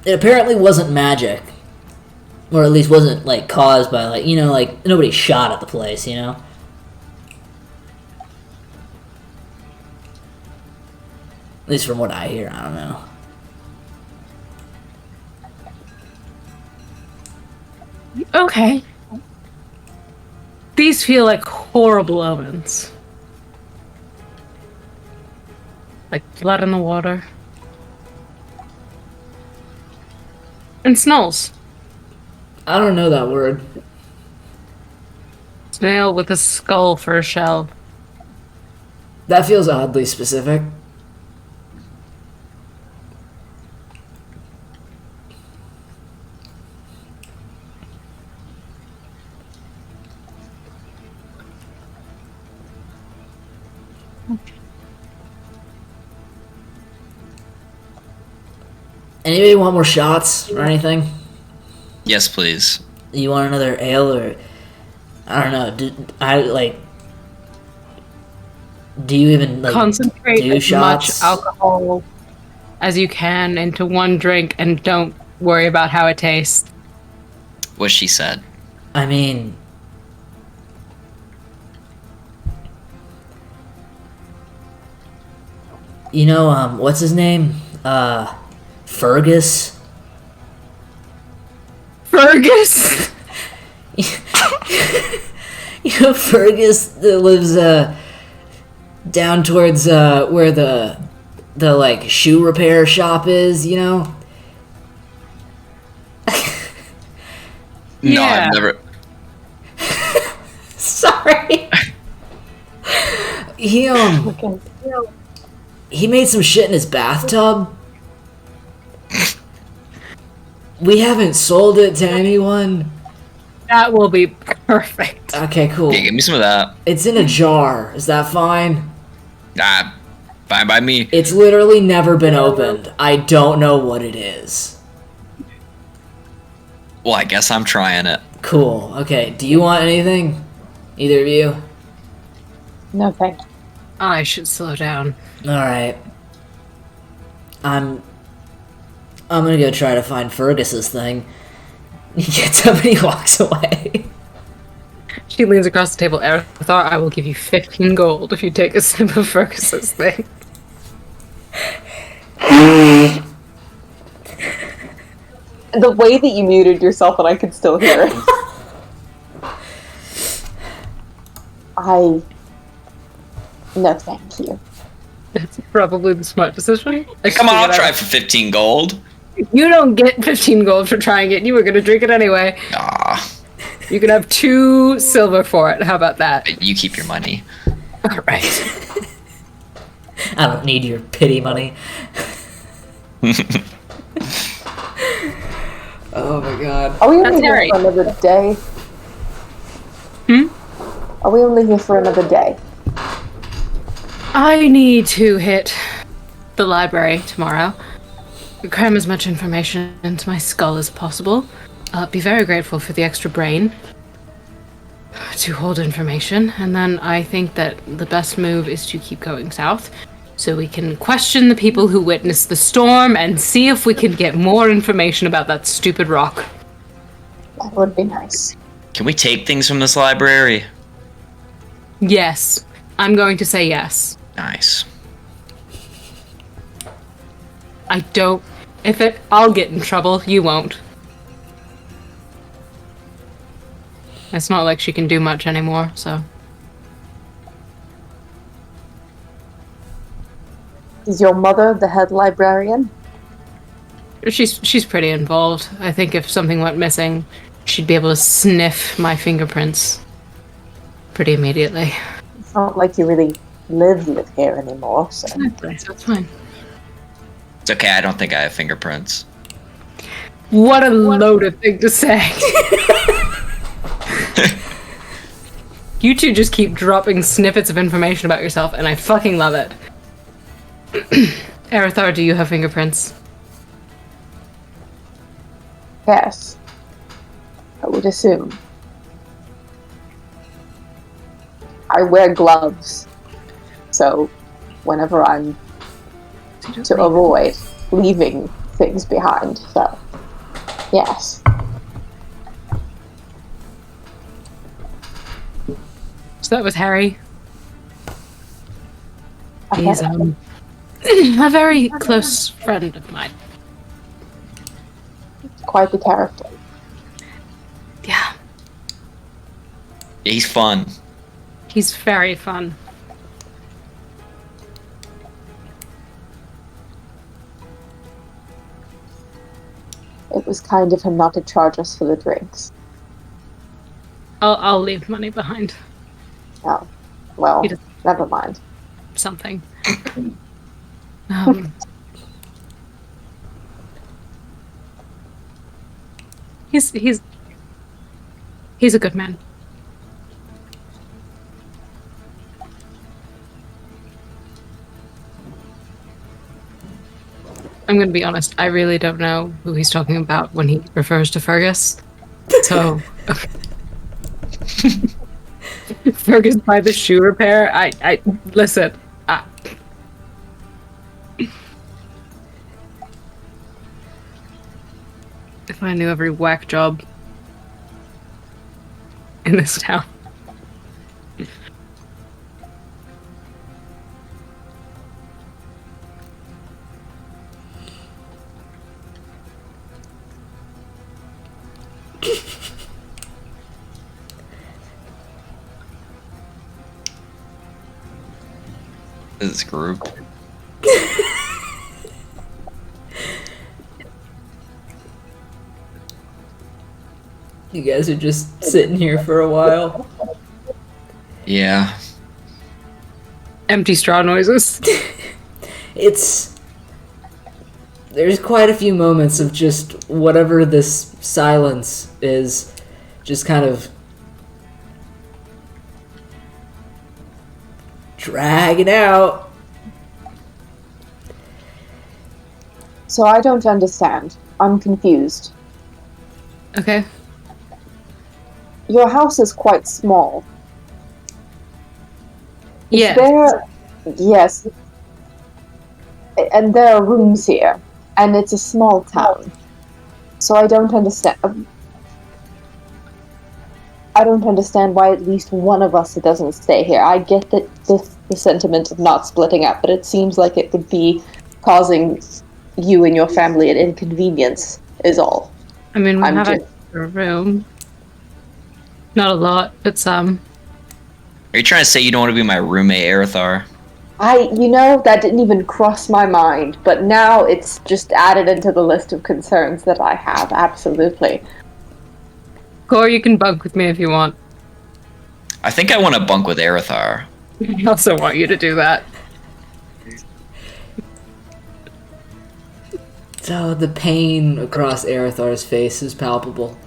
Speaker 1: It apparently wasn't magic. Or at least wasn't, like, caused by, like, like, nobody shot at the place, At least from what I hear, I don't know.
Speaker 2: Okay. These feel like horrible omens. Like blood in the water. And snulls.
Speaker 1: I don't know that word.
Speaker 2: Snail with a skull for a shell.
Speaker 1: That feels oddly specific. Anybody want more shots or anything?
Speaker 4: Yes, please.
Speaker 1: You want another ale or I don't know. Do you even like
Speaker 2: Concentrate
Speaker 1: do
Speaker 2: as
Speaker 1: shots?
Speaker 2: much alcohol as you can into one drink and don't worry about how it tastes.
Speaker 4: What she said.
Speaker 1: I mean, what's his name? Fergus.
Speaker 2: Fergus!
Speaker 1: Fergus that lives down towards where the like shoe repair shop is,
Speaker 4: No,
Speaker 2: Yeah.
Speaker 4: I've never.
Speaker 1: Sorry. He made some shit in his bathtub. We haven't sold it to anyone.
Speaker 2: That will be perfect.
Speaker 1: Okay, cool.
Speaker 4: Yeah, give me some of that.
Speaker 1: It's in a jar. Is that fine?
Speaker 4: Ah, fine by me.
Speaker 1: It's literally never been opened. I don't know what it is.
Speaker 4: Well, I guess I'm trying it.
Speaker 1: Cool. Okay, do you want anything? Either of you?
Speaker 3: No, thank you.
Speaker 2: I should slow down.
Speaker 1: Alright. I'm gonna go try to find Fergus's thing. He gets up and he walks away.
Speaker 2: She leans across the table. Arathar, I will give you 15 gold if you take a sip of Fergus's thing.
Speaker 3: The way that you muted yourself and I could still hear it. No, thank you.
Speaker 2: That's probably the smart decision.
Speaker 4: Come on, I'll try for 15 gold.
Speaker 2: You don't get 15 gold for trying it. You were going to drink it anyway.
Speaker 4: Ah,
Speaker 2: You can have 2 silver for it. How about that?
Speaker 4: you keep your money.
Speaker 2: All right.
Speaker 1: I don't need your pity money. Oh my god.
Speaker 3: Are we
Speaker 2: That's
Speaker 3: only here
Speaker 2: alright.
Speaker 3: for another day? Are we only here for another day?
Speaker 2: I need to hit the library tomorrow. Cram as much information into my skull as possible. Be very grateful for the extra brain to hold information. And then I think that the best move is to keep going south so we can question the people who witnessed the storm and see if we can get more information about that stupid rock.
Speaker 3: That would be nice.
Speaker 4: Can we take things from this library?
Speaker 2: Yes. I'm going to say yes.
Speaker 4: Nice.
Speaker 2: I'll get in trouble, you won't. It's not like she can do much anymore, so.
Speaker 3: Is your mother the head librarian?
Speaker 2: She's pretty involved. I think if something went missing, she'd be able to sniff my fingerprints pretty immediately.
Speaker 3: It's not like you really live here anymore, so...
Speaker 2: Exactly, so it's fine.
Speaker 4: It's okay, I don't think I have fingerprints.
Speaker 2: What a loaded thing to say. You two just keep dropping snippets of information about yourself, and I fucking love it. Arathar, do you have fingerprints?
Speaker 3: Yes. I would assume. I wear gloves, so whenever I'm to avoid leaving things behind, so yes.
Speaker 2: So that was Harry.
Speaker 3: Okay.
Speaker 2: He's a very close friend of mine.
Speaker 3: Quite the character.
Speaker 2: Yeah,
Speaker 4: Yeah, he's fun.
Speaker 2: he's very fun.
Speaker 3: It was kind of him not to charge us for the drinks.
Speaker 2: I'll leave money behind.
Speaker 3: Oh, well,
Speaker 2: He does-
Speaker 3: never mind.
Speaker 2: Something. He's a good man. I'm gonna be honest, I really don't know who he's talking about when he refers to Fergus. So Fergus by the shoe repair, I listen. If I knew every whack job in this town.
Speaker 4: This group.
Speaker 1: You guys are just sitting here for a while.
Speaker 4: Yeah.
Speaker 2: Empty straw noises.
Speaker 1: There's quite a few moments of just whatever this silence is, just kind of dragging out.
Speaker 3: So I don't understand. I'm confused.
Speaker 2: Okay.
Speaker 3: Your house is quite small. Is
Speaker 2: Yeah.
Speaker 3: there... Yes. And there are rooms here. And it's a small town. So I don't understand... I don't understand why at least one of us doesn't stay here. I get that the sentiment of not splitting up, but it seems like it would be causing you and your family an inconvenience, is all.
Speaker 2: I mean, we
Speaker 3: I'm
Speaker 2: have
Speaker 3: just-
Speaker 2: a room. Not a lot, but some.
Speaker 4: Are you trying to say you don't want to be my roommate, Arathar?
Speaker 3: That didn't even cross my mind, but now it's just added into the list of concerns that I have, absolutely.
Speaker 2: Gore, you can bunk with me if you want.
Speaker 4: I think I want to bunk with Arathar.
Speaker 2: I also want you to do that.
Speaker 1: So the pain across Arathar's face is palpable.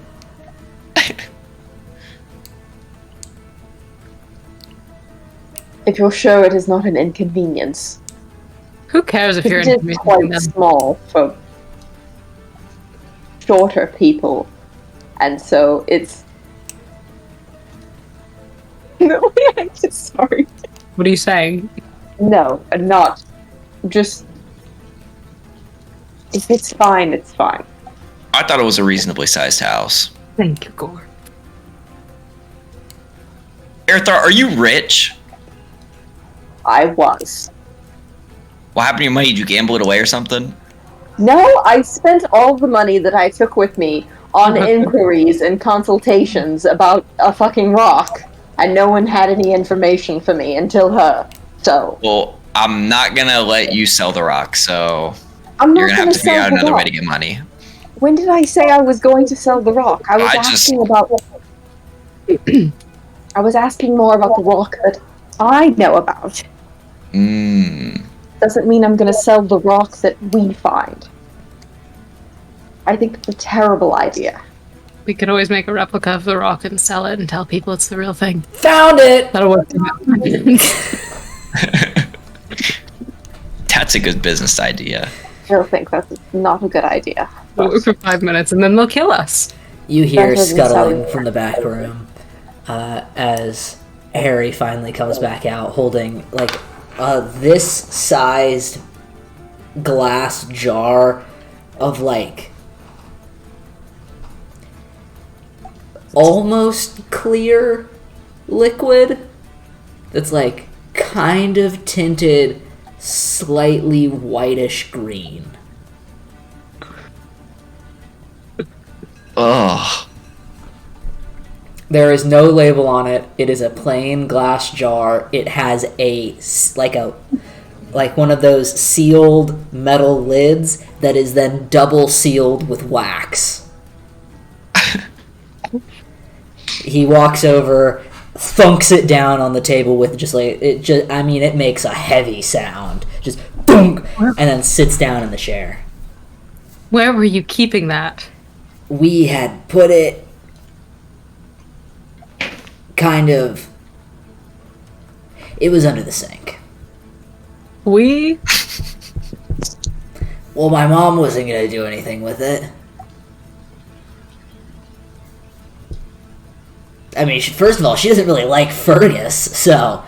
Speaker 3: If you're sure it is not an inconvenience.
Speaker 2: Who cares if you're
Speaker 3: It is
Speaker 2: inconveniencing
Speaker 3: quite
Speaker 2: them?
Speaker 3: small for shorter people, and so it's... No, I'm just sorry.
Speaker 2: What are you saying?
Speaker 3: No, not... Just... If it's fine, it's fine.
Speaker 4: I thought it was a reasonably sized house.
Speaker 2: Thank you, Gore.
Speaker 4: Arathar, are you rich?
Speaker 3: I was.
Speaker 4: What happened to your money? Did you gamble it away or something?
Speaker 3: No, I spent all the money that I took with me on inquiries and consultations about a fucking rock, and no one had any information for me until her. So,
Speaker 4: Well, I'm not gonna let you sell the rock, so
Speaker 3: I'm
Speaker 4: you're
Speaker 3: not
Speaker 4: gonna have
Speaker 3: going
Speaker 4: to
Speaker 3: to
Speaker 4: figure
Speaker 3: sell
Speaker 4: out
Speaker 3: the
Speaker 4: another way
Speaker 3: rock.
Speaker 4: to get money.
Speaker 3: When did I say I was going to sell the rock? I was asking about. I was asking more about the rock that I know about. Doesn't mean I'm going to sell the rock that we find. I think it's a terrible idea.
Speaker 2: We could always make a replica of the rock and sell it and tell people it's the real thing.
Speaker 1: Found it!
Speaker 2: That'll work.
Speaker 4: That's a good business idea.
Speaker 3: I still think that's not a good idea.
Speaker 2: We'll work for 5 minutes and then they'll kill us.
Speaker 1: You hear
Speaker 3: That doesn't
Speaker 1: scuttling
Speaker 3: sound-
Speaker 1: from the back room as Harry finally comes back out holding like this sized glass jar of like almost clear liquid that's like kind of tinted slightly whitish green.
Speaker 4: Ugh.
Speaker 1: There is no label on it. It is a plain glass jar. It has like one of those sealed metal lids that is then double sealed with wax. He walks over, thunks it down on the table with it makes a heavy sound. Just thunk, and then sits down in the chair.
Speaker 2: Where were you keeping that?
Speaker 1: We had put it it was under the sink.
Speaker 2: We?
Speaker 1: Well, my mom wasn't going to do anything with it. I mean, first of all, she doesn't really like Fergus, so...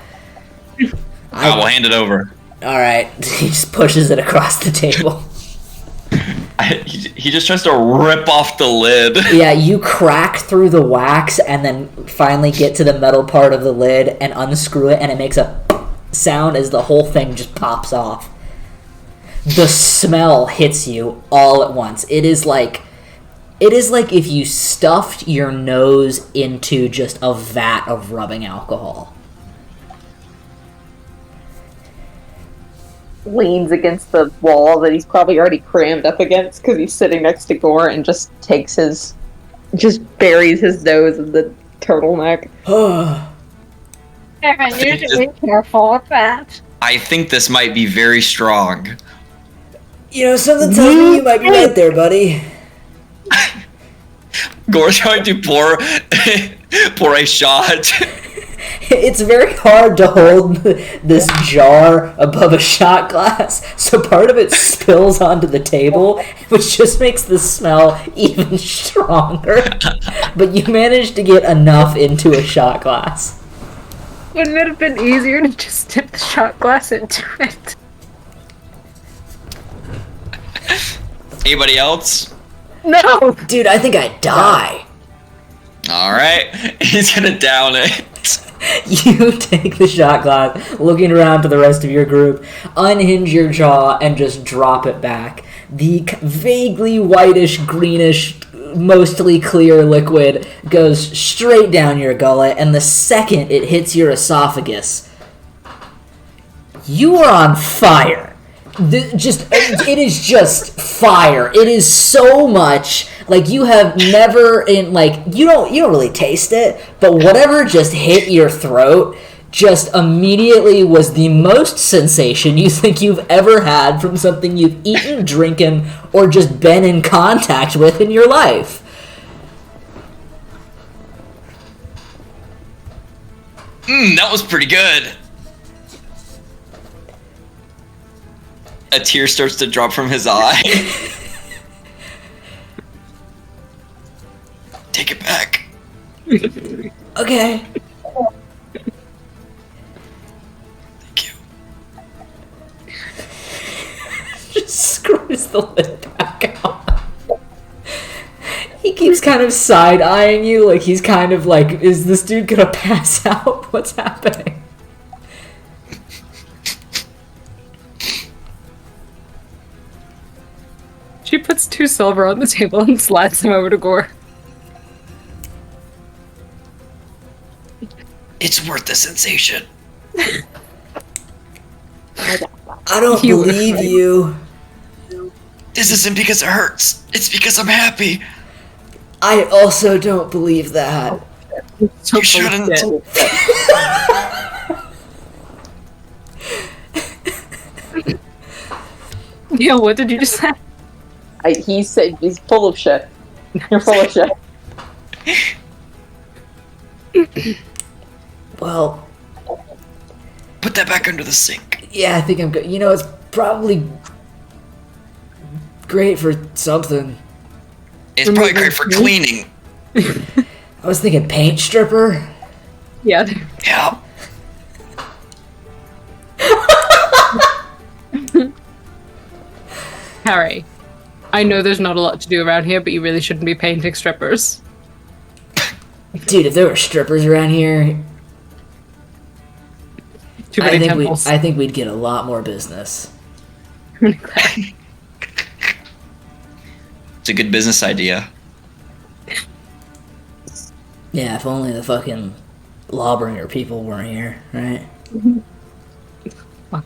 Speaker 4: I will hand it over.
Speaker 1: Alright, he just pushes it across the table.
Speaker 4: He just tries to rip off the lid.
Speaker 1: Yeah, you crack through the wax and then finally get to the metal part of the lid and unscrew it, and it makes a sound as the whole thing just pops off. The smell hits you all at once. It is like if you stuffed your nose into just a vat of rubbing alcohol.
Speaker 3: Leans against the wall that he's probably already crammed up against because he's sitting next to Gore and just buries his nose in the turtleneck.
Speaker 5: Aaron, you need to be careful with that.
Speaker 4: I think this might be very strong.
Speaker 1: You know, something tells me you might be right there, buddy.
Speaker 4: Gore's trying to pour a shot.
Speaker 1: It's very hard to hold this jar above a shot glass, so part of it spills onto the table, which just makes the smell even stronger. But you managed to get enough into a shot glass.
Speaker 2: Wouldn't it have been easier to just dip the shot glass into it?
Speaker 4: Anybody else?
Speaker 2: No!
Speaker 1: Dude, I think I'd die.
Speaker 4: Alright, he's gonna down it.
Speaker 1: You take the shot glass, looking around to the rest of your group, unhinge your jaw, and just drop it back. The vaguely whitish, greenish, mostly clear liquid goes straight down your gullet, and the second it hits your esophagus, you are on fire. It is just fire. It is so much like you have never you don't really taste it, but whatever just hit your throat just immediately was the most sensation you think you've ever had from something you've eaten, drinking, or just been in contact with in your life.
Speaker 4: That was pretty good. A tear starts to drop from his eye. Take it back.
Speaker 1: Okay.
Speaker 4: Thank you.
Speaker 1: Just screws the lid back on. He keeps kind of side-eyeing you, like he's kind of like, is this dude gonna pass out? What's happening?
Speaker 2: She puts 2 silver on the table and slides them over to Gore.
Speaker 4: It's worth the sensation.
Speaker 3: I
Speaker 1: I don't
Speaker 2: You were
Speaker 1: believe
Speaker 2: right.
Speaker 1: you.
Speaker 4: This isn't because it hurts. It's because I'm happy.
Speaker 1: I also don't believe that.
Speaker 2: So
Speaker 4: You shouldn't.
Speaker 2: bullshit. Yeah, what did you just say?
Speaker 3: He said he's full of shit. You're full of shit.
Speaker 1: Well,
Speaker 4: Put that back under the sink.
Speaker 1: yeah, I think I'm good. You know, it's probably great for something.
Speaker 4: It's probably great for cleaning.
Speaker 1: I was thinking paint stripper.
Speaker 2: Yeah.
Speaker 4: Yeah.
Speaker 2: Harry, I know there's not a lot to do around here, but you really shouldn't be painting strippers.
Speaker 1: Dude, if there were strippers around here,
Speaker 2: Too
Speaker 1: I
Speaker 2: many
Speaker 1: think
Speaker 2: temples.
Speaker 1: I think we'd get a lot more business.
Speaker 4: It's a good business idea.
Speaker 1: Yeah, if only the fucking Lawbringer people weren't here, right?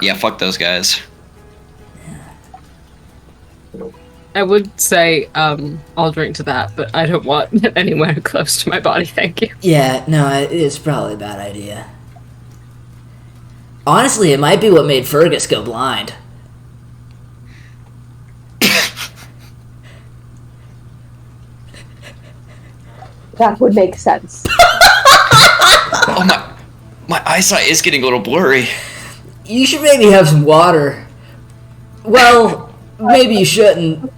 Speaker 4: Yeah, fuck those guys.
Speaker 2: I would say I'll drink to that, but I don't want it anywhere close to my body, thank you.
Speaker 1: Yeah, no, it's probably a bad idea. Honestly, it might be what made Fergus go blind.
Speaker 3: That would make sense.
Speaker 4: Oh my eyesight is getting a little blurry.
Speaker 1: You should maybe have some water. Well, maybe you shouldn't.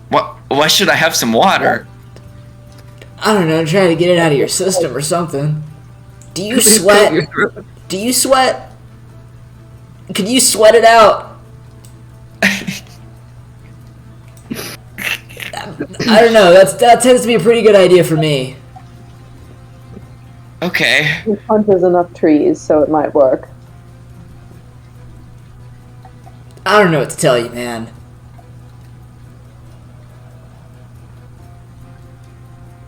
Speaker 4: What? Why should I have some water?
Speaker 1: I don't know, trying to get it out of your system or something. Do you sweat? Do you sweat? Could you sweat it out? I don't know. That tends to be a pretty good idea for me.
Speaker 4: Okay.
Speaker 3: He punches enough trees, so it might work.
Speaker 1: I don't know what to tell you, man.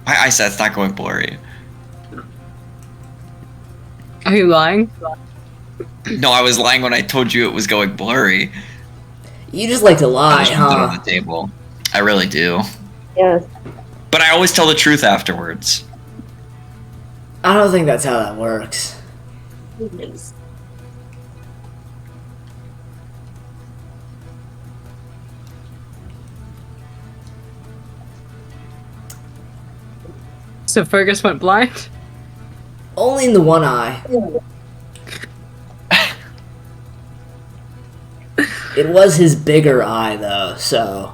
Speaker 4: My eyesight's not going blurry.
Speaker 2: Are you lying?
Speaker 4: No, I was lying when I told you it was going blurry.
Speaker 1: You just like to
Speaker 4: I
Speaker 1: lie,
Speaker 4: just put it on
Speaker 1: huh?
Speaker 4: the table. I really do.
Speaker 3: Yes.
Speaker 4: But I always tell the truth afterwards.
Speaker 1: I don't think that's how that works.
Speaker 2: So Fergus went blind?
Speaker 1: Only in the one eye. It was his bigger eye, though, so...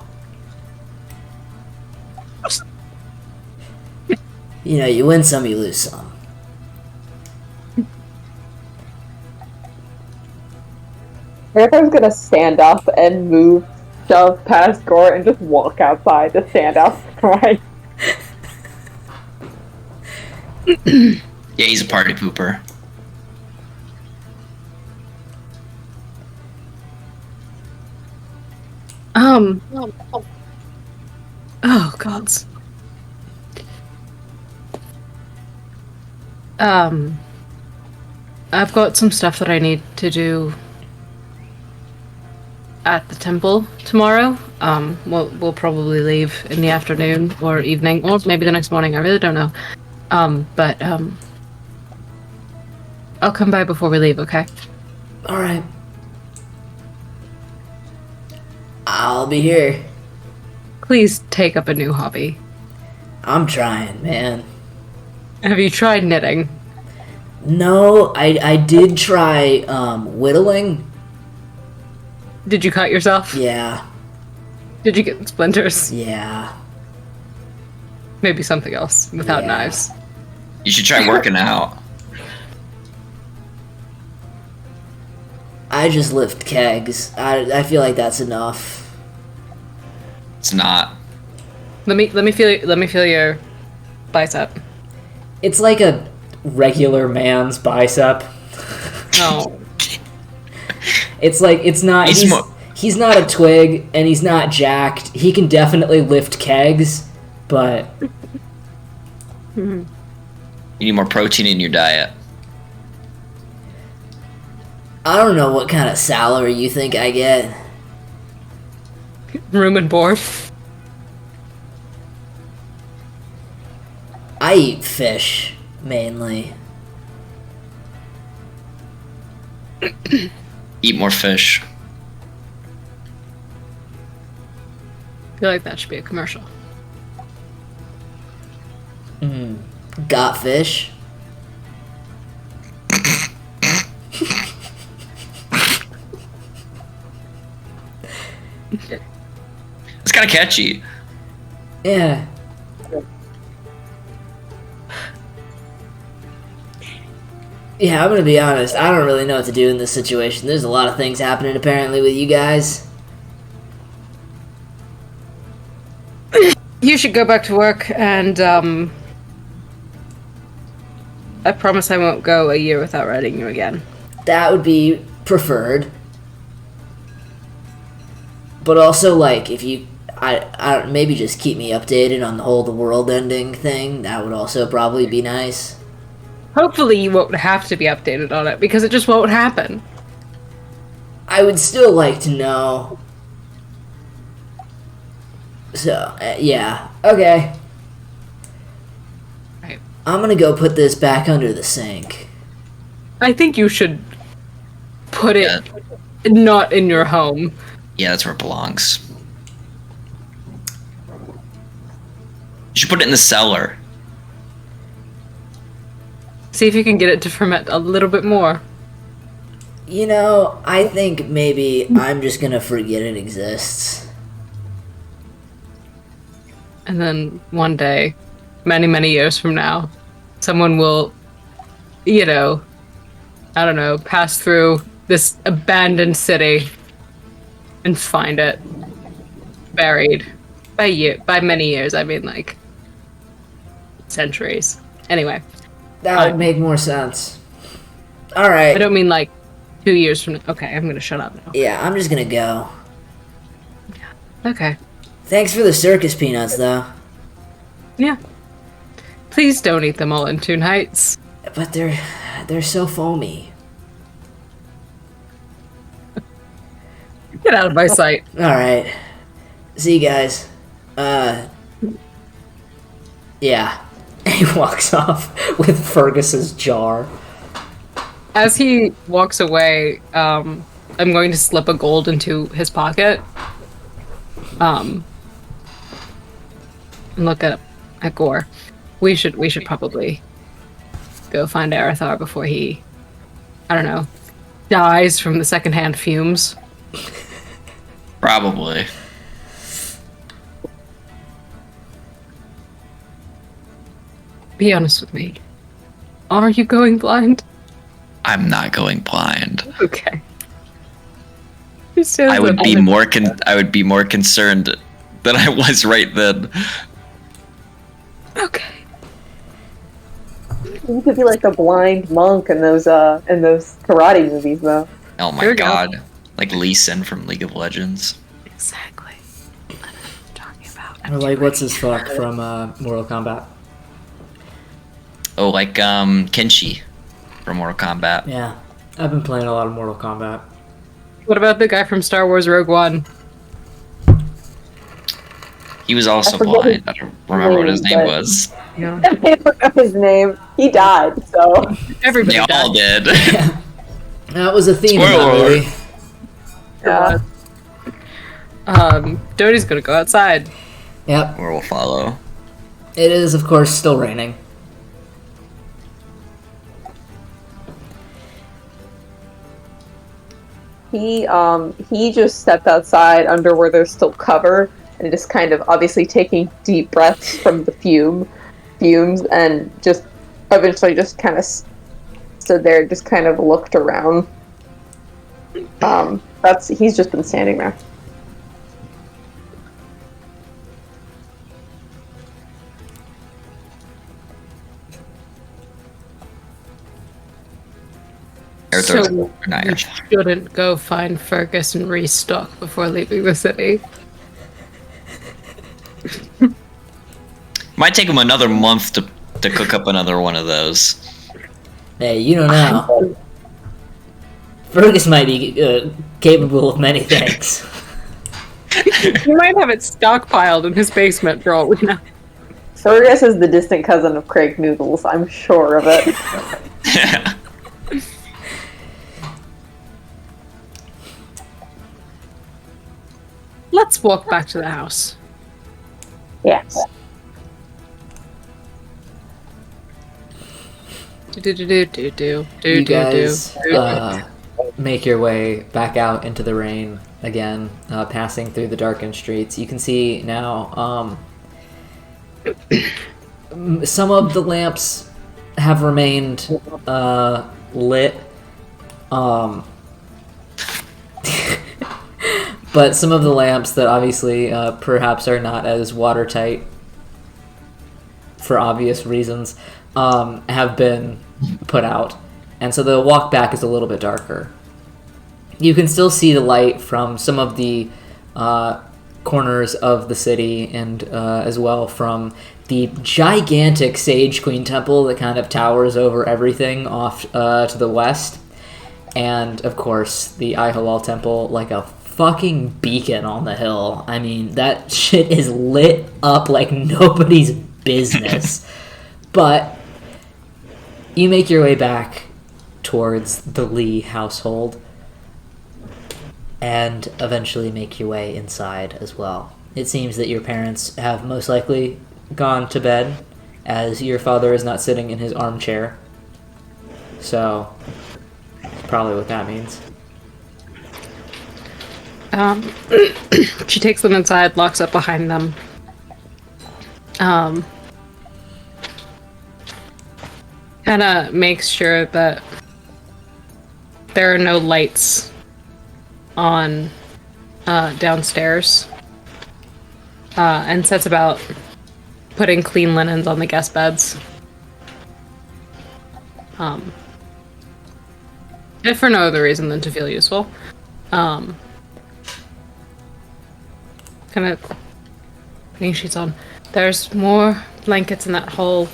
Speaker 1: You know, you win some, you lose some.
Speaker 3: Arthur's gonna stand up and move, shove past Gore, and just walk outside to stand outside.
Speaker 4: Yeah, he's a party pooper.
Speaker 2: Oh, gods. I've got some stuff that I need to do at the temple tomorrow. We'll probably leave in the afternoon or evening, or maybe the next morning. I really don't know. But I'll come by before we leave, okay?
Speaker 1: Alright. I'll be here.
Speaker 2: Please take up a new hobby.
Speaker 1: I'm trying, man.
Speaker 2: Have you tried knitting?
Speaker 1: No, I did try, whittling.
Speaker 2: Did you cut yourself?
Speaker 1: Yeah,
Speaker 2: Did you get splinters?
Speaker 1: yeah.
Speaker 2: Maybe something else without
Speaker 1: Yeah.
Speaker 2: knives.
Speaker 4: You should try working out.
Speaker 1: I just lift kegs. I feel like that's enough.
Speaker 4: It's not.
Speaker 2: Let me feel your bicep.
Speaker 1: It's like a regular man's bicep.
Speaker 2: No.
Speaker 1: It's like, it's not,
Speaker 4: He's mo-
Speaker 1: he's not a twig, and he's not jacked. He can definitely lift kegs, but
Speaker 4: You need more protein in your diet.
Speaker 1: I don't know what kind of salary you think I get.
Speaker 2: Room and board.
Speaker 1: I eat fish, mainly.
Speaker 4: Eat more fish.
Speaker 2: I feel like that should be a commercial.
Speaker 1: Got fish?
Speaker 4: It's kind of catchy.
Speaker 1: Yeah. Yeah, I'm gonna be honest. I don't really know what to do in this situation. There's a lot of things happening apparently with you guys.
Speaker 2: You should go back to work, and I promise I won't go a year without writing you again.
Speaker 1: That would be preferred. But also, like, if you, I maybe just keep me updated on the whole the world ending thing. That would also probably be nice.
Speaker 2: Hopefully you won't have to be updated on it, because it just won't happen.
Speaker 1: I would still like to know. So, yeah. Okay.
Speaker 2: Right.
Speaker 1: I'm gonna go put this back under the sink.
Speaker 2: I think you should put it not in your home.
Speaker 4: Yeah, that's where it belongs. You should put it in the cellar.
Speaker 2: See if you can get it to ferment a little bit more.
Speaker 1: You know, I think maybe I'm just gonna forget it exists.
Speaker 2: And then one day, many, many years from now, someone will, you know, I don't know, pass through this abandoned city and find it buried by many years. I mean, like, centuries. Anyway.
Speaker 1: That would make more sense. Alright.
Speaker 2: I don't mean, like, 2 years from now. Okay, I'm gonna shut up now.
Speaker 1: Yeah, I'm just gonna go.
Speaker 2: Okay.
Speaker 1: Thanks for the circus peanuts, though.
Speaker 2: Yeah. Please don't eat them all in 2 nights.
Speaker 1: But they're so foamy.
Speaker 2: Get out of my sight.
Speaker 1: Alright. See you guys. Yeah. And he walks off with Fergus's jar.
Speaker 2: As he walks away, I'm going to slip a gold into his pocket. And look at Gore. We should probably go find Arathar before he, I don't know, dies from the secondhand fumes.
Speaker 4: Probably.
Speaker 2: Be honest with me. Are you going blind?
Speaker 4: I'm not going blind.
Speaker 2: Okay.
Speaker 4: I would be more concerned than I was right then.
Speaker 2: Okay.
Speaker 3: You could be like a blind monk in those karate movies, though.
Speaker 4: Oh my
Speaker 2: Here we go.
Speaker 4: god. Like Lee Sin from League of Legends.
Speaker 2: Exactly. What I'm talking about.
Speaker 1: Or like, what's his fuck from Mortal Kombat?
Speaker 4: Oh, like Kenshi from Mortal Kombat.
Speaker 1: Yeah. I've been playing a lot of Mortal Kombat.
Speaker 2: What about the guy from Star Wars Rogue One?
Speaker 4: He was also
Speaker 3: I forget
Speaker 4: blind. I don't remember what his name was.
Speaker 2: Yeah.
Speaker 3: I don't know his name. He died, so.
Speaker 2: Everybody
Speaker 4: They all
Speaker 2: died.
Speaker 4: did.
Speaker 1: That was a theme in
Speaker 4: Spoiler
Speaker 1: that movie.
Speaker 3: Yeah.
Speaker 2: Doty's gonna go outside.
Speaker 1: Yep.
Speaker 4: Or we'll follow.
Speaker 1: It is, of course, still raining.
Speaker 3: He just stepped outside under where there's still cover and just kind of obviously taking deep breaths from the fumes and just eventually just kind of stood there, just kind of looked around. He's just been standing there.
Speaker 2: So
Speaker 4: Not
Speaker 2: we shouldn't go find Fergus and restock before leaving the city.
Speaker 4: Might take him another month to to cook up another one of those.
Speaker 1: Hey, you don't know. Fergus might be capable of many things.
Speaker 2: He might have it stockpiled in his basement for all we know.
Speaker 3: Fergus is the distant cousin of Craig Noodles, I'm sure of it.
Speaker 4: Yeah.
Speaker 2: Let's walk back to the house.
Speaker 3: Yes.
Speaker 1: You guys make your way back out into the rain again, passing through the darkened streets. You can see now some of the lamps have remained lit, but some of the lamps that obviously perhaps are not as watertight for obvious reasons have been put out, and so the walk back is a little bit darker. You can still see the light from some of the corners of the city, and as well from the gigantic Sage Queen Temple that kind of towers over everything off to the west, and of course the Ihalal Temple, like a fucking beacon on the hill. I mean, that shit is lit up like nobody's business. But you make your way back towards the Lee household and eventually make your way inside as well. It seems that your parents have most likely gone to bed, as your father is not sitting in his armchair. So, that's probably what that means.
Speaker 2: She takes them inside, locks up behind them. Kind of makes sure that there are no lights on downstairs, and sets about putting clean linens on the guest beds. If for no other reason than to feel useful. Kind of putting sheets on. There's more blankets in that whole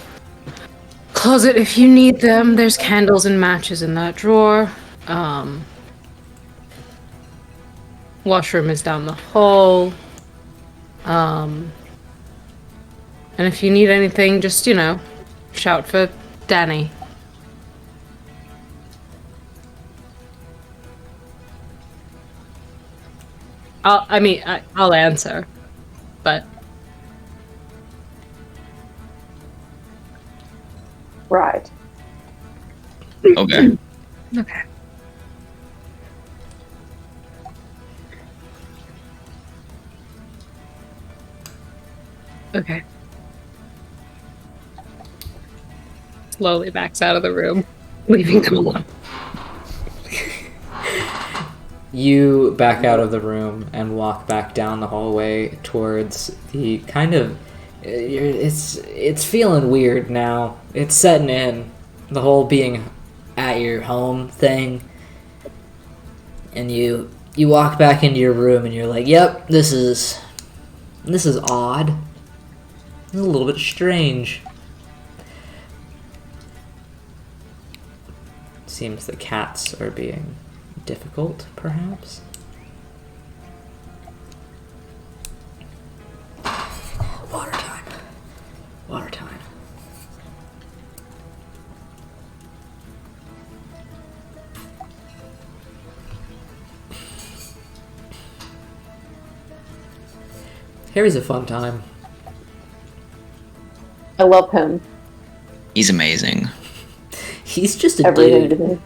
Speaker 2: closet if you need them. There's candles and matches in that drawer. Washroom is down the hall. And if you need anything, just, shout for Danny. I'll answer, but...
Speaker 3: Right.
Speaker 4: Okay.
Speaker 2: Okay. Okay. Slowly backs out of the room, leaving them alone.
Speaker 1: You back out of the room and walk back down the hallway towards the kind of... It's feeling weird now. It's setting in. The whole being at your home thing. And you walk back into your room and you're like, yep, this is odd. It's a little bit strange. Seems the cats are being difficult, perhaps. Water time. Water time. Harry's a fun time.
Speaker 3: I love him.
Speaker 4: He's amazing.
Speaker 1: He's just a
Speaker 3: Everything
Speaker 1: dude.
Speaker 3: to me.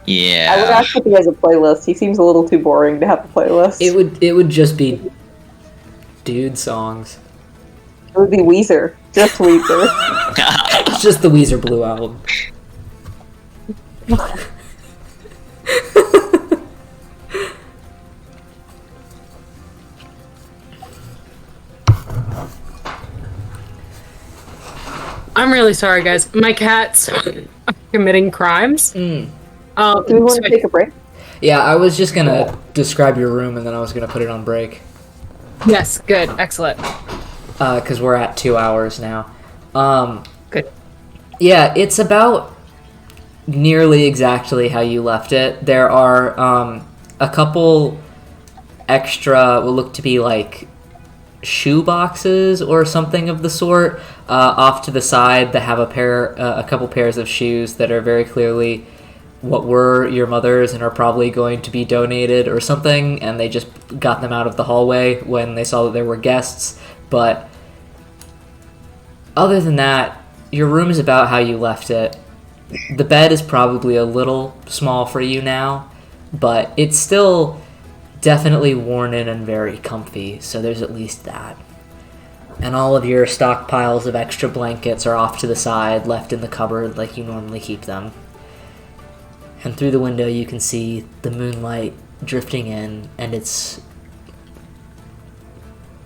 Speaker 4: Yeah.
Speaker 3: I would ask if he has a playlist. He seems a little too boring to have a playlist.
Speaker 1: It would just be dude songs.
Speaker 3: It would be Weezer. Just Weezer.
Speaker 1: It's just the Weezer Blue album.
Speaker 2: I'm really sorry, guys. My cats are committing crimes.
Speaker 3: Do we want to take a break?
Speaker 1: Yeah, I was just gonna describe your room and then I was gonna put it on break.
Speaker 2: Yes, good, excellent.
Speaker 1: because we're at 2 hours now.
Speaker 2: Good.
Speaker 1: Yeah, it's about nearly exactly how you left it. There are a couple extra, will look to be like shoe boxes or something of the sort off to the side that have a couple pairs of shoes that are very clearly what were your mother's and are probably going to be donated or something, and they just got them out of the hallway when they saw that there were guests. But other than that, your room is about how you left it. The bed is probably a little small for you now, but it's still definitely worn in and very comfy, so there's at least that. And all of your stockpiles of extra blankets are off to the side, left in the cupboard like you normally keep them. And through the window you can see the moonlight drifting in, and it's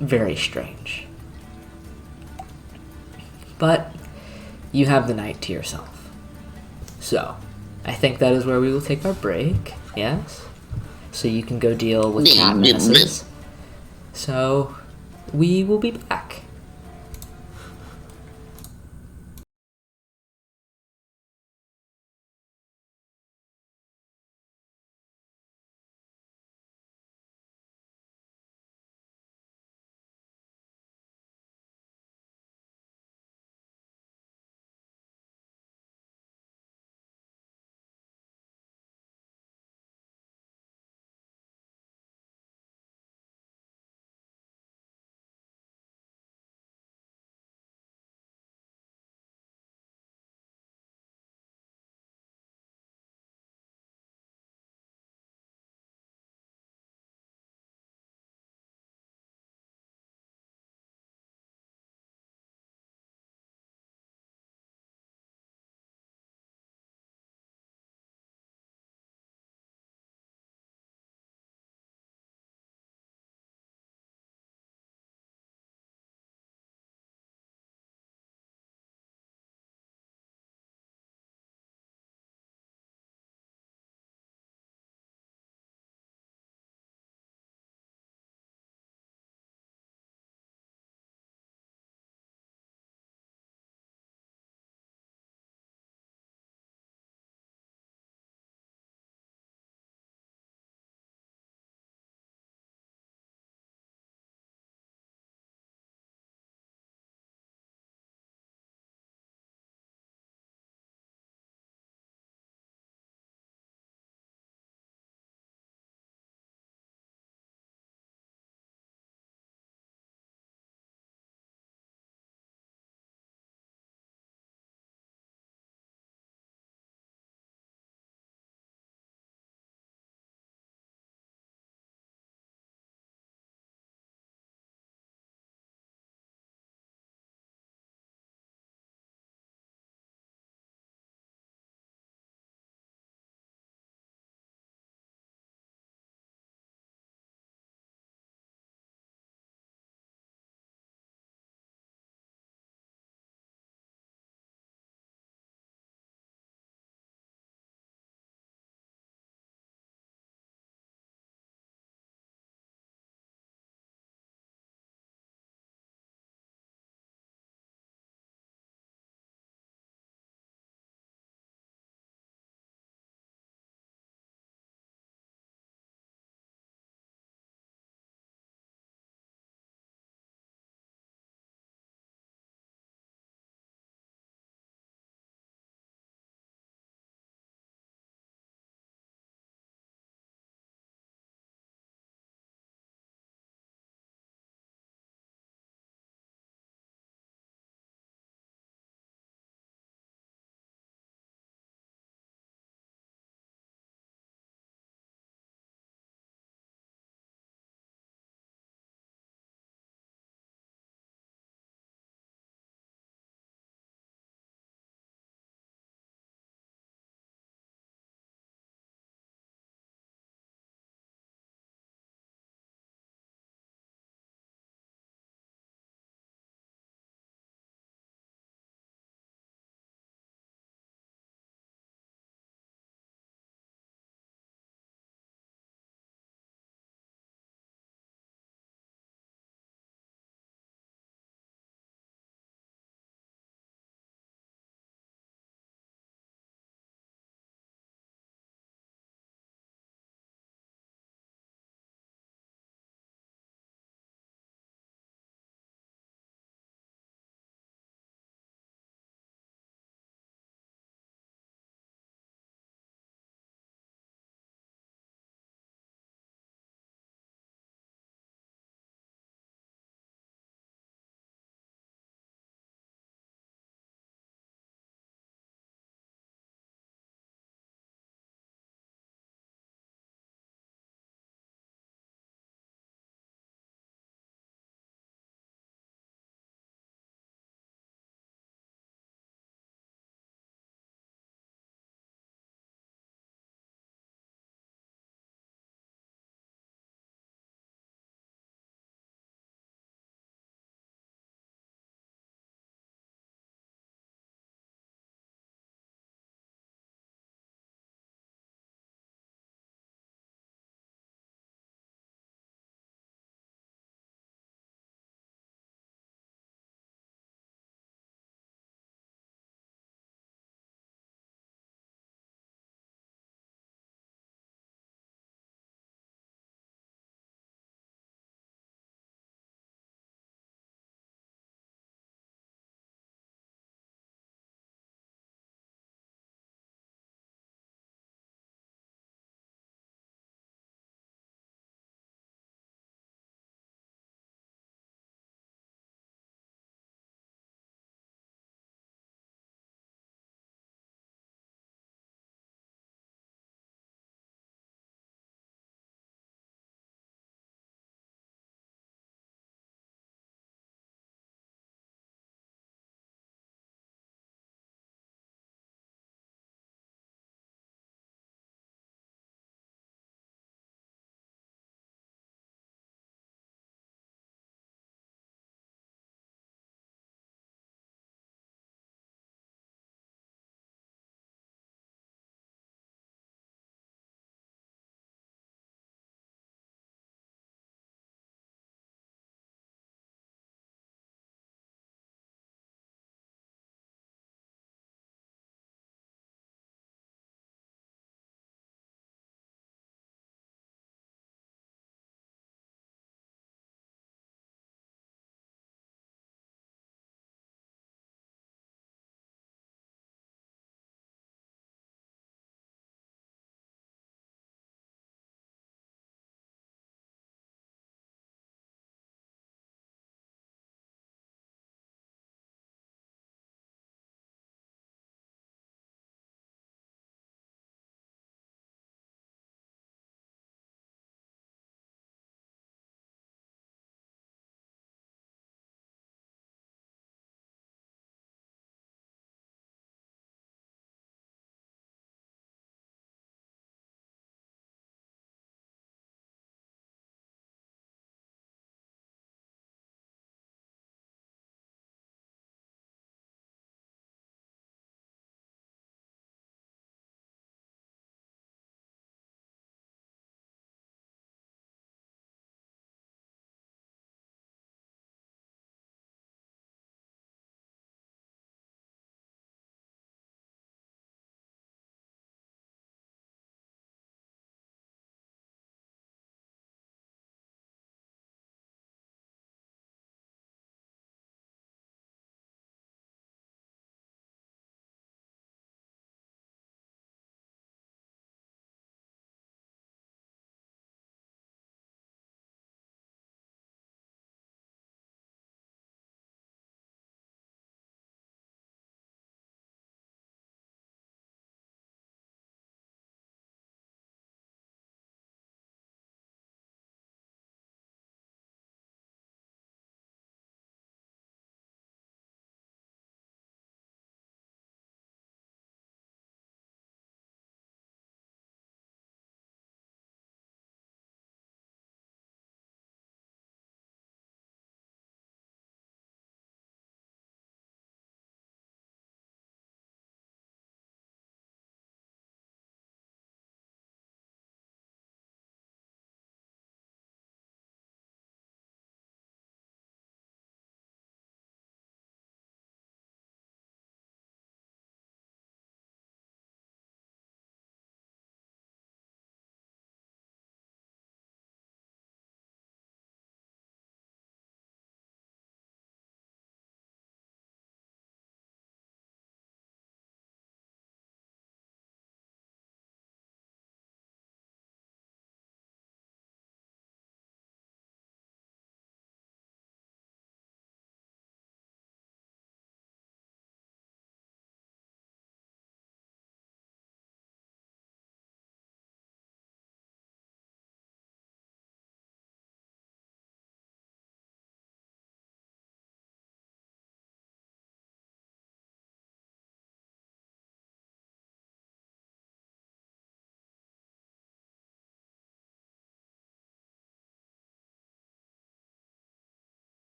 Speaker 1: very strange. But you have the night to yourself. So, I think that is where we will take our break, yes? So you can go deal with cat menaces. So, we will be back.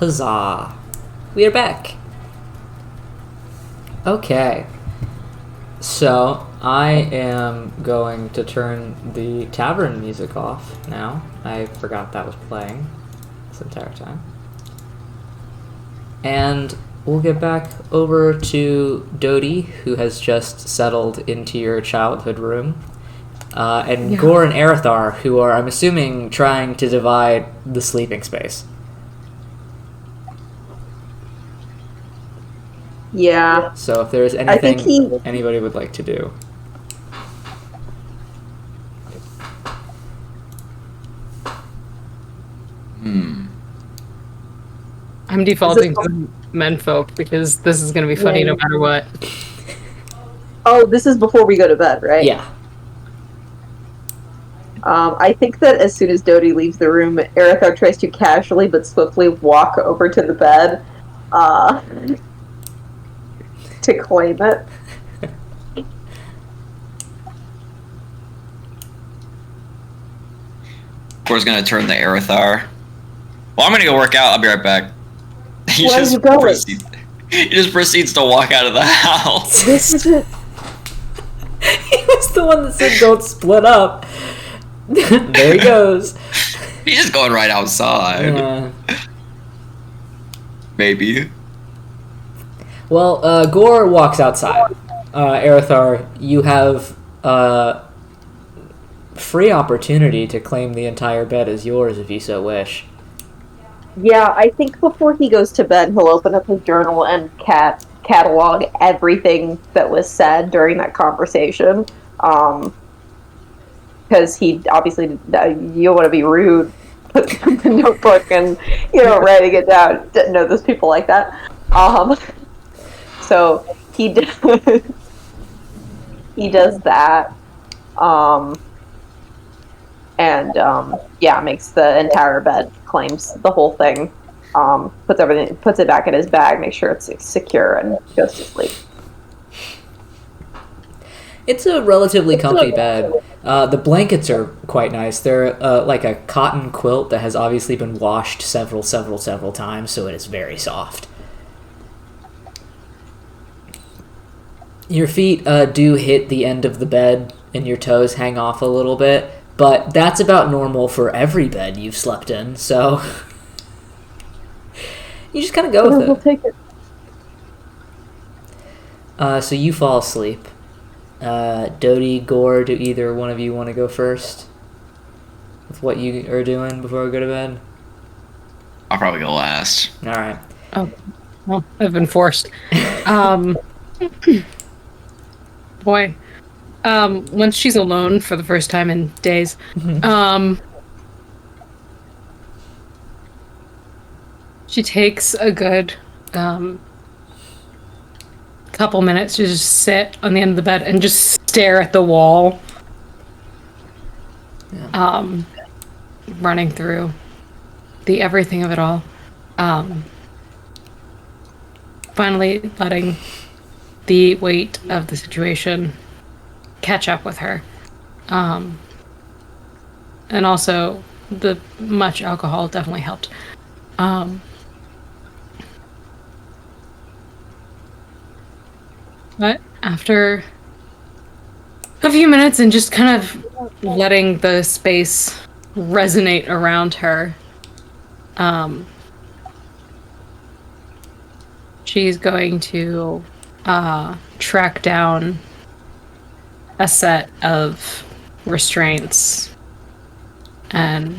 Speaker 1: Huzzah. We are back. Okay. So, I am going to turn the tavern music off now. I forgot that was playing this entire time. And we'll get back over to Dodie, who has just settled into your childhood room. And Gore and Arathar, who are, I'm assuming, trying to divide the sleeping space.
Speaker 3: Yeah.
Speaker 1: So if there's anything anybody would like to do.
Speaker 2: I'm defaulting to menfolk because this is going to be funny no matter what.
Speaker 3: Oh, this is before we go to bed, right?
Speaker 1: Yeah.
Speaker 3: I think that as soon as Dodie leaves the room, Arathar tries to casually but swiftly walk over to the bed to claim it.
Speaker 4: Gore's gonna turn the Arathar. Well, I'm gonna go work out. I'll be right back. He
Speaker 3: Where are you going?
Speaker 4: He just proceeds to walk out of the house.
Speaker 3: This isn't...
Speaker 1: He was the one that said don't split up. There he goes.
Speaker 4: He's just going right outside. Maybe.
Speaker 1: Well, Gore walks outside. Arathar, you have free opportunity to claim the entire bed as yours if you so wish.
Speaker 3: Yeah, I think before he goes to bed, he'll open up his journal and catalog everything that was said during that conversation. Because he obviously, you don't want to be rude, put in the notebook and, writing it down. Didn't know those people like that. So he does that. Makes the entire bed, claims the whole thing, puts it back in his bag, makes sure it's secure, and goes to sleep.
Speaker 1: It's a relatively comfy bed. The blankets are quite nice. They're like a cotton quilt that has obviously been washed several times, so it is very soft. Your feet do hit the end of the bed, and your toes hang off a little bit, but that's about normal for every bed you've slept in, so you just kind of go with it.
Speaker 3: We'll take it.
Speaker 1: So you fall asleep. Dodie, Gore, do either one of you want to go first with what you are doing before we go to bed?
Speaker 4: I'll probably go last.
Speaker 1: All right.
Speaker 2: Oh, well, I've been forced. Boy. Once she's alone for the first time in days, she takes a good couple minutes to just sit on the end of the bed and just stare at the wall, running through the everything of it all. Finally letting the weight of the situation catch up with her. And also the much alcohol definitely helped. But after a few minutes and just kind of letting the space resonate around her, she's going to track down a set of restraints and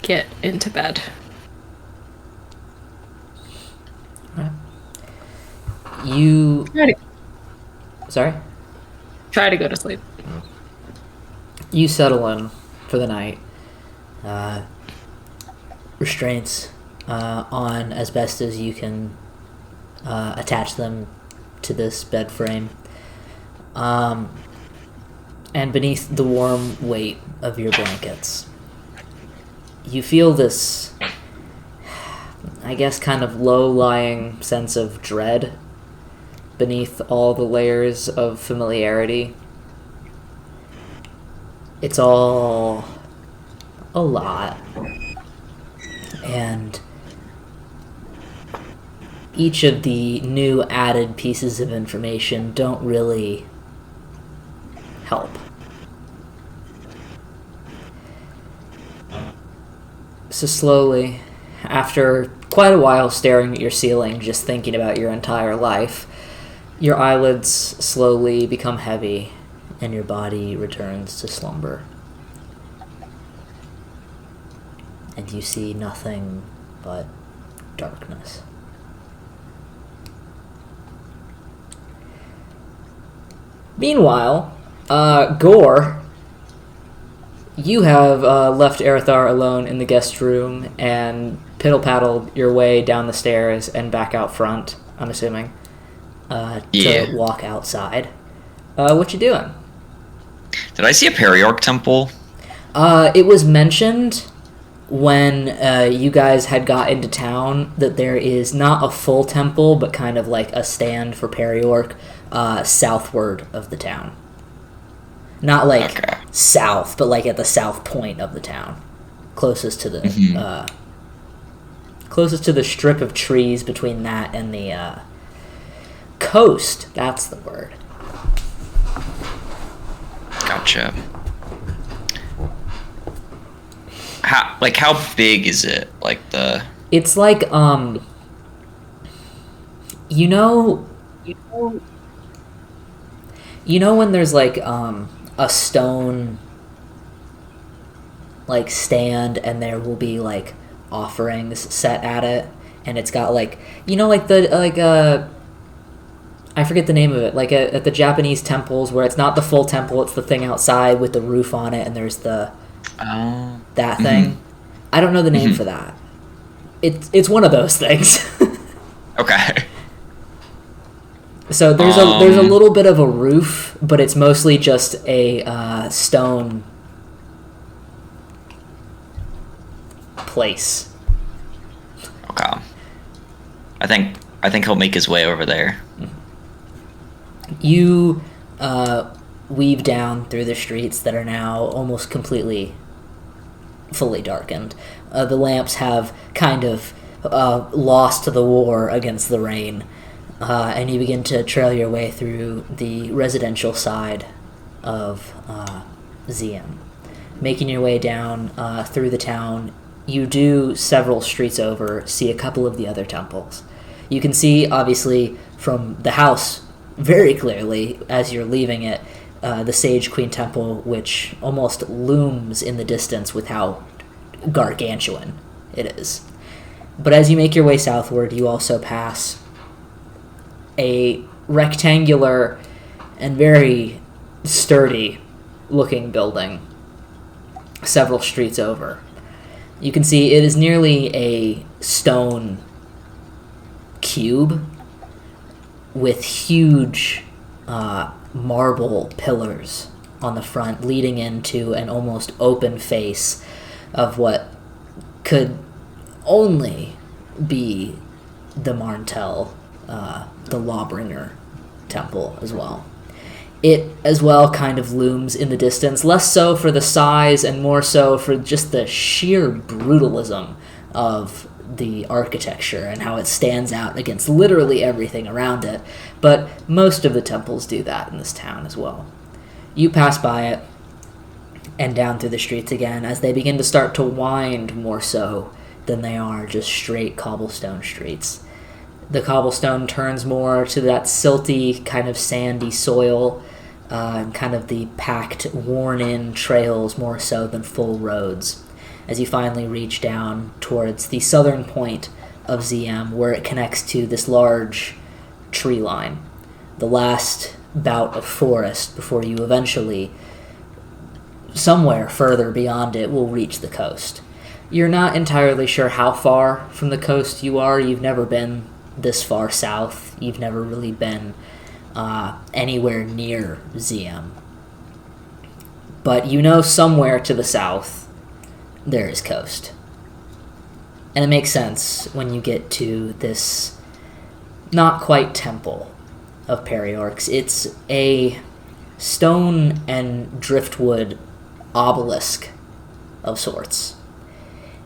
Speaker 2: get into bed.
Speaker 1: You... Sorry?
Speaker 2: Try to go to sleep.
Speaker 1: You settle in for the night. Restraints on as best as you can attach them to this bed frame. And beneath the warm weight of your blankets, you feel this, I guess, kind of low-lying sense of dread beneath all the layers of familiarity. It's all a lot. And each of the new added pieces of information don't really help. So slowly, after quite a while staring at your ceiling, just thinking about your entire life, your eyelids slowly become heavy and your body returns to slumber. And you see nothing but darkness. Meanwhile, Gore, you have left Erithar alone in the guest room and piddle-paddled your way down the stairs and back out front, I'm assuming, to walk outside. What you doing?
Speaker 4: Did I see a Periorc temple?
Speaker 1: It was mentioned when you guys had got into town that there is not a full temple, but kind of like a stand for Periorc southward of the town. Not like south, but like at the south point of the town, closest to the closest to the strip of trees between that and the coast. That's the word.
Speaker 4: Gotcha. How big is it? Like the...
Speaker 1: It's like you know when there's like a stone like stand and there will be like offerings set at it, and it's got like, you know, like the I forget the name of it, like at the Japanese temples where it's not the full temple, it's the thing outside with the roof on it and there's the that thing. I don't know the name for that. It's one of those things.
Speaker 4: Okay.
Speaker 1: So there's a little bit of a roof, but it's mostly just a stone place.
Speaker 4: Okay. I think he'll make his way over there.
Speaker 1: You weave down through the streets that are now almost completely fully darkened. The lamps have kind of lost the war against the rain. And you begin to trail your way through the residential side of ZM. Making your way down through the town, you do several streets over, see a couple of the other temples. You can see, obviously, from the house very clearly, as you're leaving it, the Sage Queen Temple, which almost looms in the distance with how gargantuan it is. But as you make your way southward, you also pass a rectangular and very sturdy looking building several streets over. You can see it is nearly a stone cube with huge marble pillars on the front leading into an almost open face of what could only be the Marntel, the Lawbringer temple as well. It as well kind of looms in the distance, less so for the size and more so for just the sheer brutalism of the architecture and how it stands out against literally everything around it. But most of the temples do that in this town as well. You pass by it and down through the streets again as they begin to start to wind more so than they are just straight cobblestone streets. The cobblestone turns more to that silty, kind of sandy soil, and kind of the packed, worn-in trails more so than full roads, as you finally reach down towards the southern point of ZM, where it connects to this large tree line, the last bout of forest before you eventually, somewhere further beyond it, will reach the coast. You're not entirely sure how far from the coast you are. You've never been this far south. You've never really been anywhere near ZM. But you know somewhere to the south there is coast. And it makes sense when you get to this not quite temple of Periorcs. It's a stone and driftwood obelisk of sorts.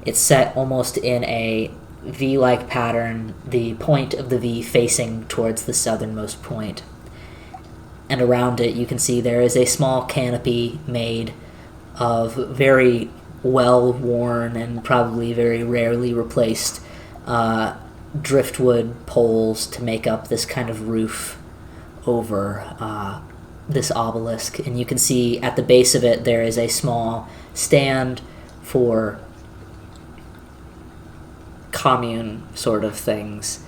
Speaker 1: It's set almost in a V-like pattern, the point of the V facing towards the southernmost point. And around it you can see there is a small canopy made of very well-worn and probably very rarely replaced driftwood poles to make up this kind of roof over this obelisk. And you can see at the base of it there is a small stand for commune sort of things.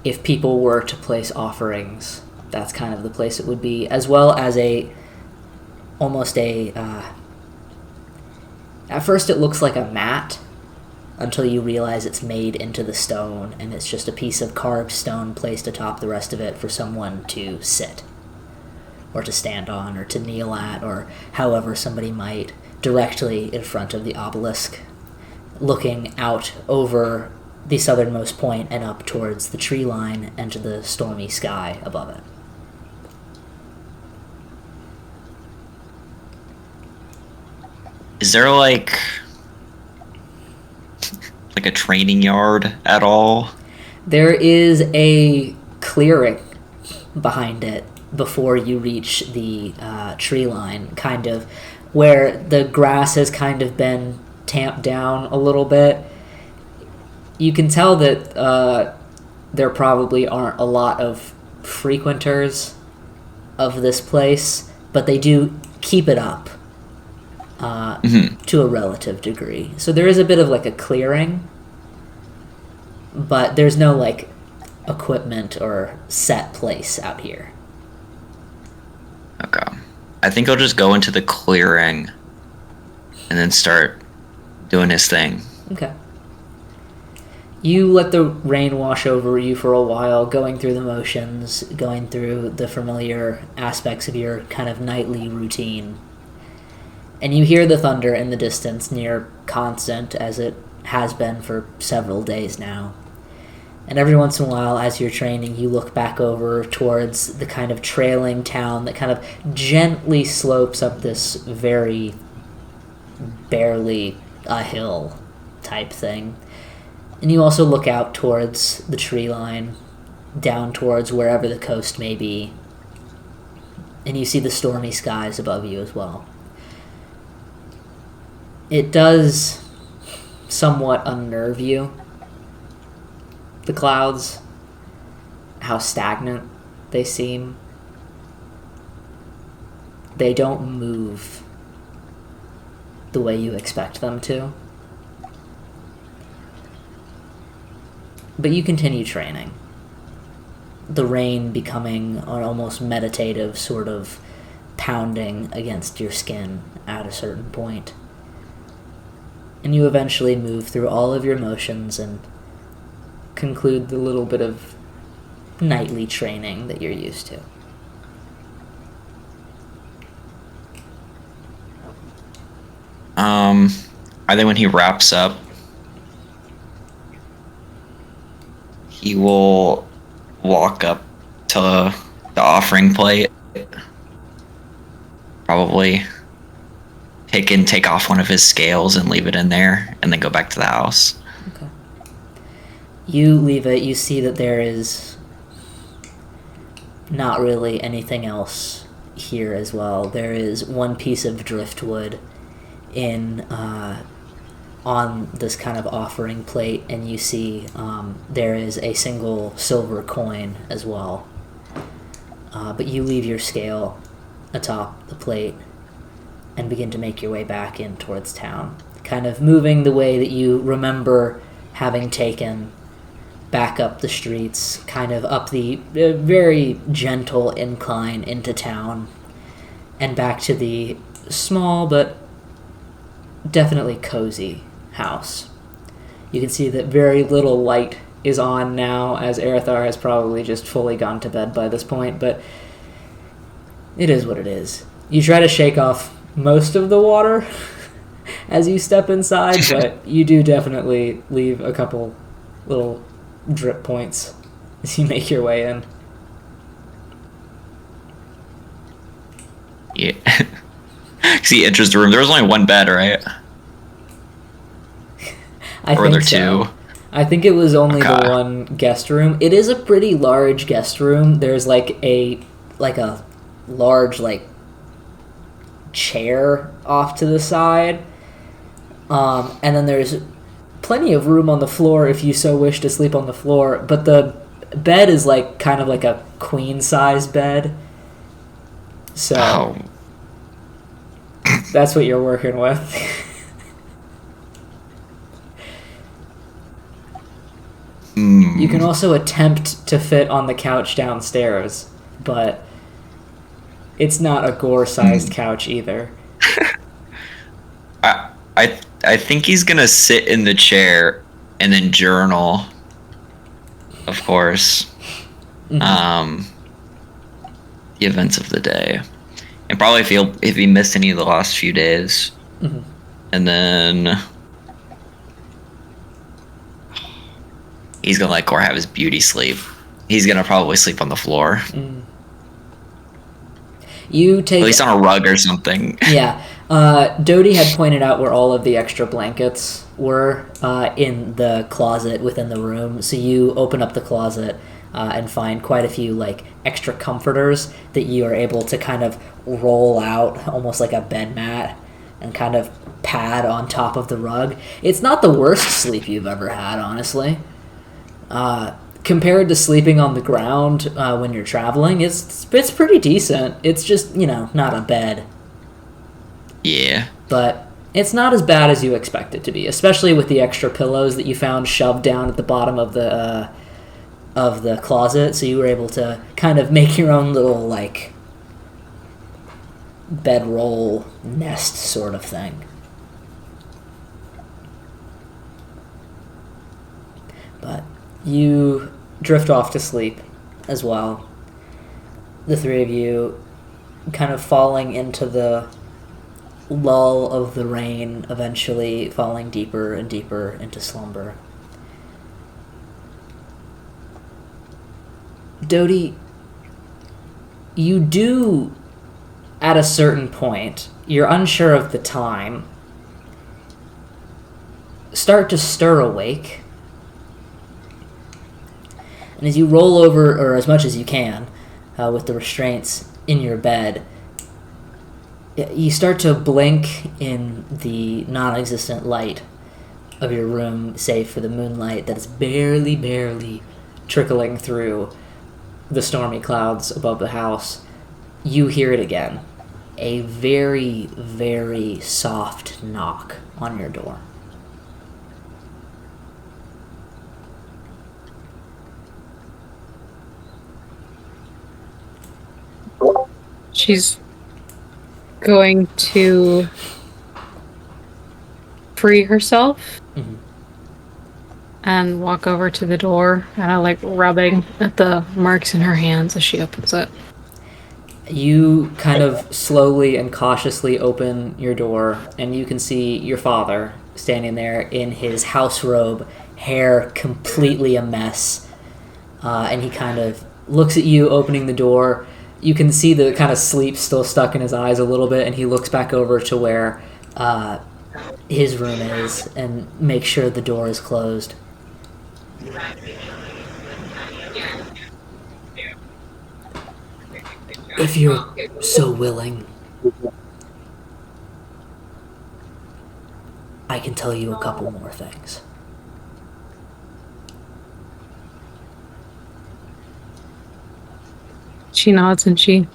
Speaker 1: If people were to place offerings, that's kind of the place it would be, as well as almost a at first it looks like a mat until you realize it's made into the stone and it's just a piece of carved stone placed atop the rest of it for someone to sit or to stand on or to kneel at, or however somebody might, directly in front of the obelisk, looking out over the southernmost point and up towards the tree line and to the stormy sky above it.
Speaker 4: Is there like a training yard at all?
Speaker 1: There is a clearing behind it before you reach the tree line, kind of where the grass has kind of been tamped down a little bit. You can tell that there probably aren't a lot of frequenters of this place, but they do keep it up to a relative degree. So there is a bit of like a clearing, but there's no like equipment or set place out here.
Speaker 4: Okay. I think I'll just go into the clearing and then start doing his thing.
Speaker 1: Okay. You let the rain wash over you for a while, going through the motions, going through the familiar aspects of your kind of nightly routine. And you hear the thunder in the distance, near constant, as it has been for several days now. And every once in a while, as you're training, you look back over towards the kind of trailing town that kind of gently slopes up this very barely a hill type thing. And you also look out towards the tree line, down towards wherever the coast may be. And you see the stormy skies above you as well. It does somewhat unnerve you, the clouds, how stagnant they seem. They don't move the way you expect them to. But you continue training. The rain becoming an almost meditative sort of pounding against your skin at a certain point. And you eventually move through all of your motions and conclude the little bit of nightly training that you're used to.
Speaker 4: I think when he wraps up, he will walk up to the offering plate, probably take off one of his scales and leave it in there, and then go back to the house.
Speaker 1: Okay. You leave it, you see that there is not really anything else here as well. There is one piece of driftwood in on this kind of offering plate, and you see there is a single silver coin as well. But you leave your scale atop the plate and begin to make your way back in towards town, kind of moving the way that you remember having taken back up the streets, kind of up the very gentle incline into town, and back to the small but definitely cozy house. You can see that very little light is on now, as Erithar has probably just fully gone to bed by this point, but it is what it is. You try to shake off most of the water as you step inside, but you do definitely leave a couple little drip points as you make your way in.
Speaker 4: Yeah. He enters the room. There was only one bed, right?
Speaker 1: I
Speaker 4: or
Speaker 1: think
Speaker 4: there
Speaker 1: so.
Speaker 4: two?
Speaker 1: I think it was only the
Speaker 4: Okay.
Speaker 1: one guest room. It is a pretty large guest room. There's like a large like chair off to the side. And then there's plenty of room on the floor if you so wish to sleep on the floor, but the bed is like kind of like a queen size bed. So
Speaker 4: Oh,
Speaker 1: that's what you're working with. You can also attempt to fit on the couch downstairs, but it's not a gore-sized couch either.
Speaker 4: I think he's gonna sit in the chair and then journal. Of course. The events of the day, and probably feel if he missed any of the last few days, and then he's gonna let Gore have his beauty sleep. He's gonna probably sleep on the floor,
Speaker 1: You take
Speaker 4: at least on a rug or something.
Speaker 1: Yeah. Dodie had pointed out where all of the extra blankets were in the closet within the room. So you open up the closet and find quite a few like extra comforters that you are able to kind of roll out almost like a bed mat and kind of pad on top of the rug. It's not the worst sleep you've ever had, honestly. Compared to sleeping on the ground when you're traveling, it's pretty decent. It's just, not a bed.
Speaker 4: Yeah.
Speaker 1: But it's not as bad as you expect it to be, especially with the extra pillows that you found shoved down at the bottom of the closet. So you were able to kind of make your own little like bedroll nest sort of thing. But you drift off to sleep as well. The three of you kind of falling into the lull of the rain, eventually falling deeper and deeper into slumber. Dodie, you do, at a certain point, you're unsure of the time, start to stir awake. And as you roll over, or as much as you can, with the restraints in your bed, you start to blink in the non-existent light of your room, save for the moonlight that is barely trickling through the stormy clouds above the house. You hear it again. A very soft knock on your door.
Speaker 2: She's going to free herself and walk over to the door, kind of like rubbing at the marks in her hands as she opens it.
Speaker 1: You kind of slowly and cautiously open your door, and you can see your father standing there in his house robe, hair completely a mess. And he kind of looks at you opening the door. You can see the kind of sleep still stuck in his eyes a little bit, and he looks back over to where his room is and makes sure the door is closed. If you're so willing, I can tell you a couple more things.
Speaker 2: She nods and she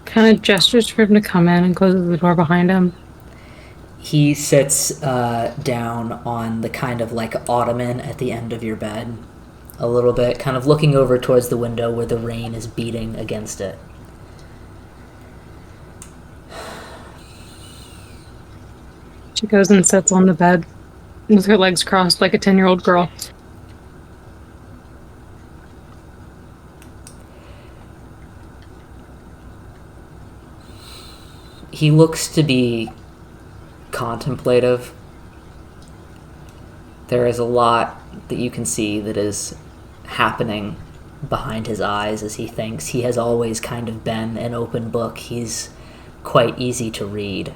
Speaker 2: kind of gestures for him to come in and closes the door behind him.
Speaker 1: He sits down on the kind of like ottoman at the end of your bed, a little bit, kind of looking over towards the window where the rain is beating against it.
Speaker 2: She goes and sits on the bed with her legs crossed like a 10-year-old girl.
Speaker 1: He looks to be contemplative. There is a lot that you can see that is happening behind his eyes as he thinks. He has always kind of been an open book. He's quite easy to read.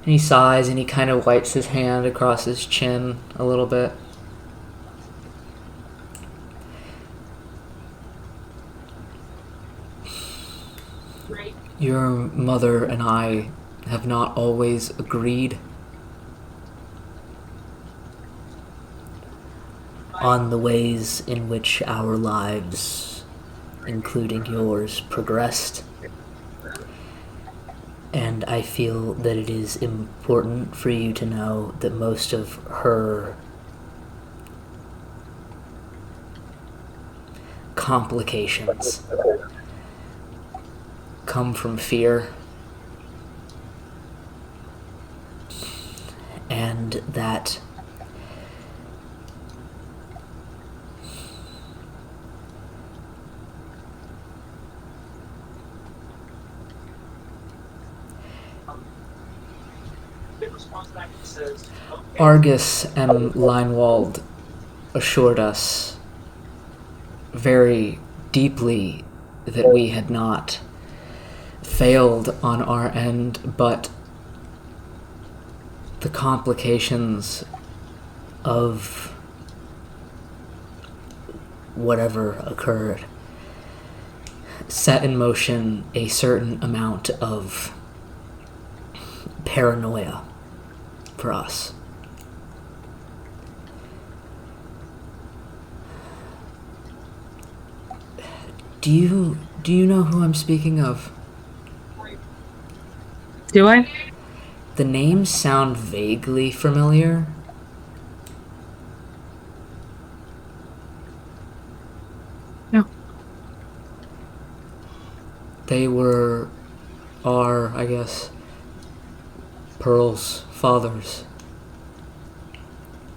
Speaker 1: And he sighs and he kind of wipes his hand across his chin a little bit. Your mother and I have not always agreed on the ways in which our lives, including yours, progressed. And I feel that it is important for you to know that most of her complications come from fear, and that Argus and Leinwald assured us very deeply that we had not failed on our end, but the complications of whatever occurred set in motion a certain amount of paranoia for us. Do you know who I'm speaking of?
Speaker 2: Do I?
Speaker 1: The names sound vaguely familiar.
Speaker 2: No.
Speaker 1: They were our, I guess, Pearl's fathers.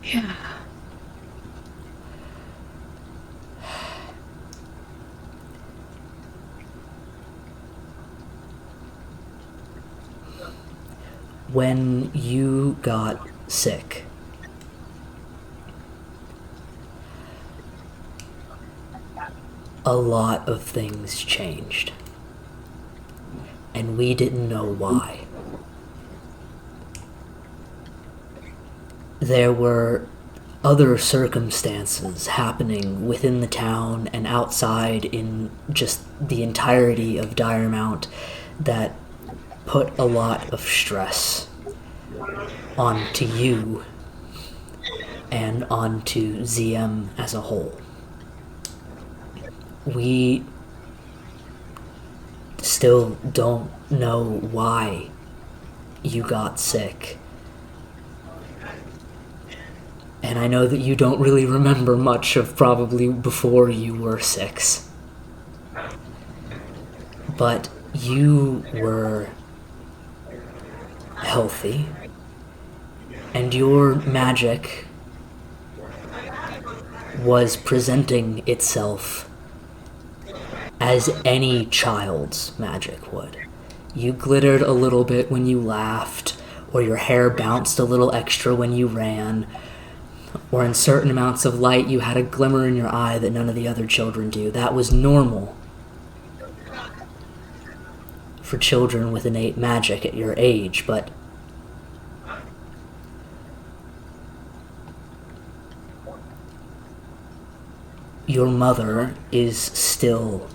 Speaker 2: Yeah.
Speaker 1: When you got sick, a lot of things changed, and we didn't know why. There were other circumstances happening within the town and outside in just the entirety of Dire Mount that put a lot of stress onto you and onto ZM as a whole. We still don't know why you got sick. And I know that you don't really remember much of probably before you were 6. But you were healthy, and your magic was presenting itself as any child's magic would. You glittered a little bit when you laughed, or your hair bounced a little extra when you ran, or in certain amounts of light you had a glimmer in your eye that none of the other children do. That was normal for children with innate magic at your age, but your mother is still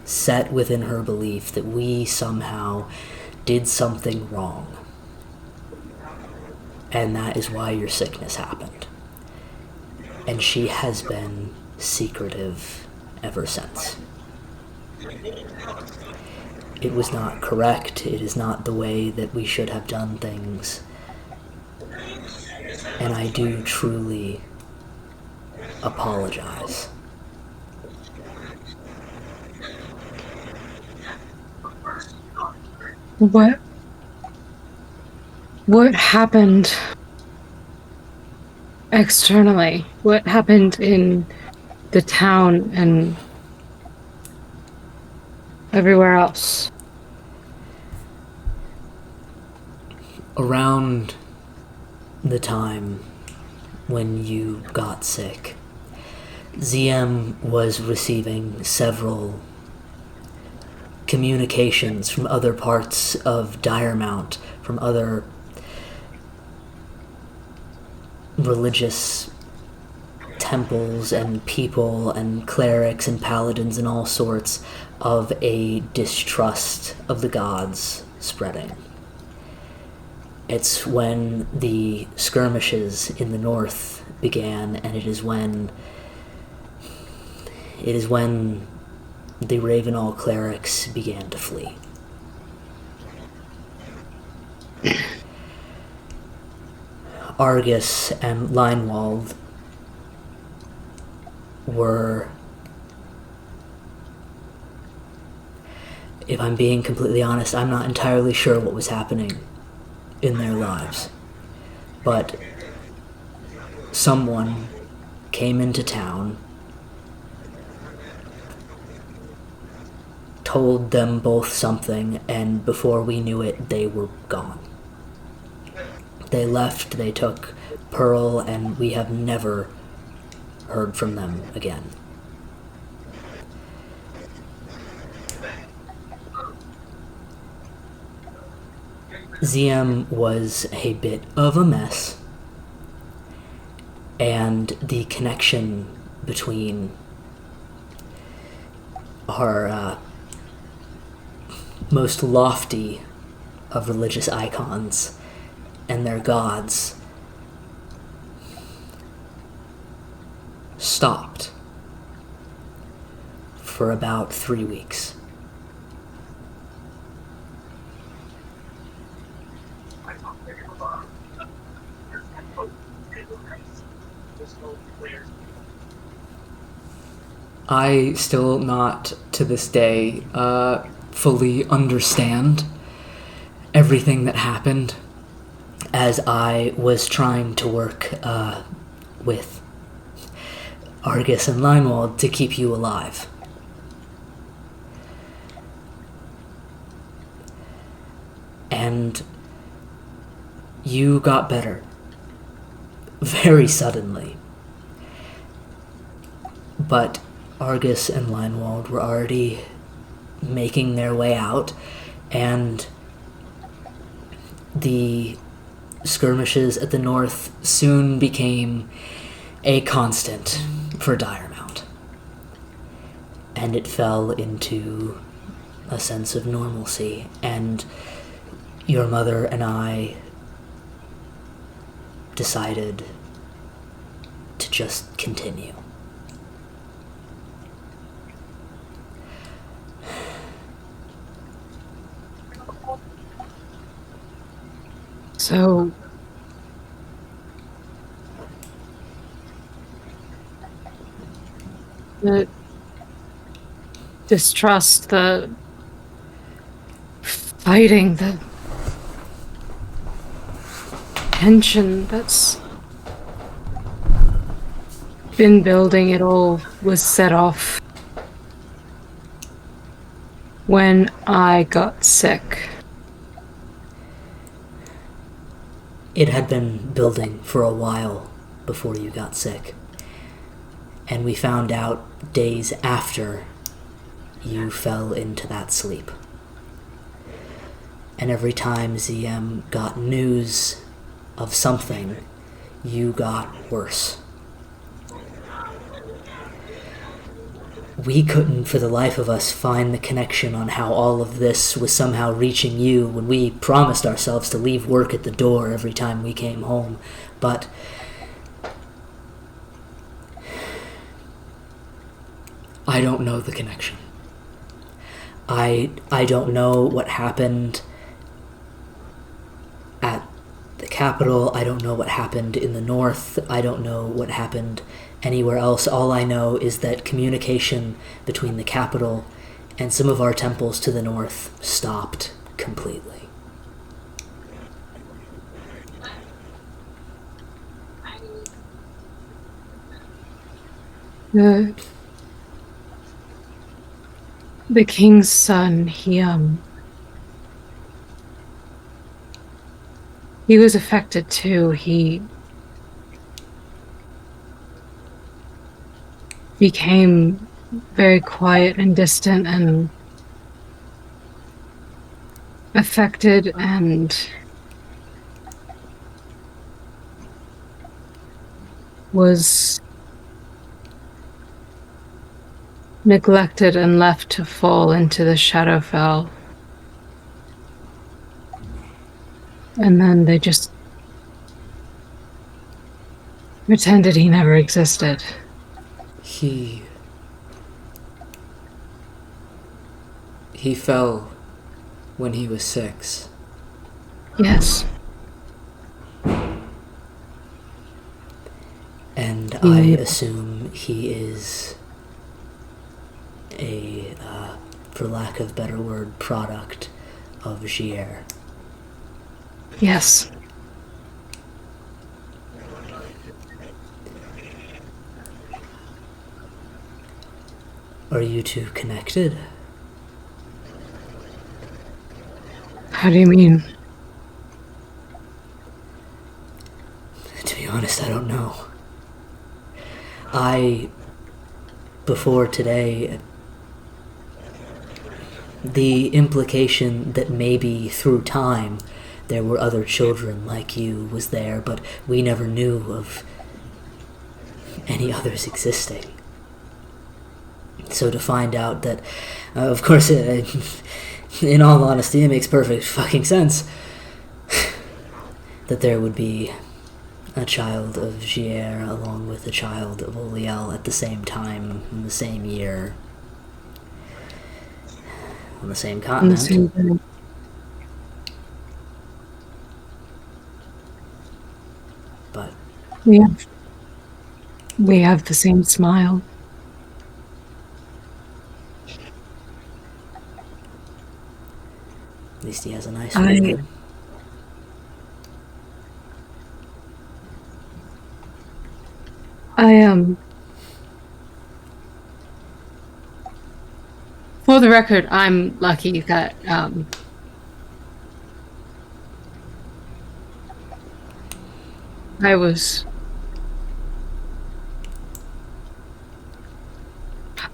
Speaker 1: set within her belief that we somehow did something wrong. And that is why your sickness happened. And she has been secretive ever since. It was not correct. It is not the way that we should have done things. And I do truly apologize.
Speaker 2: What happened externally? What happened in the town and everywhere else?
Speaker 1: Around the time when you got sick, ZM was receiving several communications from other parts of Diremount, from other religious temples and people and clerics and paladins and all sorts, of a distrust of the gods spreading. It's when the skirmishes in the north began, and it is when the Ravenall clerics began to flee. Argus and Leinwald were, if I'm being completely honest, I'm not entirely sure what was happening in their lives. But someone came into town, told them both something, and before we knew it, they were gone. They left, they took Pearl, and we have never heard from them again. ZM was a bit of a mess, and the connection between our most lofty of religious icons and their gods stopped for about 3 weeks. I still not, to this day, fully understand everything that happened, as I was trying to work with Argus and Leinwald to keep you alive. And you got better very suddenly. But Argus and Leinwald were already making their way out, and the skirmishes at the north soon became a constant for Diremount. And it fell into a sense of normalcy, and your mother and I decided to just continue.
Speaker 2: So, the distrust, the fighting, the tension that's been building, it all was set off when I got sick.
Speaker 1: It had been building for a while before you got sick. And we found out days after you fell into that sleep. And every time ZM got news of something, you got worse. We couldn't, for the life of us, find the connection on how all of this was somehow reaching you when we promised ourselves to leave work at the door every time we came home. But I don't know the connection. I don't know what happened at the capital. I don't know what happened in the north. I don't know what happened anywhere else. All I know is that communication between the capital and some of our temples to the north stopped completely.
Speaker 2: The king's son, he was affected too. He became very quiet and distant, and affected and was neglected and left to fall into the Shadowfell. And then they just pretended he never existed.
Speaker 1: He fell when he was 6.
Speaker 2: Yes.
Speaker 1: And I assume he is a, for lack of a better word, product of Gier.
Speaker 2: Yes.
Speaker 1: Are you two connected?
Speaker 2: How do you mean?
Speaker 1: To be honest, I don't know. Before today, the implication that maybe through time there were other children like you was there, but we never knew of any others existing. So to find out that, of course, in all honesty, it makes perfect fucking sense that there would be a child of Gier along with a child of Oliel at the same time, in the same year, on the same continent. But
Speaker 2: we have the same smile.
Speaker 1: At least he has a nice one.
Speaker 2: For the record, I'm lucky that I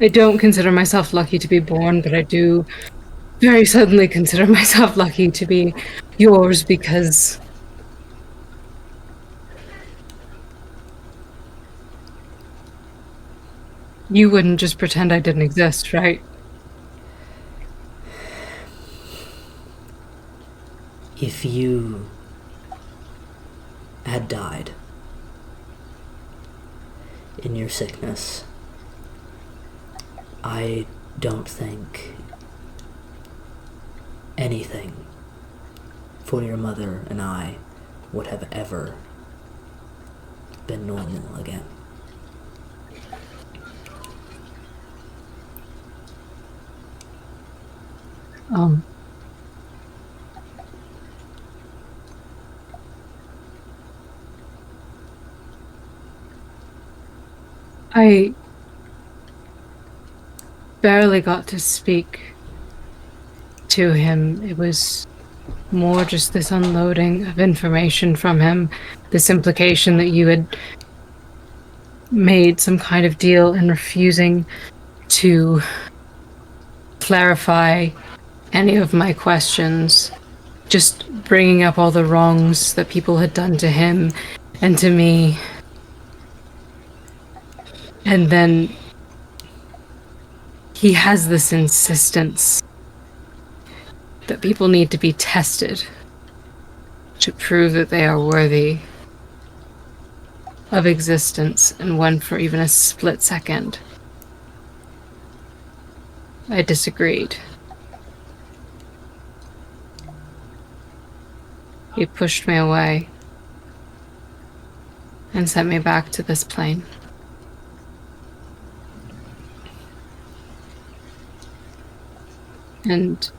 Speaker 2: don't consider myself lucky to be born, but I do very suddenly consider myself lucky to be yours, because you wouldn't just pretend I didn't exist, right?
Speaker 1: If you had died in your sickness, I don't think anything for your mother and I would have ever been normal again.
Speaker 2: I barely got to speak to him. It was more just this unloading of information from him, this implication that you had made some kind of deal and refusing to clarify any of my questions, just bringing up all the wrongs that people had done to him and to me. And then he has this insistence that people need to be tested to prove that they are worthy of existence, and when for even a split second I disagreed. He pushed me away and sent me back to this plane. And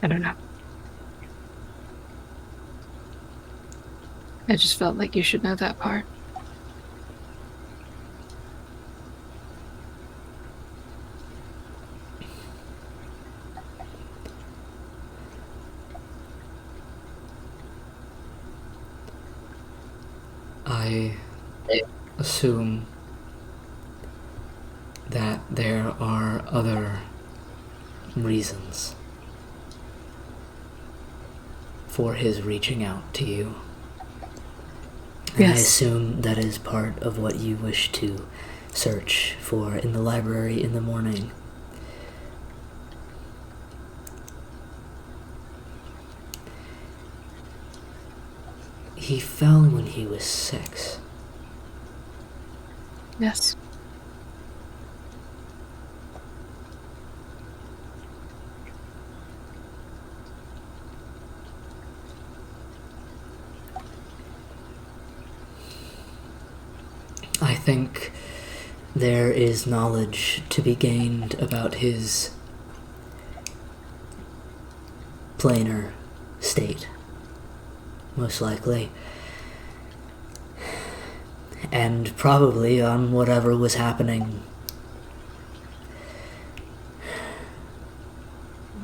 Speaker 2: I don't know. I just felt like you should know that part.
Speaker 1: I assume that there are other reasons for his reaching out to you. And I
Speaker 2: Yes.
Speaker 1: assume that is part of what you wish to search for in the library in the morning. He fell when he was 6.
Speaker 2: Yes.
Speaker 1: I think there is knowledge to be gained about his planar state, most likely. And probably on whatever was happening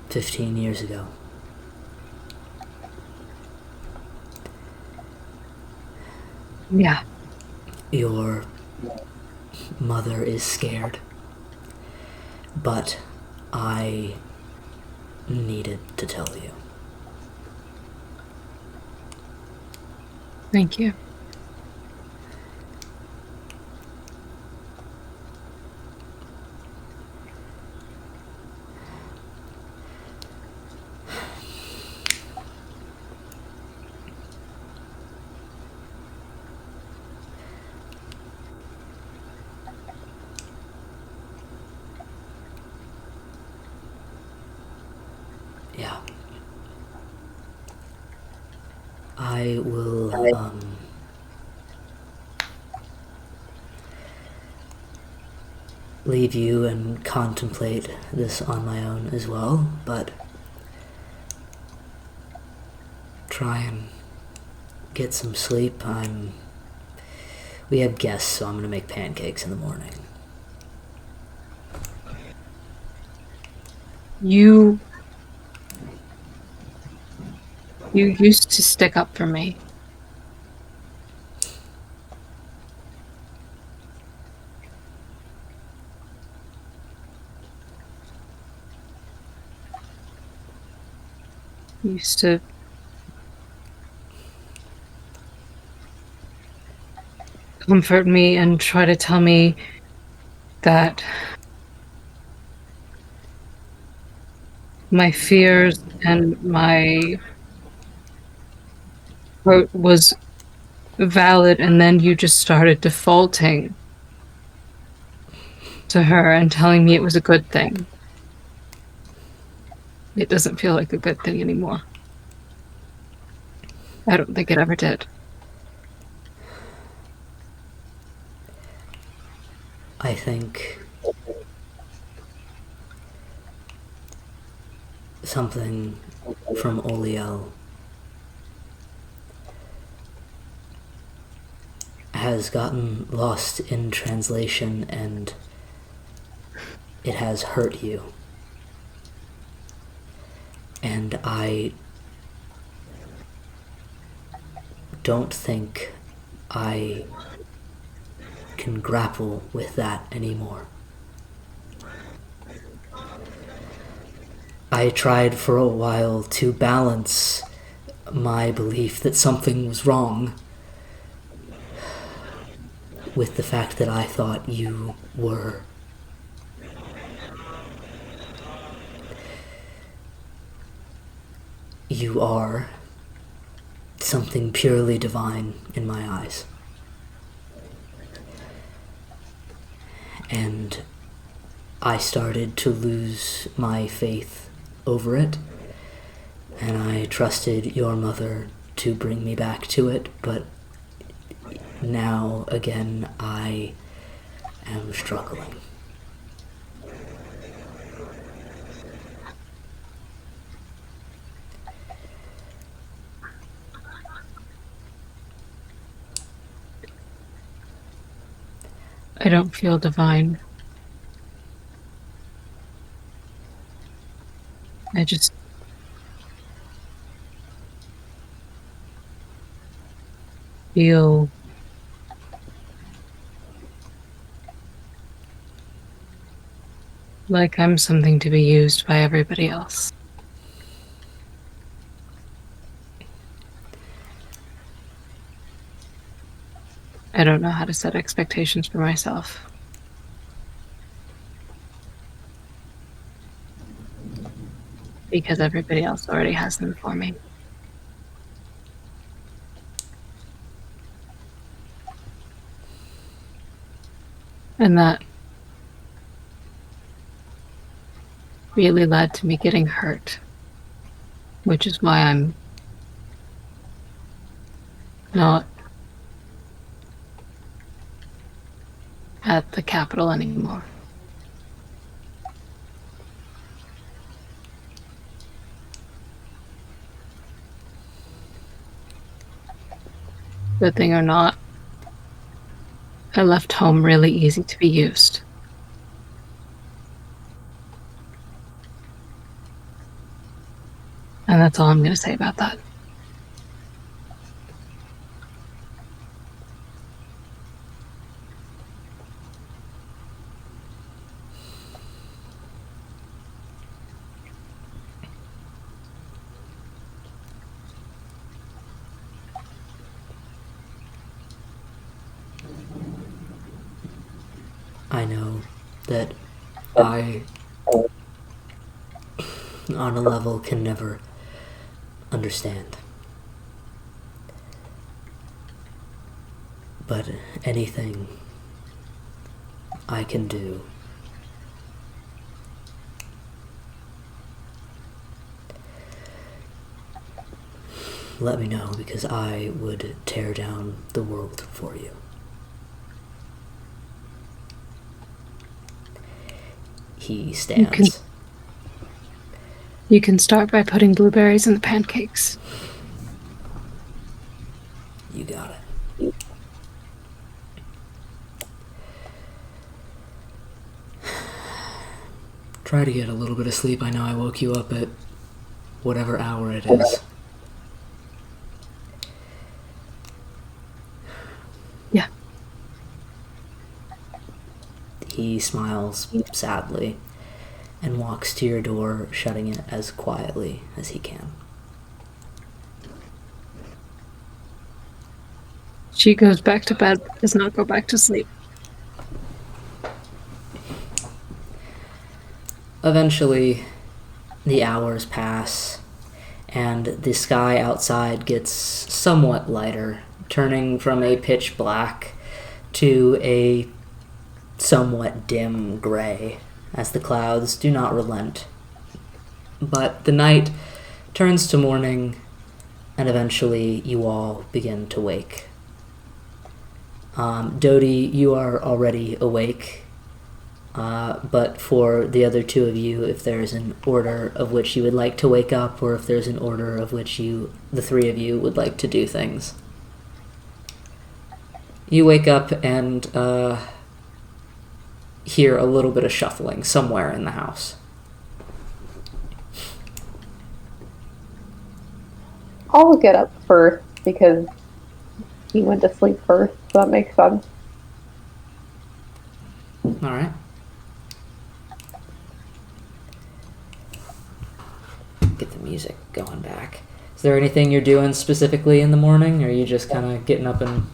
Speaker 1: 15 years ago.
Speaker 2: Yeah.
Speaker 1: Your mother is scared, but I needed to tell you.
Speaker 2: Thank you.
Speaker 1: Yeah. I will, leave you and contemplate this on my own as well, but try and get some sleep. We have guests, so I'm gonna make pancakes in the morning.
Speaker 2: You used to stick up for me. You used to comfort me and try to tell me that my fears and my hurt was valid, and then you just started defaulting to her and telling me it was a good thing. It doesn't feel like a good thing anymore. I don't think it ever did.
Speaker 1: I think something from Oliel has gotten lost in translation, and it has hurt you. And I don't think I can grapple with that anymore. I tried for a while to balance my belief that something was wrong with the fact that I thought you were you are something purely divine in my eyes. And I started to lose my faith over it, and I trusted your mother to bring me back to it, but now again I am struggling.
Speaker 2: I don't feel divine. I just feel Like I'm something to be used by everybody else. I don't know how to set expectations for myself. Because everybody else already has them for me. And that really led to me getting hurt. Which is why I'm not at the capital anymore. Good thing or not, I left home really easy to be used. And that's all I'm going to say about that.
Speaker 1: I know that I, on a level, can never understand. But anything I can do let me know, because I would tear down the world for you. He stands.
Speaker 2: You can start by putting blueberries in the pancakes.
Speaker 1: You got it. Try to get a little bit of sleep. I know I woke you up at whatever hour it is.
Speaker 2: Yeah.
Speaker 1: He smiles sadly and walks to your door, shutting it as quietly as he can.
Speaker 2: She goes back to bed, but does not go back to sleep.
Speaker 1: Eventually, the hours pass, and the sky outside gets somewhat lighter, turning from a pitch black to a somewhat dim gray, as the clouds do not relent. But the night turns to morning, and eventually you all begin to wake. Dodie, you are already awake, but for the other two of you, if there's an order of which you would like to wake up, or if there's an order of which the three of you, would like to do things. You wake up and hear a little bit of shuffling somewhere in the house.
Speaker 3: I'll get up first because he went to sleep first, so that makes sense.
Speaker 1: Alright. Get the music going back. Is there anything you're doing specifically in the morning, or are you just kind of getting up and...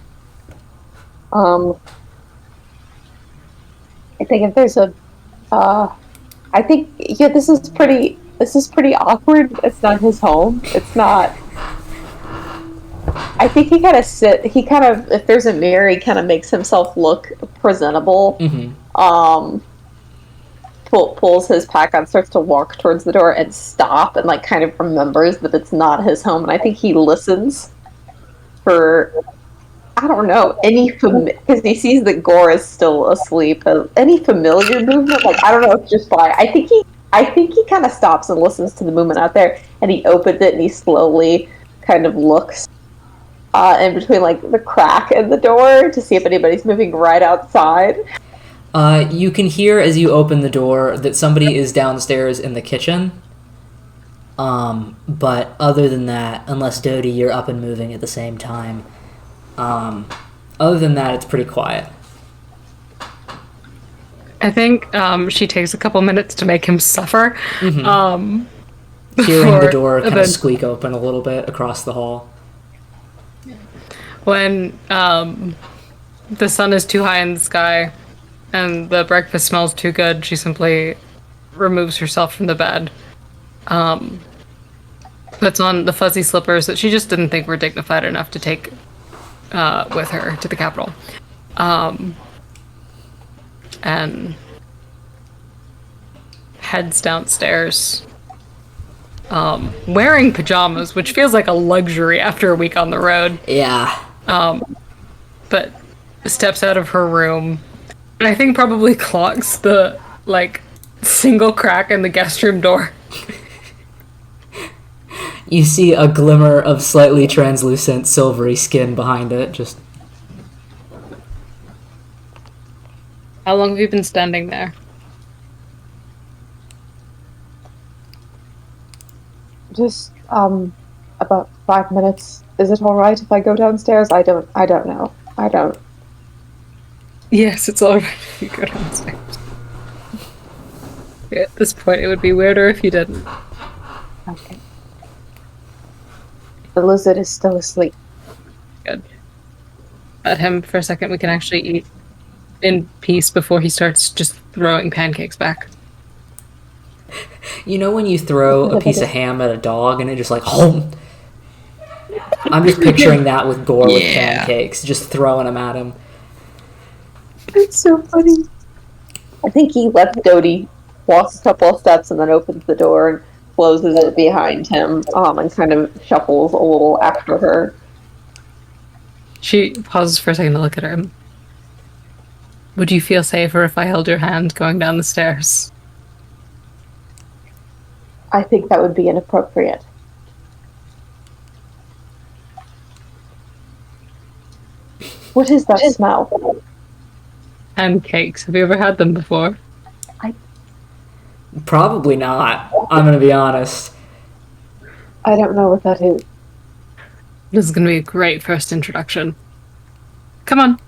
Speaker 3: I think if there's this is pretty awkward. It's not his home. It's not. I think if there's a mirror, he kind of makes himself look presentable.
Speaker 1: Mm-hmm.
Speaker 3: Pulls his pack on, starts to walk towards the door and stop, and like kind of remembers that it's not his home. And I think he listens for, I don't know, because he sees that Gore is still asleep. Any familiar movement, like I don't know, it's just fine. I think he kind of stops and listens to the movement out there, and he opens it and he slowly kind of looks in between like the crack in the door to see if anybody's moving right outside.
Speaker 1: You can hear as you open the door that somebody is downstairs in the kitchen. But other than that, unless Dodie, you're up and moving at the same time, other than that, it's pretty quiet.
Speaker 2: I think she takes a couple minutes to make him suffer.
Speaker 1: Hearing the
Speaker 2: before-
Speaker 1: door kind of
Speaker 2: then-
Speaker 1: squeak open a little bit across the hall.
Speaker 2: When the sun is too high in the sky and the breakfast smells too good, she simply removes herself from the bed. Puts on the fuzzy slippers that she just didn't think were dignified enough to take with her to the capital. And heads downstairs. Wearing pajamas, which feels like a luxury after a week on the road.
Speaker 1: Yeah.
Speaker 2: But steps out of her room, and I think probably clocks the, single crack in the guest room door.
Speaker 1: You see a glimmer of slightly translucent silvery skin behind it, just...
Speaker 2: How long have you been standing there?
Speaker 3: Just about 5 minutes. Is it all right if I go downstairs? I don't know. I don't.
Speaker 2: Yes, it's alright if you go downstairs. Yeah, at this point, it would be weirder if you didn't.
Speaker 3: Okay. The lizard is still asleep.
Speaker 2: Good. Let him for a second. We can actually eat in peace before he starts just throwing pancakes back.
Speaker 1: You know when you throw a piece of ham at a dog and it just home? I'm just picturing that with Gore with pancakes, just throwing them at him.
Speaker 3: It's so funny. I think he lets Dodie walk a couple of steps and then opens the door and closes it behind him, and kind of shuffles a little after her.
Speaker 2: She pauses for a second to look at her. Would you feel safer if I held your hand going down the stairs?
Speaker 3: I think that would be inappropriate. What is that smell?
Speaker 2: Pancakes. Have you ever had them before?
Speaker 1: Probably not. I'm gonna be honest.
Speaker 3: I don't know what that is.
Speaker 2: This is going to be a great first introduction. Come on.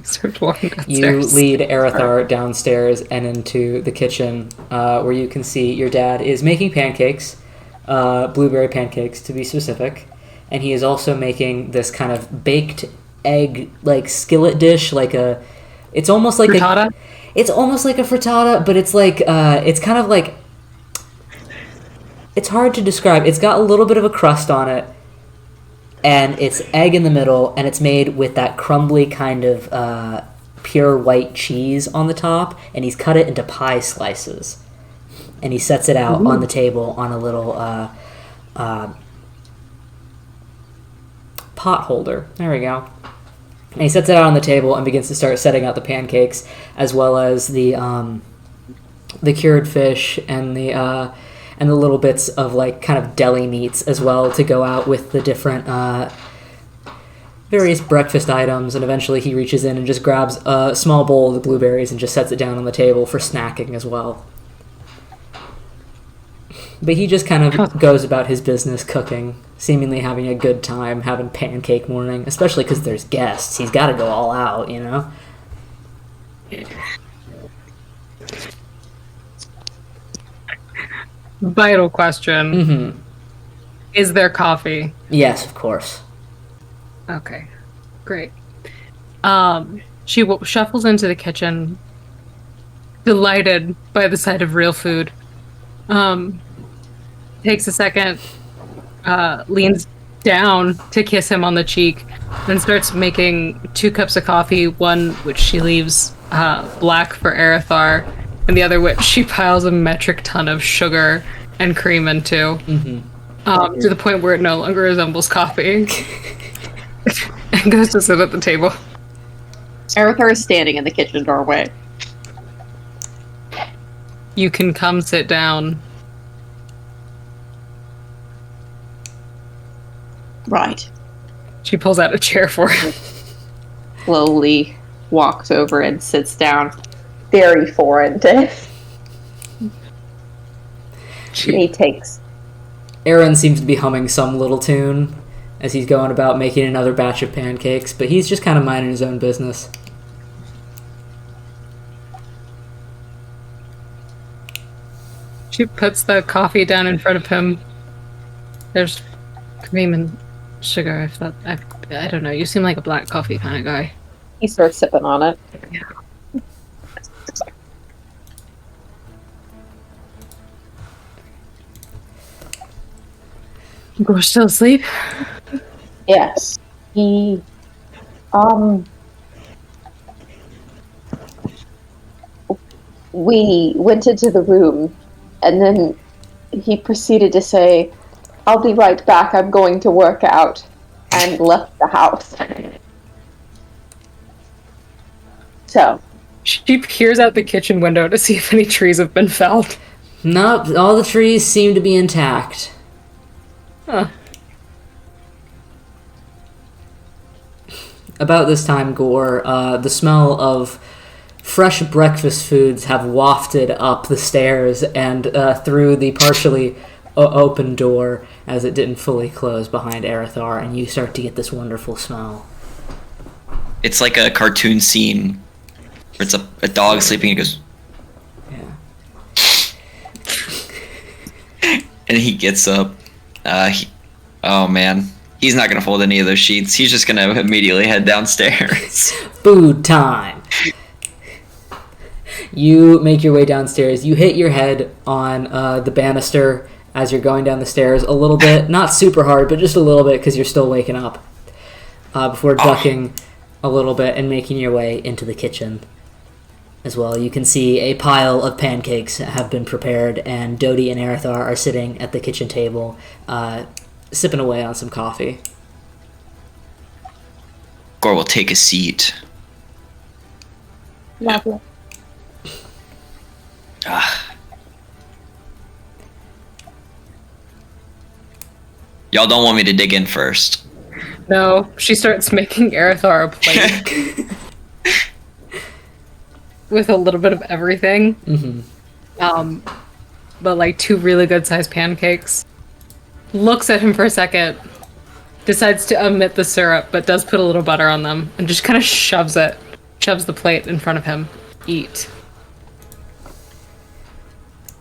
Speaker 2: Start walking downstairs.
Speaker 1: You lead Arathar downstairs and into the kitchen, where you can see your dad is making pancakes, blueberry pancakes to be specific, and he is also making this kind of baked egg, skillet dish, it's almost like
Speaker 2: frittata?
Speaker 1: It's almost like a frittata, but it's it's kind of like, it's hard to describe. It's got a little bit of a crust on it, and it's egg in the middle, and it's made with that crumbly kind of pure white cheese on the top, and he's cut it into pie slices. And he sets it out on the table on a little pot holder. There we go. And he sets it out on the table and begins to start setting out the pancakes, as well as the cured fish and the little bits of kind of deli meats as well to go out with the different various breakfast items. And eventually he reaches in and just grabs a small bowl of the blueberries and just sets it down on the table for snacking as well. But he just kind of goes about his business cooking, seemingly having a good time, having pancake morning, especially because there's guests. He's got to go all out, you know?
Speaker 2: Vital question.
Speaker 1: Mm-hmm.
Speaker 2: Is there coffee?
Speaker 1: Yes, of course.
Speaker 2: Okay. Great. She shuffles into the kitchen, delighted by the sight of real food. Takes a second, leans down to kiss him on the cheek, then starts making 2 cups of coffee, one which she leaves black for Arathar, and the other which she piles a metric ton of sugar and cream into, to the point where it no longer resembles coffee, and goes to sit at the table.
Speaker 3: Arathar is standing in the kitchen doorway.
Speaker 2: You can come sit down.
Speaker 3: Right.
Speaker 2: She pulls out a chair for him.
Speaker 3: Slowly walks over and sits down. Very foreign to him. He takes.
Speaker 1: Aaron seems to be humming some little tune as he's going about making another batch of pancakes, but he's just kind of minding his own business.
Speaker 2: She puts the coffee down in front of him. There's cream and sugar. I don't know. You seem like a black coffee kind of guy.
Speaker 3: He starts sipping on it.
Speaker 2: Gore's still asleep?
Speaker 3: Yes. He, we went into the room, and then he proceeded to say, "I'll be right back, I'm going to work out," and left the house. So,
Speaker 2: She peers out the kitchen window to see if any trees have been felled.
Speaker 1: Nope, all the trees seem to be intact.
Speaker 2: Huh.
Speaker 1: About this time, Gore, the smell of fresh breakfast foods have wafted up the stairs and through the partially open door as it didn't fully close behind Arathar, and you start to get this wonderful smell.
Speaker 4: It's like a cartoon scene where it's a dog sleeping and it goes,
Speaker 1: Yeah.
Speaker 4: and he gets up. Oh man, he's not gonna fold any of those sheets. He's just gonna immediately head downstairs.
Speaker 1: Food time! You make your way downstairs. You hit your head on the banister as you're going down the stairs a little bit. Not super hard, but just a little bit because you're still waking up. Before ducking a little bit and making your way into the kitchen as well. You can see a pile of pancakes have been prepared, and Dodie and Arathar are sitting at the kitchen table, sipping away on some coffee.
Speaker 4: Gore will take a seat.
Speaker 3: lovely.
Speaker 4: Y'all don't want me to dig in first.
Speaker 2: No, she starts making Arathar a plate with a little bit of everything.
Speaker 1: Mm-hmm.
Speaker 2: But like 2 really good sized pancakes. Looks at him for a second, decides to omit the syrup, but does put a little butter on them, and just kind of shoves the plate in front of him. Eat.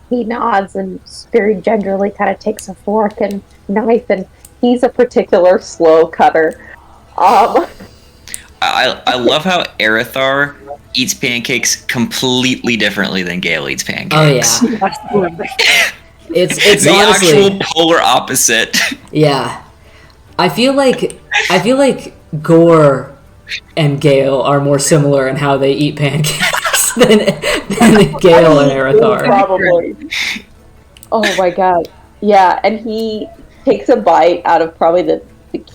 Speaker 3: He nods and very gingerly kind of takes a fork and knife, and he's a particular slow cutter.
Speaker 4: I love how Arathar eats pancakes completely differently than Gale eats pancakes.
Speaker 1: Oh yeah. It's
Speaker 4: the
Speaker 1: honestly
Speaker 4: actual polar opposite.
Speaker 1: Yeah. I feel like Gore and Gale are more similar in how they eat pancakes than Gale and Arathar.
Speaker 3: Probably. Oh my god. Yeah, and he takes a bite out of probably the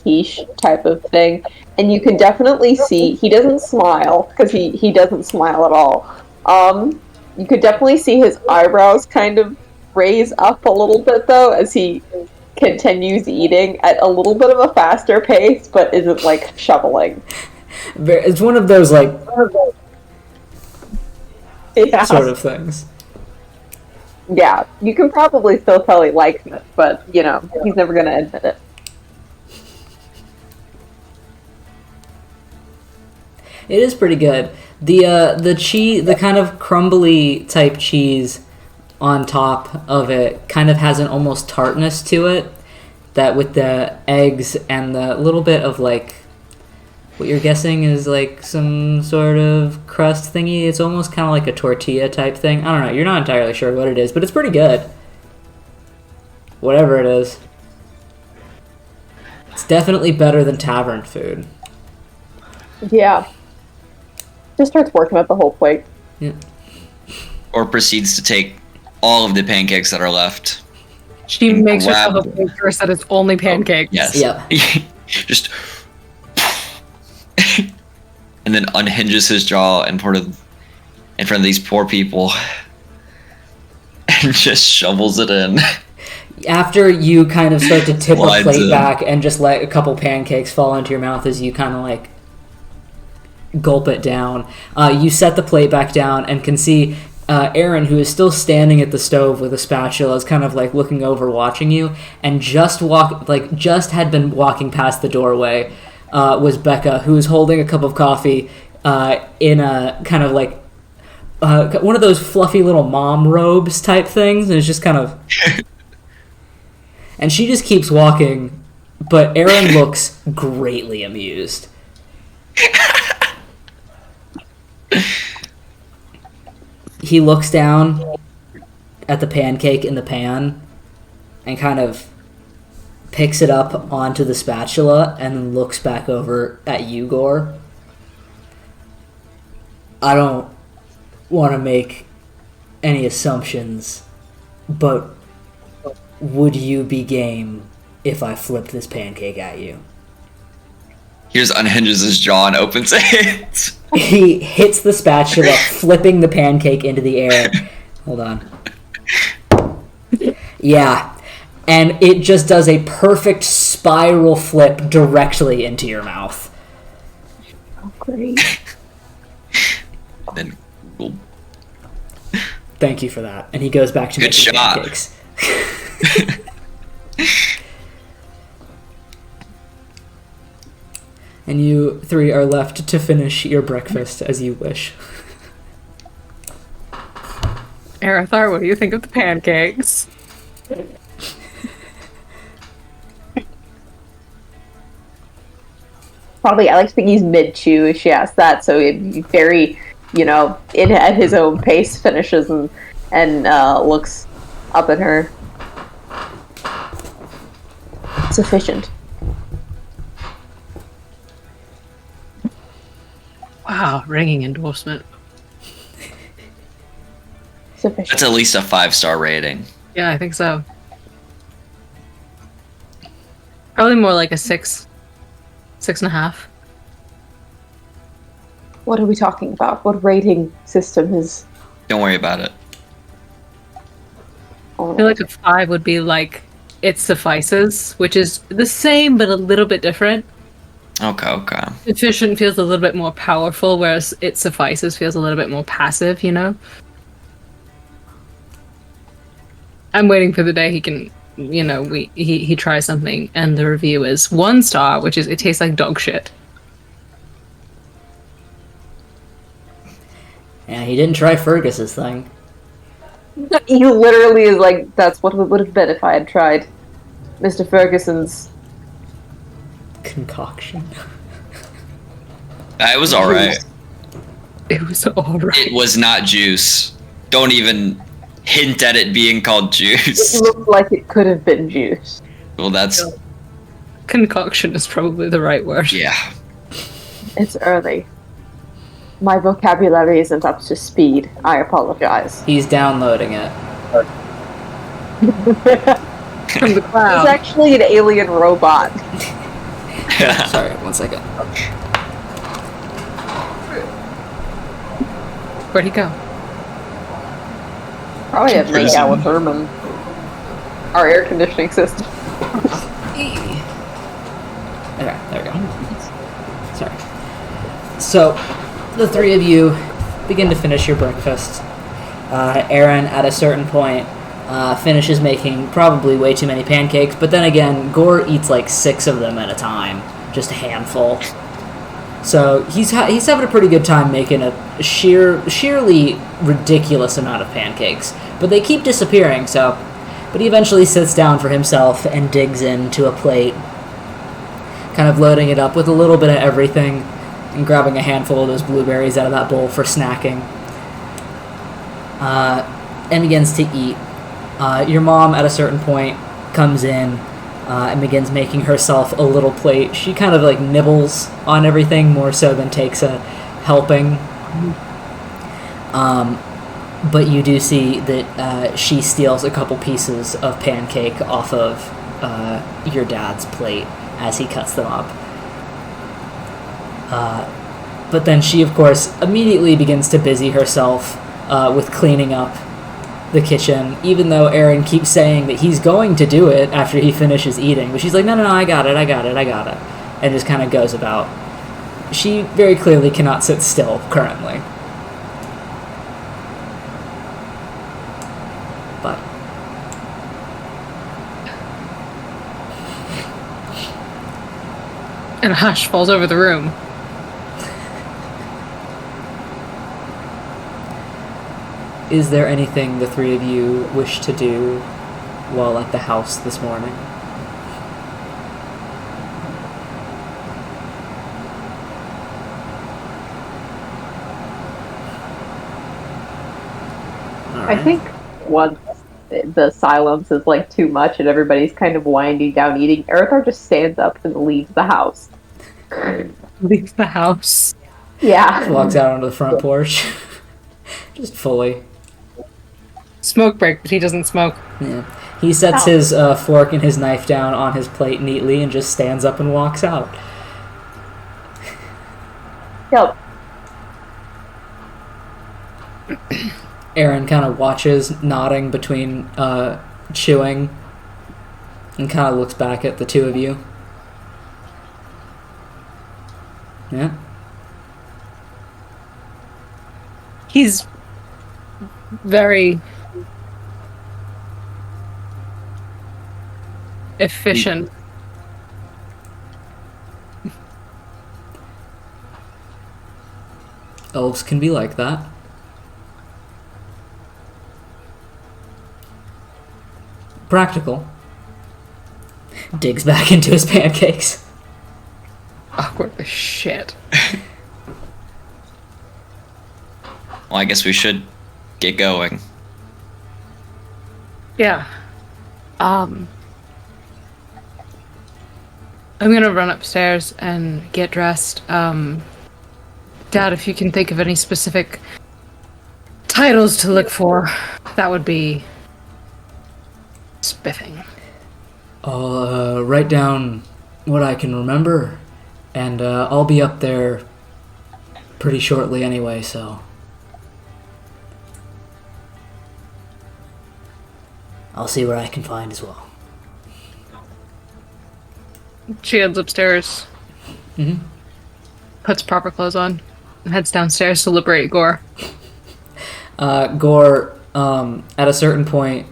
Speaker 3: quiche type of thing, and you can definitely see he doesn't smile, because he doesn't smile at all. You could definitely see his eyebrows kind of raise up a little bit though as he continues eating at a little bit of a faster pace, but isn't like shoveling.
Speaker 1: It's one of those like
Speaker 3: Yeah.
Speaker 1: sort of things.
Speaker 3: Yeah, you can probably still tell he likes it, but you know, he's never gonna admit it.
Speaker 1: It is pretty good. The cheese, the kind of crumbly type cheese on top of it kind of has an almost tartness to it, that with the eggs and the little bit of like what you're guessing is like some sort of crust thingy. It's almost kind of like a tortilla type thing. I don't know. You're not entirely sure what it is, but it's pretty good. Whatever it is. It's definitely better than tavern food.
Speaker 3: Yeah. Just starts working up the whole plate.
Speaker 1: Yeah.
Speaker 4: Or proceeds to take all of the pancakes that are left.
Speaker 2: She
Speaker 4: And
Speaker 2: makes herself a
Speaker 4: grab-
Speaker 2: plate first that it's only pancakes.
Speaker 4: Yes.
Speaker 1: Yep.
Speaker 4: Just and then unhinges his jaw in front of these poor people and just shovels it in.
Speaker 1: After you kind of start to tip a
Speaker 4: Slides
Speaker 1: plate
Speaker 4: in.
Speaker 1: back and just let a couple pancakes fall into your mouth as you kind of like gulp it down, you set the plate back down and can see A-aron, who is still standing at the stove with a spatula, is kind of like looking over, watching you, and just had been walking past the doorway. Was Becca, who is holding a cup of coffee in a kind of like one of those fluffy little mom robes type things, and it's just kind of... And she just keeps walking, but A-aron looks greatly amused. He looks down at the pancake in the pan and kind of picks it up onto the spatula and then looks back over at you, Gore. I don't want to make any assumptions, but would you be game if I flipped this pancake at you?
Speaker 4: He just unhinges his jaw and opens it.
Speaker 1: He hits the spatula, flipping the pancake into the air. Hold on. Yeah. And it just does a perfect spiral flip directly into your mouth.
Speaker 3: Oh, great.
Speaker 4: Then we'll...
Speaker 1: Thank you for that. And he goes back to
Speaker 4: Good
Speaker 1: making
Speaker 4: shot.
Speaker 1: pancakes. And you three are left to finish your breakfast as you wish.
Speaker 2: Arathar, what do you think of the pancakes?
Speaker 3: Probably Alex think he's mid-chew if she asks that, so he'd be very, in at his own pace, finishes and looks up at her. Sufficient.
Speaker 2: Wow, ringing endorsement.
Speaker 3: Sufficient.
Speaker 4: That's at least a 5-star rating.
Speaker 2: Yeah, I think so. Probably more like a 6. 6.5.
Speaker 3: What are we talking about? What rating system is...
Speaker 4: Don't worry about it.
Speaker 2: I feel like a 5 would be like it suffices, which is the same but a little bit different.
Speaker 4: Okay.
Speaker 2: Sufficient feels a little bit more powerful, whereas it suffices feels a little bit more passive, I'm waiting for the day he can, he tries something and the review is 1 star, which is it tastes like dog shit.
Speaker 1: Yeah, he didn't try Fergus's thing.
Speaker 3: He literally is like, that's what it would have been if I had tried Mr. Ferguson's...
Speaker 1: Concoction.
Speaker 4: It was alright.
Speaker 2: It was alright.
Speaker 4: It was not juice. Don't even hint at it being called juice.
Speaker 3: It looked like it could have been juice.
Speaker 4: Well, that's...
Speaker 2: Concoction is probably the right word.
Speaker 4: Yeah.
Speaker 3: It's early. My vocabulary isn't up to speed. I apologize.
Speaker 1: He's downloading it.
Speaker 2: From the
Speaker 3: He's
Speaker 2: cloud.
Speaker 3: actually an alien robot.
Speaker 1: Sorry, 1 second.
Speaker 2: Where'd he go?
Speaker 3: Probably have made out with Herman. Our air conditioning system.
Speaker 1: Okay, there we go. Sorry. So, the three of you begin to finish your breakfast. A-aron, at a certain point, finishes making probably way too many pancakes, but then again, Gore eats like 6 of them at a time. Just a handful. So, he's having a pretty good time making a sheerly ridiculous amount of pancakes. But they keep disappearing, so... But he eventually sits down for himself and digs into a plate, kind of loading it up with a little bit of everything, and grabbing a handful of those blueberries out of that bowl for snacking. And begins to eat. Your mom, at a certain point, comes in and begins making herself a little plate. She kind of like nibbles on everything more so than takes a helping. But you do see that she steals a couple pieces of pancake off of your dad's plate as he cuts them up. But then she, of course, immediately begins to busy herself with cleaning up the kitchen, even though A-aron keeps saying that he's going to do it after he finishes eating. But she's like, no, I got it. And just kind of goes about. She very clearly cannot sit still currently. But
Speaker 2: And a hush falls over the room.
Speaker 1: is there anything the three of you wish to do while at the house this morning?
Speaker 3: I think once the silence is like too much and everybody's kind of winding down eating, Earthar just stands up and leaves the house.
Speaker 2: Leaves the house.
Speaker 3: Yeah.
Speaker 1: Walks out onto the front porch. Just fully.
Speaker 2: Smoke break, but he doesn't smoke.
Speaker 1: Yeah. He sets his fork and his knife down on his plate neatly and just stands up and walks out.
Speaker 3: Yep.
Speaker 1: Aaron kind of watches, nodding between chewing, and kind of looks back at the two of you. Yeah.
Speaker 2: He's very efficient.
Speaker 1: Elves can be like that. Practical. Digs back into his pancakes.
Speaker 2: Awkward as shit.
Speaker 4: Well, I guess we should get going.
Speaker 2: Yeah. I'm gonna run upstairs and get dressed. Dad, if you can think of any specific titles to look for, that would be spiffing.
Speaker 1: I'll write down what I can remember, and I'll be up there pretty shortly anyway, so... I'll see what I can find as well.
Speaker 2: She heads upstairs,
Speaker 1: Mm-hmm.
Speaker 2: puts proper clothes on, and heads downstairs to liberate Gore.
Speaker 1: Gore, at a certain point,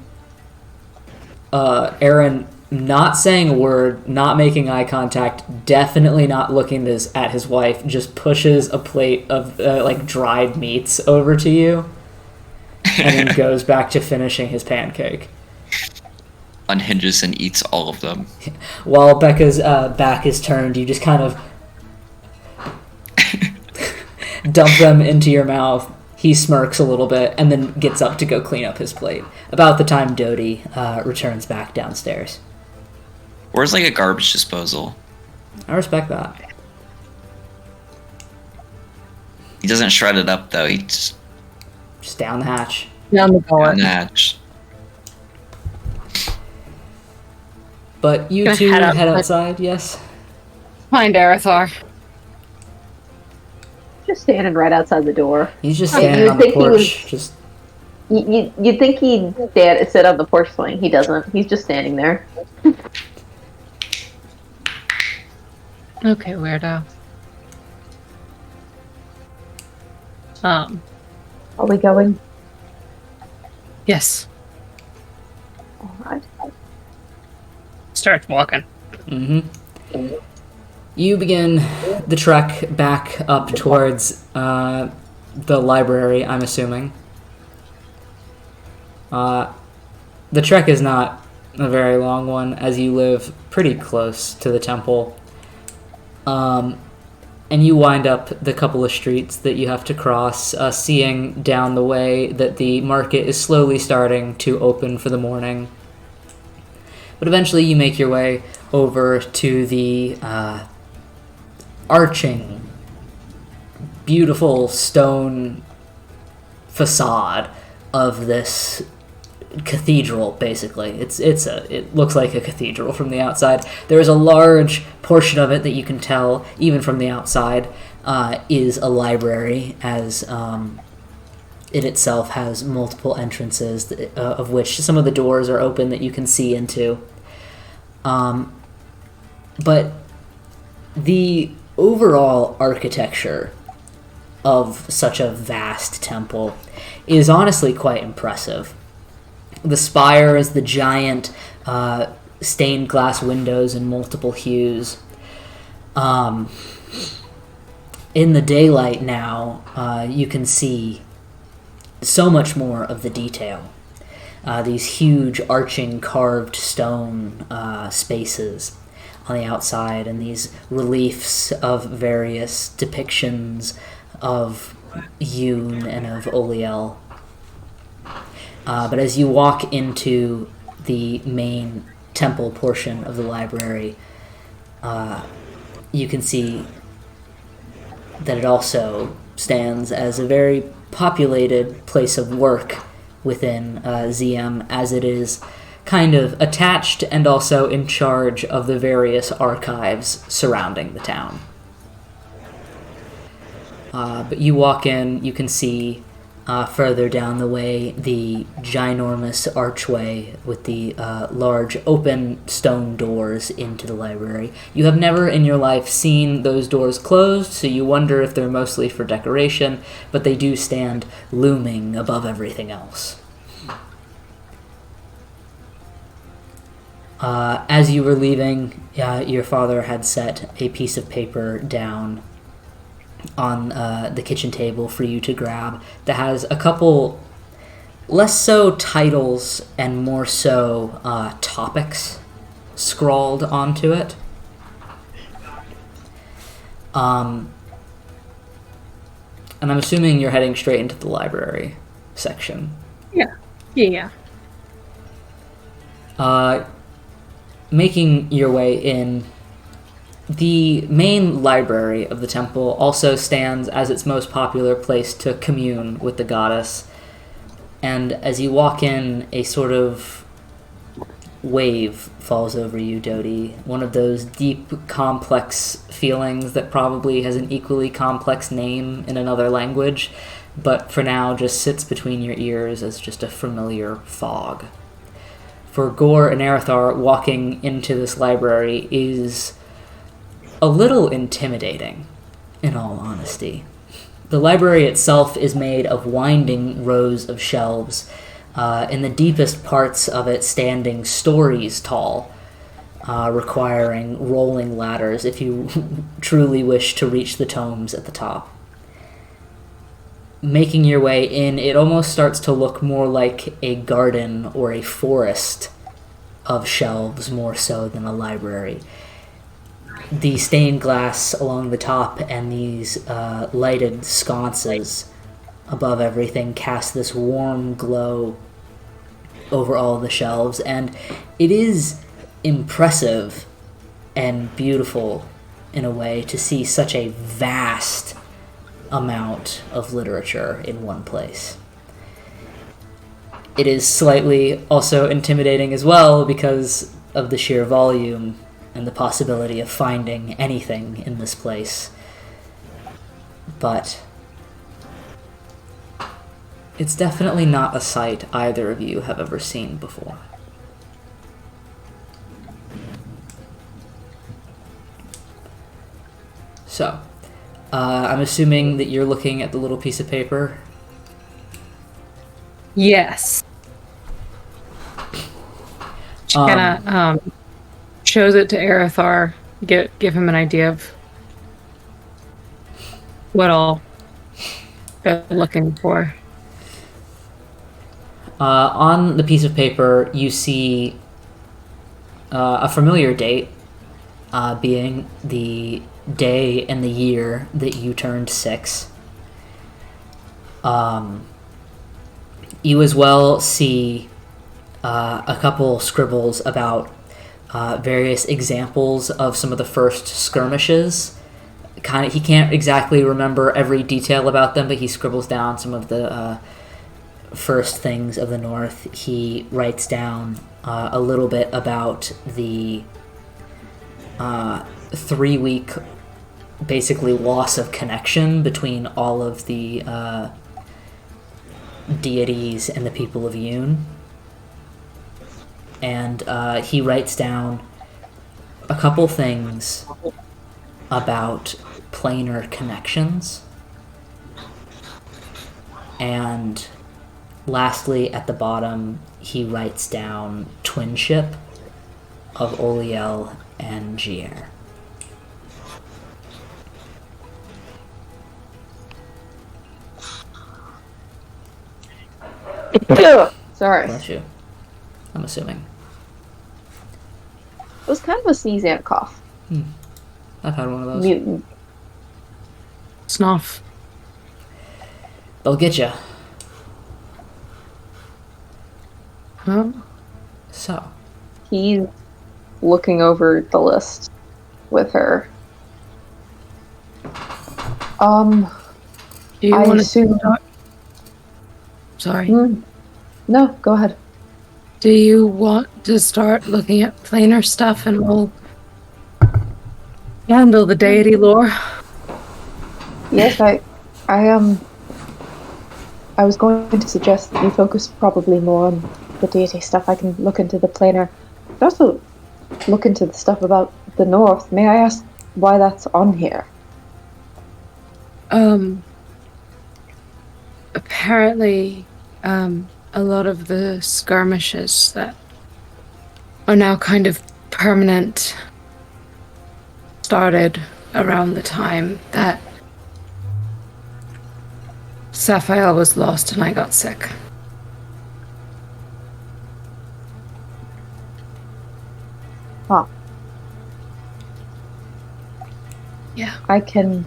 Speaker 1: Aaron not saying a word, not making eye contact, definitely not looking at his wife, just pushes a plate of like dried meats over to you, and then goes back to finishing his pancake.
Speaker 4: Unhinges and eats all of them.
Speaker 1: While Becca's back is turned, you just kind of dump them into your mouth. He smirks a little bit and then gets up to go clean up his plate. About the time Dodie returns back downstairs.
Speaker 4: Where's like a garbage disposal?
Speaker 1: I respect that.
Speaker 4: He doesn't shred it up though. He just
Speaker 1: Just down the hatch.
Speaker 2: Down the door.
Speaker 4: natch.
Speaker 1: But you
Speaker 2: Gonna
Speaker 1: two
Speaker 2: head
Speaker 1: head
Speaker 2: out.
Speaker 1: outside, yes?
Speaker 2: Find Arathar.
Speaker 3: Just standing right outside the door.
Speaker 1: He's just
Speaker 3: Oh,
Speaker 1: standing
Speaker 3: you'd
Speaker 1: on the
Speaker 3: think he
Speaker 1: porch,
Speaker 3: was-
Speaker 1: just...
Speaker 3: You'd think he'd sit on the porch swing. He doesn't. He's just standing there.
Speaker 2: Okay, weirdo.
Speaker 3: Are we going?
Speaker 2: Yes.
Speaker 3: Alright.
Speaker 2: Starts walking.
Speaker 1: Mm-hmm. You begin the trek back up towards the library, I'm assuming. The trek is not a very long one, as you live pretty close to the temple. And you wind up the couple of streets that you have to cross, seeing down the way that the market is slowly starting to open for the morning. But eventually you make your way over to the arching, beautiful stone facade of this cathedral. Basically, it looks like a cathedral from the outside. There is a large portion of it that you can tell, even from the outside, is a library, as it itself has multiple entrances, of which some of the doors are open that you can see into. But the overall architecture of such a vast temple is honestly quite impressive. The spire is the giant stained glass windows in multiple hues. In the daylight now, you can see so much more of the detail. These huge arching carved stone spaces on the outside, and these reliefs of various depictions of Yoon and of Oliel. But as you walk into the main temple portion of the library, you can see that it also stands as a very populated place of work within ZM, as it is kind of attached and also in charge of the various archives surrounding the town. But you walk in, you can see further down the way the ginormous archway with the large open stone doors into the library. You have never in your life seen those doors closed, so you wonder if they're mostly for decoration, but they do stand looming above everything else. As you were leaving, your father had set a piece of paper down on the kitchen table for you to grab that has a couple less so titles and more so topics scrawled onto it. And I'm assuming you're heading straight into the library section.
Speaker 2: Yeah.
Speaker 1: Making your way in, the main library of the temple also stands as its most popular place to commune with the goddess. And as you walk in, a sort of wave falls over you, Dodie. One of those deep, complex feelings that probably has an equally complex name in another language, but for now just sits between your ears as just a familiar fog. For Gore and Arathar, walking into this library is a little intimidating, in all honesty. The library itself is made of winding rows of shelves, in the deepest parts of it standing stories tall, requiring rolling ladders if you truly wish to reach the tomes at the top. Making your way in, it almost starts to look more like a garden or a forest of shelves more so than a library. The stained glass along the top and these lighted sconces above everything cast this warm glow over all the shelves, and it is impressive and beautiful in a way to see such a vast amount of literature in one place. It is slightly also intimidating as well because of the sheer volume and the possibility of finding anything in this place. But it's definitely not a sight either of you have ever seen before. So, I'm assuming that you're looking at the little piece of paper.
Speaker 2: Yes. Gonna shows it to Arathar, give him an idea of what all they're looking for.
Speaker 1: On the piece of paper, you see a familiar date, being the day and the year that you turned 6. You as well see a couple scribbles about various examples of some of the first skirmishes. He can't exactly remember every detail about them, but he scribbles down some of the first things of the North. He writes down a little bit about the 3-week basically loss of connection between all of the deities and the people of Yoon. And he writes down a couple things about planar connections. And lastly, at the bottom, he writes down twinship of Oliel and Gier.
Speaker 3: Sorry.
Speaker 1: Bless you. I'm assuming.
Speaker 3: It was kind of a sneeze and a cough.
Speaker 1: I've had one of those.
Speaker 3: Mutant.
Speaker 2: Snuff.
Speaker 1: They'll get you.
Speaker 2: Huh?
Speaker 1: So,
Speaker 3: He's looking over the list with her.
Speaker 2: Do you
Speaker 3: I
Speaker 2: want to
Speaker 3: assume.
Speaker 2: start? Sorry.
Speaker 3: No, go ahead.
Speaker 2: Do you want to start looking at planar stuff and we'll handle the deity lore?
Speaker 3: Yes, I was going to suggest that you focus probably more on the deity stuff. I can look into the planar. But also look into the stuff about the north. May I ask why that's on here?
Speaker 2: Apparently, a lot of the skirmishes that are now kind of permanent started around the time that Sapphire was lost and I got sick.
Speaker 3: Huh.
Speaker 2: Yeah.
Speaker 3: I can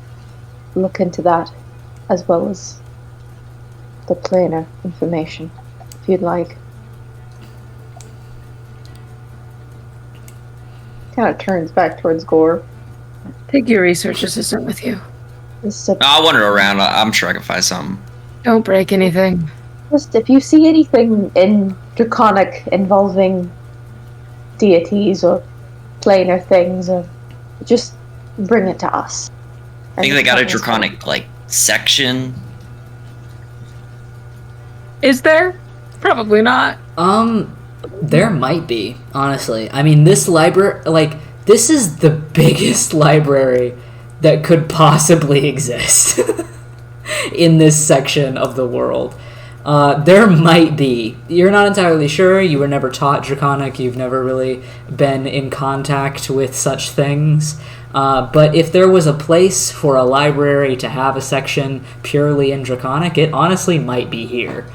Speaker 3: look into that as well as the planar information, if you'd like. Kind of turns back towards Gore.
Speaker 2: Take your research assistant with you.
Speaker 4: I'll wander around. I'm sure I can find something.
Speaker 2: Don't break anything.
Speaker 3: Just if you see anything in Draconic involving deities or planar things, just bring it to us.
Speaker 4: I think they got a Draconic, like, section.
Speaker 2: Is there? Probably not.
Speaker 1: there might be, honestly. I mean, this library, like, this is the biggest library that could possibly exist in this section of the world. There might be. You're not entirely sure. You were never taught Draconic. You've never really been in contact with such things. But if there was a place for a library to have a section purely in Draconic, it honestly might be here.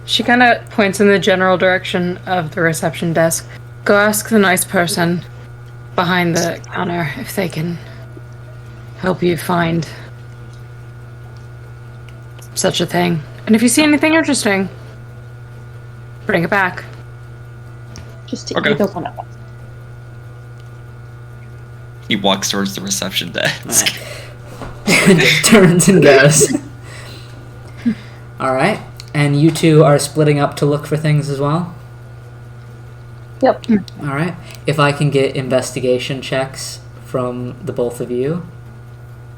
Speaker 2: She kind of points in the general direction of the reception desk. Go ask the nice person behind the counter if they can help you find such a thing. And if you see anything interesting, bring it back.
Speaker 3: Just to
Speaker 4: Okay.
Speaker 3: either one of us.
Speaker 4: He walks towards the reception desk.
Speaker 1: And just turns and goes. Alright. And you two are splitting up to look for things as well?
Speaker 3: Yep.
Speaker 1: Alright. If I can get investigation checks from the both of you.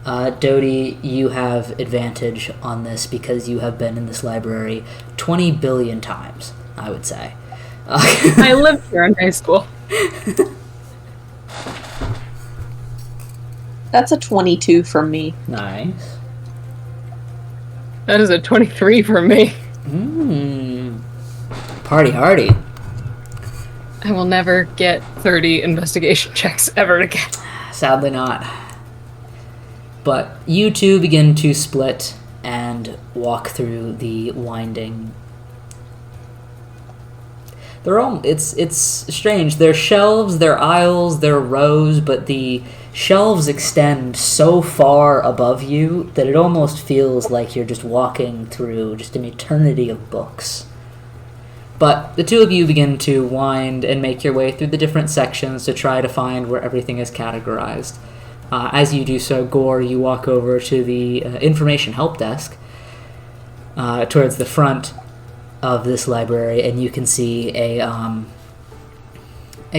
Speaker 1: Dodie, you have advantage on this because you have been in this library 20 billion times, I would say.
Speaker 2: I lived here in high school.
Speaker 6: That's a 22 from me.
Speaker 1: Nice.
Speaker 2: That is a 23 for me.
Speaker 1: Party hardy.
Speaker 2: I will never get 30 investigation checks ever again.
Speaker 1: Sadly not. But you two begin to split and walk through the winding. It's strange. They're shelves, they're aisles, they're rows, but the shelves extend so far above you that it almost feels like you're just walking through just an eternity of books. But the two of you begin to wind and make your way through the different sections to try to find where everything is categorized. As you do so, Gore, you walk over to the information help desk towards the front of this library, and you can see a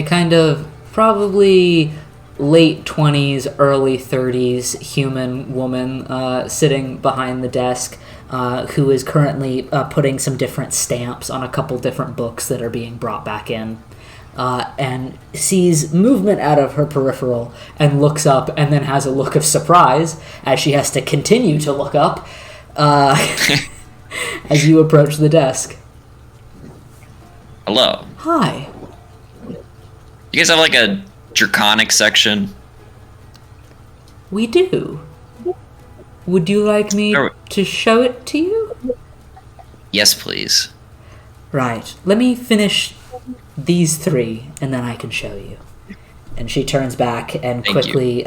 Speaker 1: kind of probably late 20s, early 30s human woman sitting behind the desk who is currently putting some different stamps on a couple different books that are being brought back in. And sees movement out of her peripheral and looks up and then has a look of surprise as she has to continue to look up as you approach the desk.
Speaker 4: Hello.
Speaker 1: Hi.
Speaker 4: You guys have like a Draconic section?
Speaker 1: We do. Would you like me
Speaker 4: Sure.
Speaker 1: to show it to you?
Speaker 4: Yes, please.
Speaker 1: Right. Let me finish these 3, and then I can show you. And she turns back and
Speaker 4: Thank
Speaker 1: quickly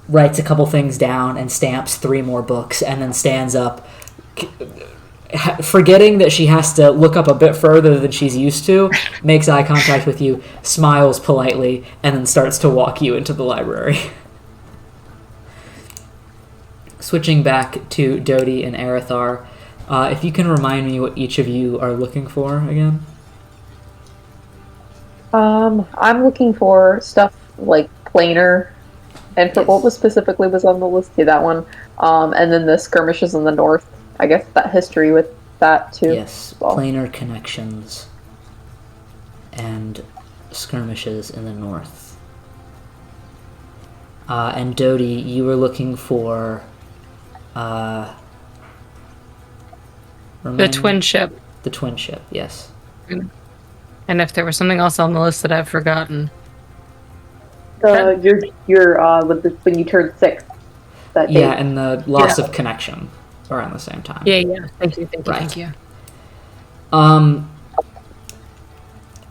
Speaker 1: writes a couple things down and stamps 3 more books, and then stands up, forgetting that she has to look up a bit further than she's used to, makes eye contact with you, smiles politely, and then starts to walk you into the library. Switching back to Dodi and Arathar, if you can remind me what each of you are looking for again.
Speaker 3: I'm looking for stuff like planar, and for what was specifically was on the list, yeah, that one. And then the skirmishes in the north. I guess that history with that too.
Speaker 1: Yes, planar connections and skirmishes in the north. And Dodi, you were looking for
Speaker 2: The twin ship.
Speaker 1: The twin ship, yes.
Speaker 2: And if there was something else on the list that I've forgotten.
Speaker 3: Your when you turned 6. That
Speaker 1: Yeah,
Speaker 3: day.
Speaker 1: and the loss of connection around the same time.
Speaker 2: Yeah. Thank you.
Speaker 1: Right.
Speaker 2: Thank you.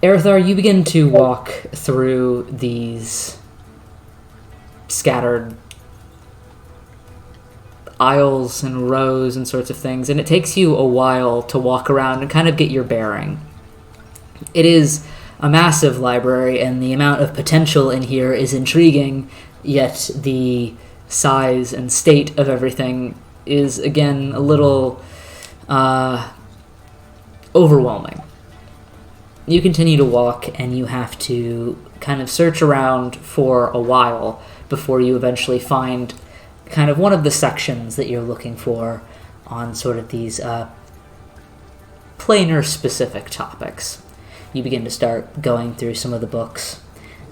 Speaker 1: Arathar, you begin to walk through these scattered aisles and rows and sorts of things, and it takes you a while to walk around and kind of get your bearing. It is a massive library, and the amount of potential in here is intriguing, yet the size and state of everything is, again, a little overwhelming. You continue to walk, and you have to kind of search around for a while before you eventually find kind of one of the sections that you're looking for on sort of these planar-specific topics. You begin to start going through some of the books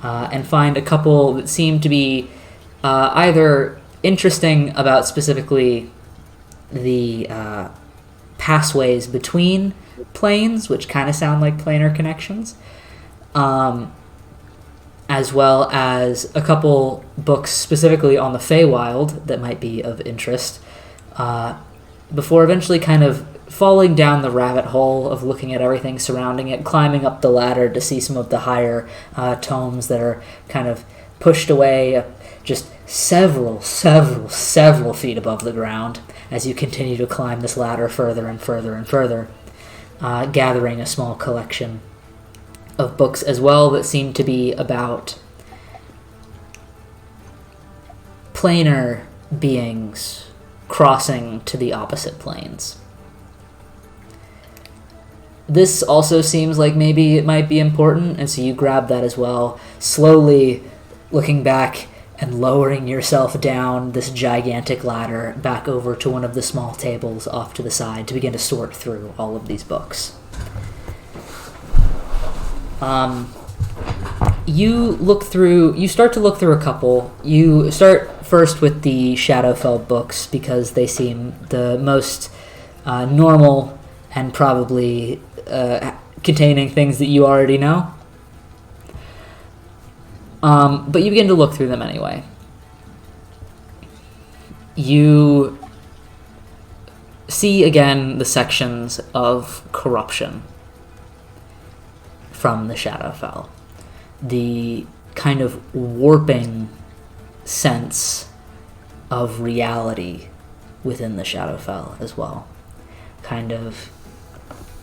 Speaker 1: and find a couple that seem to be either interesting about specifically the pathways between planes, which kind of sound like planar connections, as well as a couple books specifically on the Feywild that might be of interest, before eventually kind of falling down the rabbit hole of looking at everything surrounding it, climbing up the ladder to see some of the higher tomes that are kind of pushed away just several feet above the ground as you continue to climb this ladder further and further and further, gathering a small collection of books as well that seem to be about planar beings crossing to the opposite planes. This also seems like maybe it might be important, and so you grab that as well, slowly looking back and lowering yourself down this gigantic ladder back over to one of the small tables off to the side to begin to sort through all of these books. You start to look through a couple. You start first with the Shadowfell books because they seem the most normal and probably containing things that you already know. But you begin to look through them anyway. You see again the sections of corruption from the Shadowfell. The kind of warping sense of reality within the Shadowfell as well. Kind of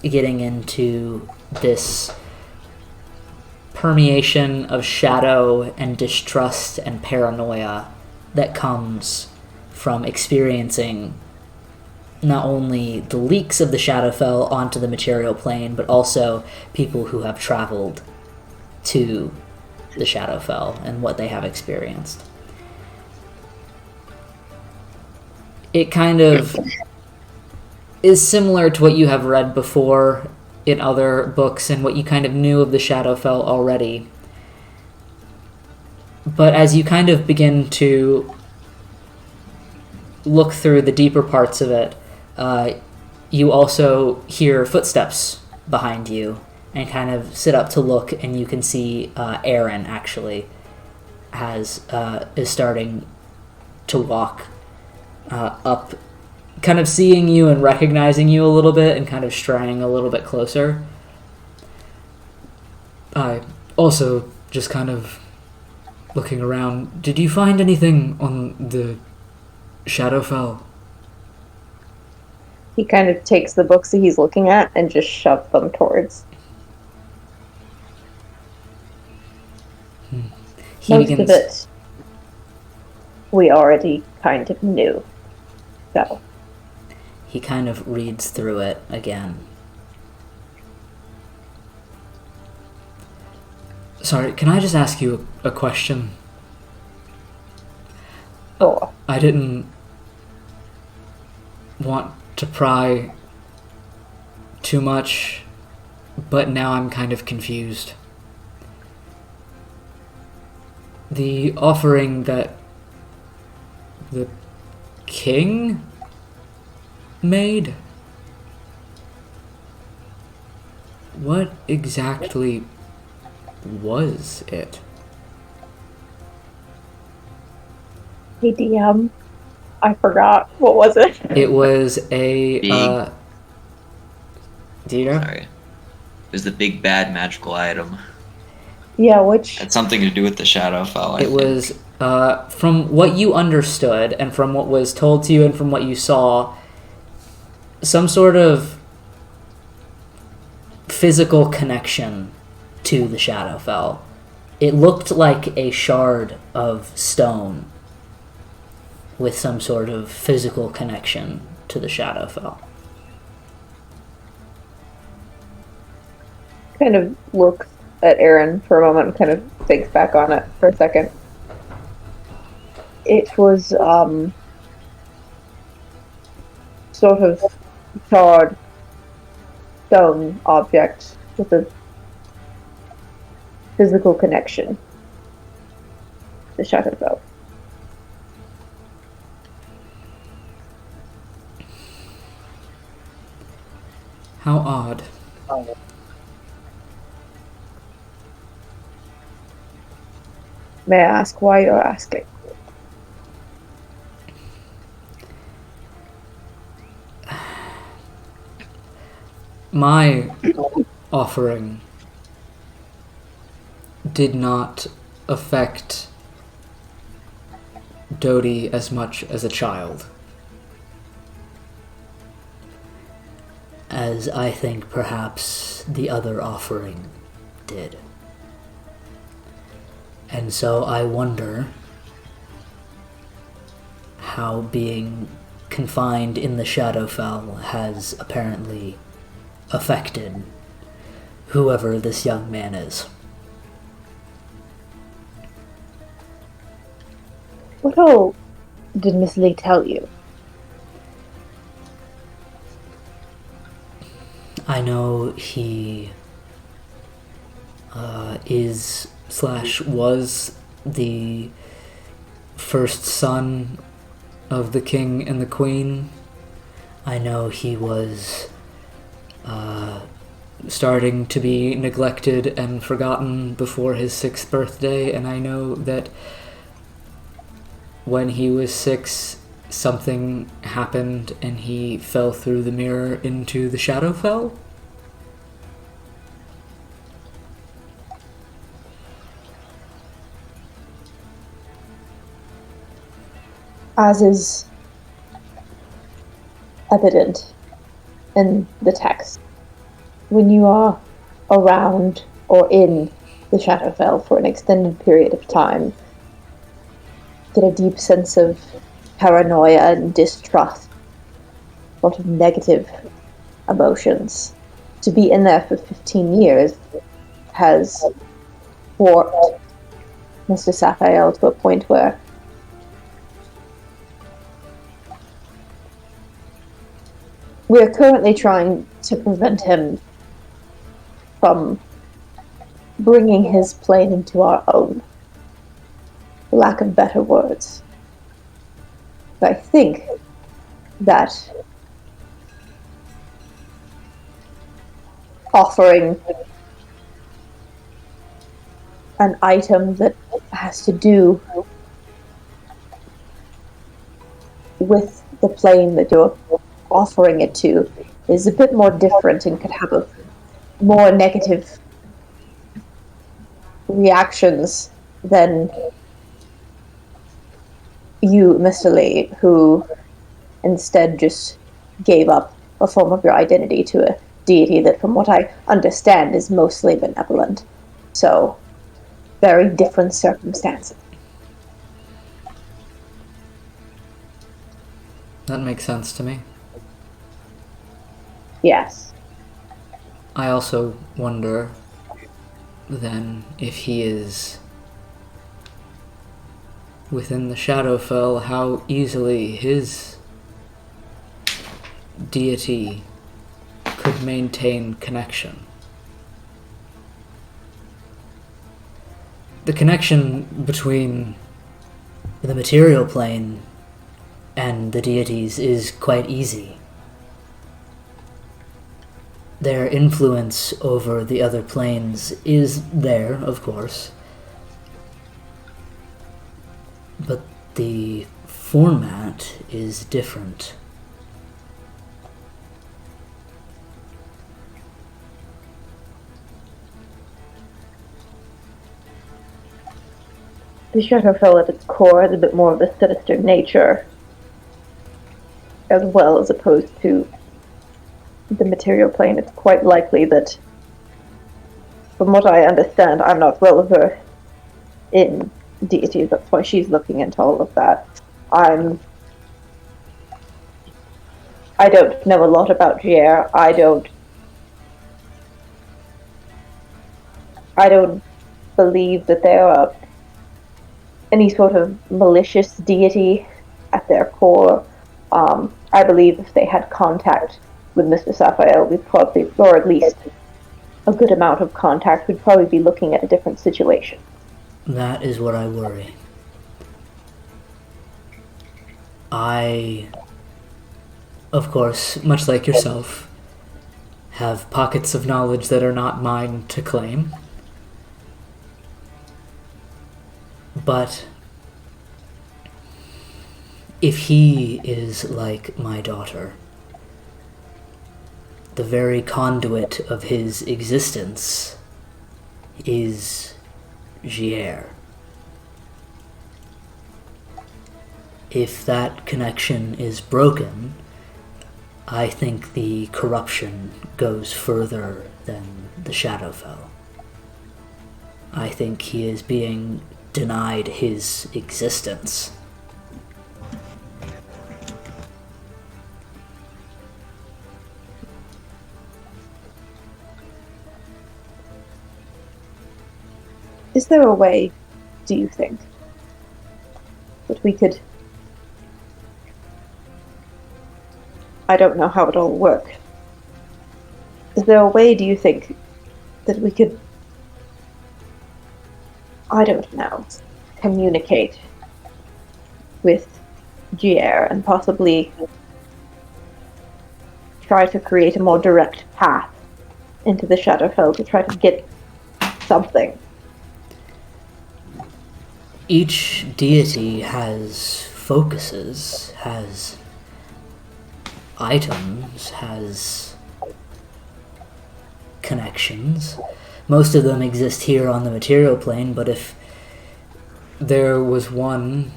Speaker 1: getting into this permeation of shadow and distrust and paranoia that comes from experiencing not only the leaks of the Shadowfell onto the material plane, but also people who have traveled to the Shadowfell and what they have experienced. It kind of is similar to what you have read before in other books and what you kind of knew of the Shadowfell already. But as you kind of begin to look through the deeper parts of it, you also hear footsteps behind you and kind of sit up to look, and you can see A-aron actually is starting to walk up kind of seeing you and recognizing you a little bit and kind of straying a little bit closer. I also just kind of looking around. Did you find anything on the Shadowfell?
Speaker 3: He kind of takes the books that he's looking at and just shoves them towards. Most of it we already kind of knew. So
Speaker 1: he kind of reads through it again. Sorry, can I just ask you a question?
Speaker 3: sure.
Speaker 1: I didn't want to pry too much, but now I'm kind of confused. The offering that the king made? What exactly was it?
Speaker 3: Hey DM, I forgot. What was it?
Speaker 1: It was a do you know?
Speaker 4: Sorry. It was the big bad magical item.
Speaker 3: Yeah, which
Speaker 4: Had something to do with the Shadowfell, I
Speaker 1: It
Speaker 4: think.
Speaker 1: was from what you understood and from what was told to you and from what you saw, some sort of physical connection to the Shadowfell. It looked like a shard of stone with some sort of physical connection to the Shadowfell.
Speaker 3: kind of looks at A-aron for a moment and kind of thinks back on it for a second. It was sort of charred stone object with a physical connection to the Shadowfell.
Speaker 1: How odd.
Speaker 3: May I ask why you're asking?
Speaker 1: My offering did not affect Dodie as much as a child, as I think perhaps the other offering did. And so I wonder how being confined in the Shadowfell has apparently affected whoever this young man is.
Speaker 3: What all did Miss Lee tell you?
Speaker 1: I know he was the first son of the king and the queen. I know he was starting to be neglected and forgotten before his 6th birthday, and I know that when he was 6, something happened and he fell through the mirror into the Shadowfell.
Speaker 3: As is evident in the text, when you are around or in the Shadowfell for an extended period of time, you get a deep sense of paranoia and distrust, a lot of negative emotions. To be in there for 15 years has warped Mr. Sapphire to a point where we are currently trying to prevent him from bringing his plane into our own, for lack of better words. But I think that offering an item that has to do with the plane that you're offering it to is a bit more different and could have a more negative reactions than you, Mr. Lee, who instead just gave up a form of your identity to a deity that, from what I understand, is mostly benevolent. So, very different circumstances.
Speaker 1: That makes sense to me.
Speaker 3: Yes.
Speaker 1: I also wonder, then, if he is within the Shadowfell, how easily his deity could maintain connection. The connection between the material plane and the deities is quite easy. Their influence over the other planes is there, of course, but the format is different.
Speaker 3: The Shadowfell at its core is a bit more of a sinister nature, as well as opposed to the material plane. It's quite likely that, from what I understand, I'm not well versed in deities, that's why she's looking into all of that. I don't know a lot about Gier. I don't believe that they are any sort of malicious deity at their core. I believe if they had contact with Mr. Sapphire, we'd probably, or at least a good amount of contact, we'd probably be looking at a different situation.
Speaker 1: That is what I worry. I, of course, much like yourself, have pockets of knowledge that are not mine to claim. But if he is like my daughter, the very conduit of his existence is Gier. If that connection is broken, I think the corruption goes further than the Shadowfell. I think he is being denied his existence.
Speaker 3: Is there a way, do you think, that we could... I don't know how it all works. Is there a way, do you think, that we could, I don't know, communicate with Gier and possibly try to create a more direct path into the Shadowfell to try to get something?
Speaker 1: Each deity has focuses, has items, has connections. Most of them exist here on the material plane, but if there was one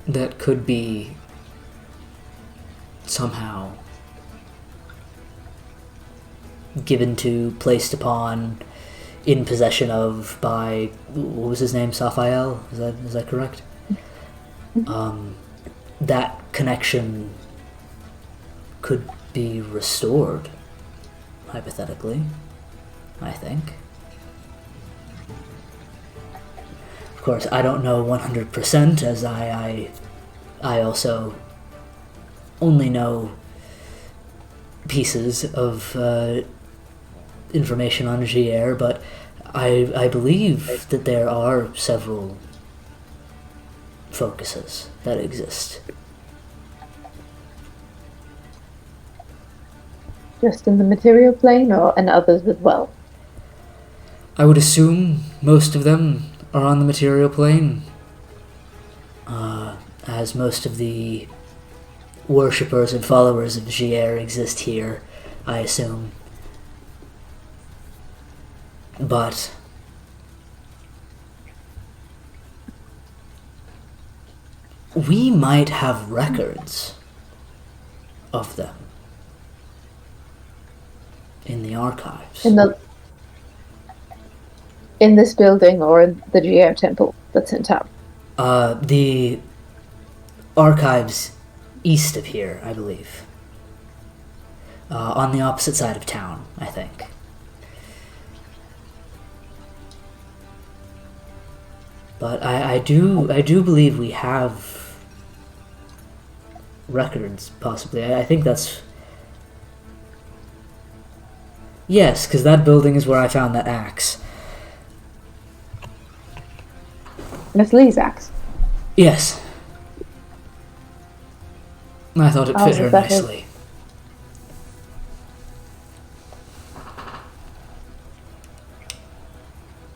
Speaker 1: that could be somehow given to, placed upon, in possession of by, what was his name, Sapphire? Is that correct? That connection could be restored, hypothetically, I think. Of course, I don't know 100%, as I also only know pieces of information on Gier, but I believe that there are several focuses that exist.
Speaker 3: Just in the material plane, or and others as well?
Speaker 1: I would assume most of them are on the material plane, as most of the worshippers and followers of Gier exist here, I assume. But we might have records of them in the archives.
Speaker 3: In this building or in the GR temple that's in town?
Speaker 1: The archives east of here, I believe. On the opposite side of town, I think. But I do believe we have records, possibly. I think that's... Yes, because that building is where I found that axe.
Speaker 3: Miss Lee's axe.
Speaker 1: Yes. I thought it fit her nicely.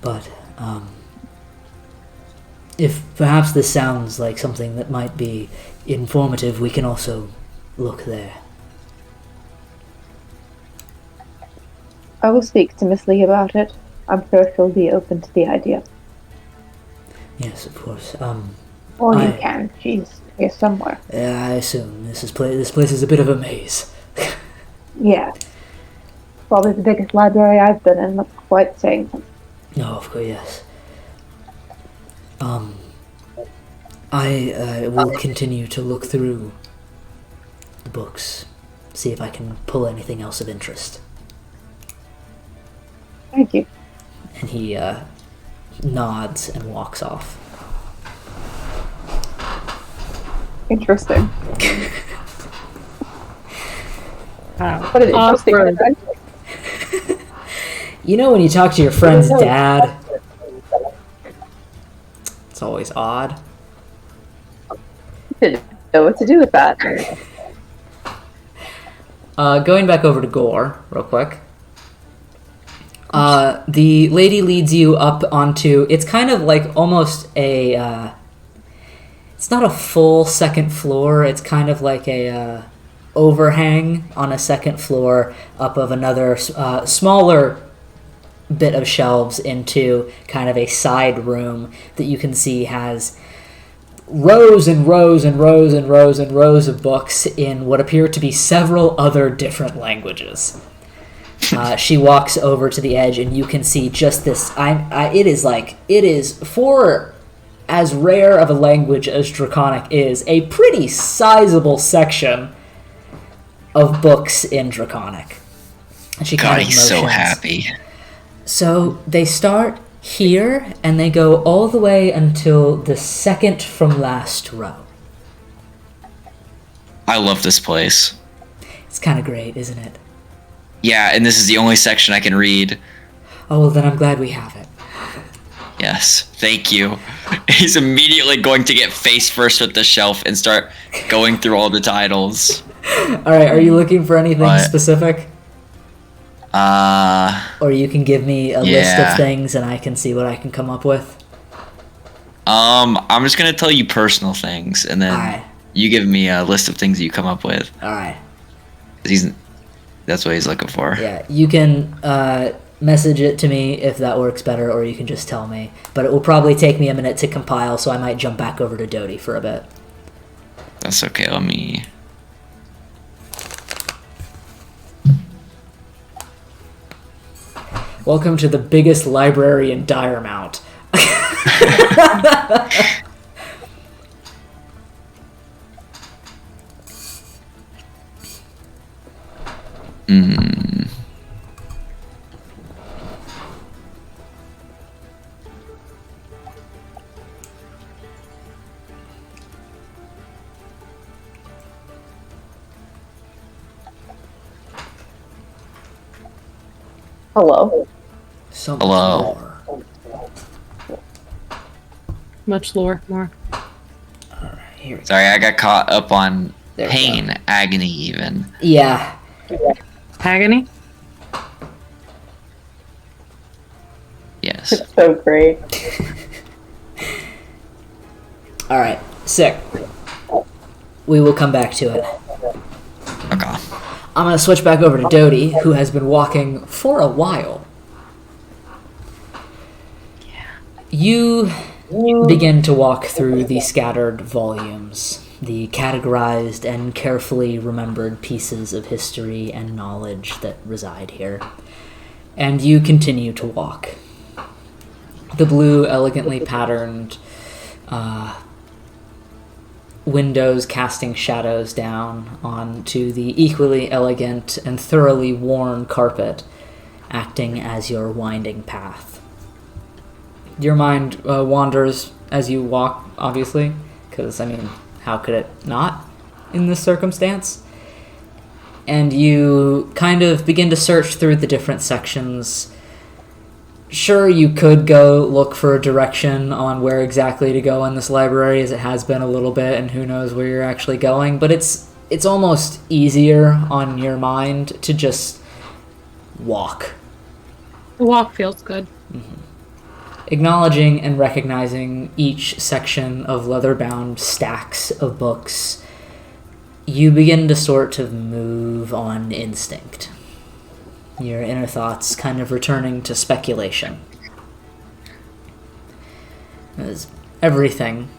Speaker 1: But, if perhaps this sounds like something that might be informative, we can also look there.
Speaker 3: I will speak to Miss Lee about it. I'm sure she'll be open to the idea.
Speaker 1: Yes, of course.
Speaker 3: Or you can. She's here somewhere.
Speaker 1: I assume this place is a bit of a maze.
Speaker 3: Yeah. Probably the biggest library I've been in. That's quite saying something.
Speaker 1: No, of course, yes. I will continue to look through the books, see if I can pull anything else of interest.
Speaker 3: Thank you.
Speaker 1: And he nods and walks off.
Speaker 3: Interesting.
Speaker 2: What
Speaker 3: an interesting event.
Speaker 1: You know when you talk to your friend's dad? It's always odd.
Speaker 3: Didn't know what to do with that.
Speaker 1: Going back over to Gore, real quick. The lady leads you up onto... It's kind of like almost a... it's not a full second floor. It's kind of like a overhang on a second floor up of another smaller bit of shelves into kind of a side room that you can see has rows and rows and rows and rows and rows of books in what appear to be several other different languages. She walks over to the edge and you can see just this. It is for as rare of a language as Draconic is, a pretty sizable section of books in Draconic. And she
Speaker 4: God,
Speaker 1: kind of
Speaker 4: he's so
Speaker 1: motions.
Speaker 4: happy.
Speaker 1: So they start here and they go all the way until the second from last row.
Speaker 4: I love this place.
Speaker 1: It's kind of great, isn't it?
Speaker 4: Yeah, and this is the only section I can read.
Speaker 1: Oh, well, then I'm glad we have it.
Speaker 4: Yes, thank you. He's immediately going to get face first with the shelf and start going through all the titles.
Speaker 1: Alright, are you looking for anything specific? Or you can give me a list of things and I can see what I can come up with?
Speaker 4: I'm just gonna tell you personal things, and then you give me a list of things you come up with.
Speaker 1: Alright.
Speaker 4: That's what he's looking for.
Speaker 1: Yeah, you can message it to me if that works better, or you can just tell me. But it will probably take me a minute to compile, so I might jump back over to Dodie for a bit.
Speaker 4: That's okay, let me...
Speaker 1: Welcome to the biggest library in Diremount.
Speaker 3: Hello.
Speaker 4: Hello.
Speaker 2: Much lore, more.
Speaker 1: Alright, here we go.
Speaker 4: Sorry, I got caught up on
Speaker 1: There we
Speaker 4: pain,
Speaker 1: go.
Speaker 4: agony even.
Speaker 1: Yeah.
Speaker 2: Agony?
Speaker 4: Yes.
Speaker 3: It's so great.
Speaker 1: Alright, sick. We will come back to it.
Speaker 4: Okay.
Speaker 1: I'm going to switch back over to Dodie, who has been walking for a while. You begin to walk through the scattered volumes, the categorized and carefully remembered pieces of history and knowledge that reside here. And you continue to walk. The blue, elegantly patterned windows casting shadows down onto the equally elegant and thoroughly worn carpet, acting as your winding path. Your mind wanders as you walk, obviously, because, how could it not in this circumstance? And you kind of begin to search through the different sections. Sure, you could go look for a direction on where exactly to go in this library, as it has been a little bit, and who knows where you're actually going, but it's almost easier on your mind to just walk.
Speaker 2: The walk feels good.
Speaker 1: Acknowledging and recognizing each section of leather-bound stacks of books, you begin to sort of move on instinct. Your inner thoughts kind of returning to speculation. As everything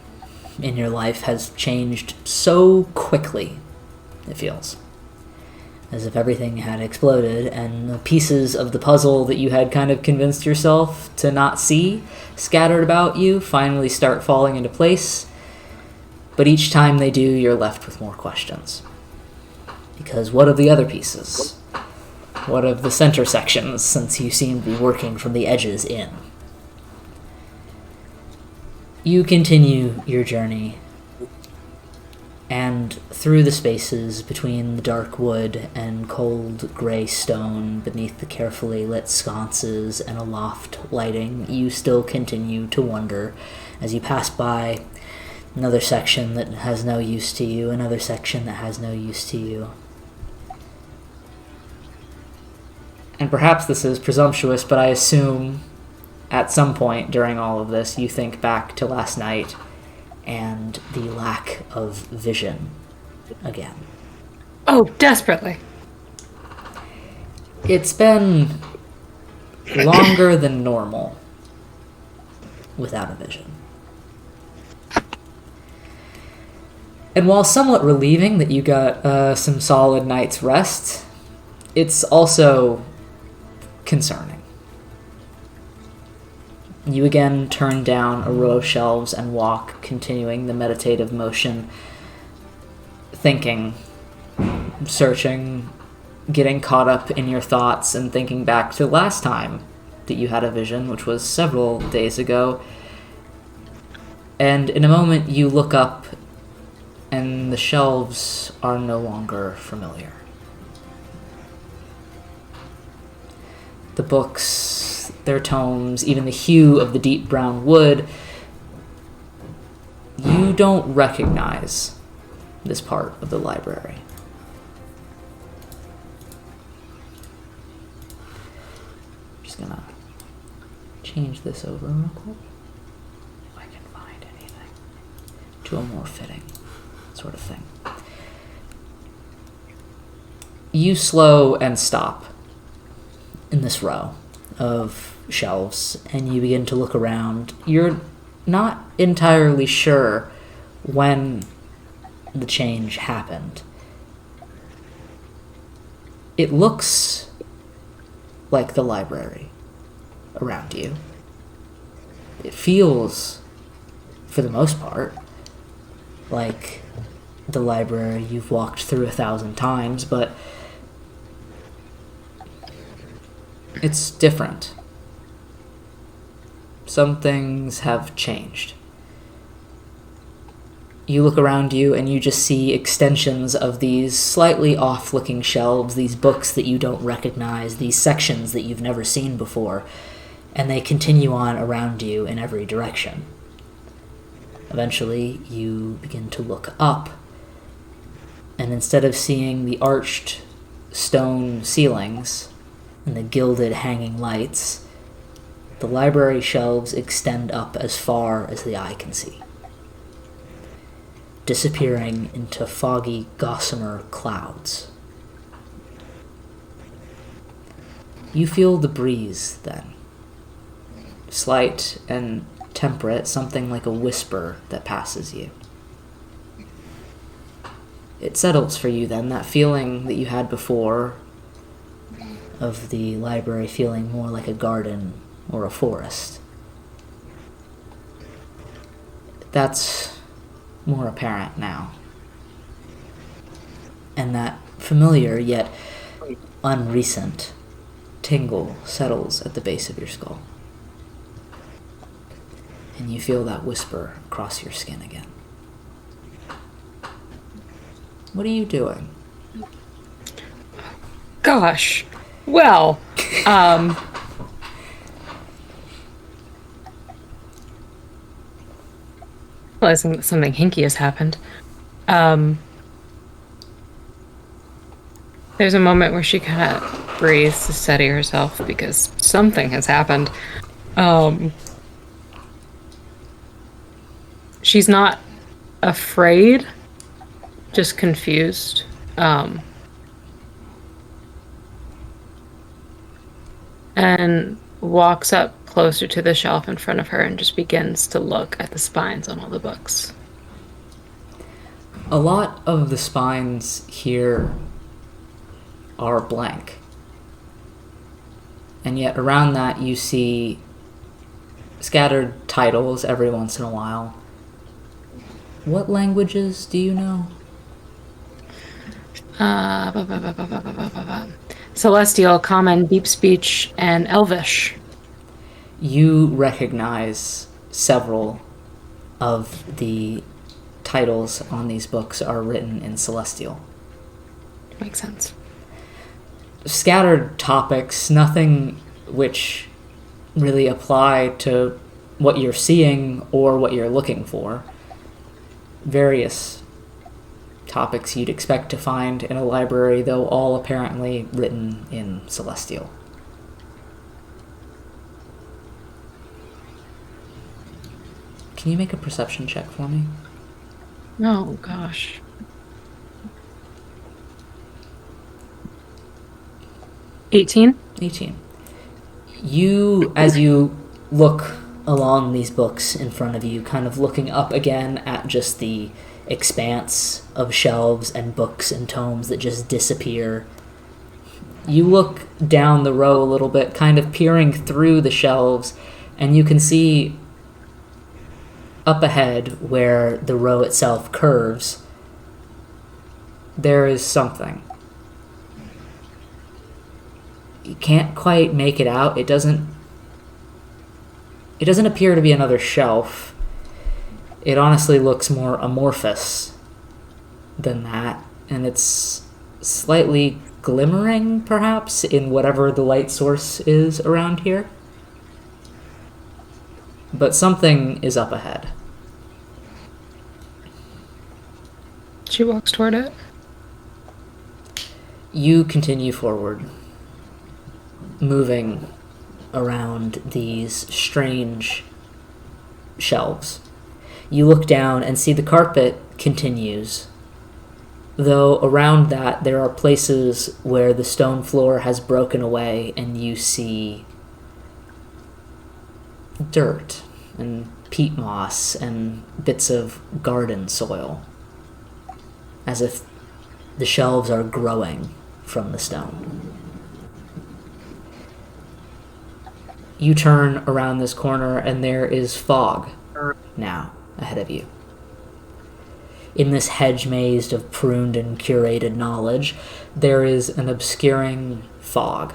Speaker 1: in your life has changed so quickly, it feels. As if everything had exploded, and the pieces of the puzzle that you had kind of convinced yourself to not see scattered about you finally start falling into place. But each time they do, you're left with more questions. Because what of the other pieces? What of the center sections, since you seem to be working from the edges in? You continue your journey, and through the spaces between the dark wood and cold gray stone beneath the carefully lit sconces and aloft lighting, you still continue to wonder as you pass by another section that has no use to you, another section that has no use to you. And perhaps this is presumptuous, but I assume at some point during all of this you think back to last night and the lack of vision again.
Speaker 2: Oh, desperately.
Speaker 1: It's been longer than normal without a vision. And while somewhat relieving that you got some solid night's rest, it's also concerning. You again turn down a row of shelves and walk, continuing the meditative motion, thinking, searching, getting caught up in your thoughts, and thinking back to the last time that you had a vision, which was several days ago. And in a moment you look up and the shelves are no longer familiar. The books, their tomes, even the hue of the deep brown wood, you don't recognize this part of the library. Just gonna change this over real quick, if I can find anything to a more fitting sort of thing. You slow and stop in this row of shelves, and you begin to look around. You're not entirely sure when the change happened. It looks like the library around you. It feels, for the most part, like the library you've walked through 1,000 times, but it's different. Some things have changed. You look around you and you just see extensions of these slightly off-looking shelves, these books that you don't recognize, these sections that you've never seen before, and they continue on around you in every direction. Eventually, you begin to look up, and instead of seeing the arched stone ceilings and the gilded hanging lights, the library shelves extend up as far as the eye can see. disappearing into foggy, gossamer clouds. You feel the breeze then. Slight and temperate, something like a whisper that passes you. It settles for you then, that feeling that you had before of the library feeling more like a garden or a forest. That's more apparent now. And that familiar yet unrecent tingle settles at the base of your skull. And you feel that whisper cross your skin again. What are you doing?
Speaker 2: Gosh. Well, realizing that something hinky has happened. There's a moment where she kind of breathes to steady herself because something has happened. She's not afraid, just confused. And walks up closer to the shelf in front of her and just begins to look at the spines on all the books.
Speaker 1: A lot of the spines here are blank. And yet around that you see scattered titles every once in a while. What languages do you know?
Speaker 2: Celestial, Common, Deep Speech, and Elvish.
Speaker 1: You recognize several of the titles on these books are written in Celestial.
Speaker 2: Makes sense.
Speaker 1: Scattered topics, nothing which really apply to what you're seeing or what you're looking for. Various topics you'd expect to find in a library, though all apparently written in Celestial. Can you make a perception check for me?
Speaker 2: Oh, gosh. $18.
Speaker 1: 18. You, as you look along these books in front of you, kind of looking up again at just the expanse of shelves and books and tomes that just disappear, you look down the row a little bit, kind of peering through the shelves, and you can see up ahead where the row itself curves, there is something. You can't quite make it out. It doesn't appear to be another shelf. It honestly looks more amorphous than that, and it's slightly glimmering, perhaps, in whatever the light source is around here. But something is up ahead.
Speaker 2: She walks toward it.
Speaker 1: You continue forward, moving around these strange shelves. You look down and see the carpet continues, though around that there are places where the stone floor has broken away and you see dirt and peat moss and bits of garden soil, as if the shelves are growing from the stone. You turn around this corner and there is fog now ahead of you. In this hedge maze of pruned and curated knowledge, there is an obscuring fog.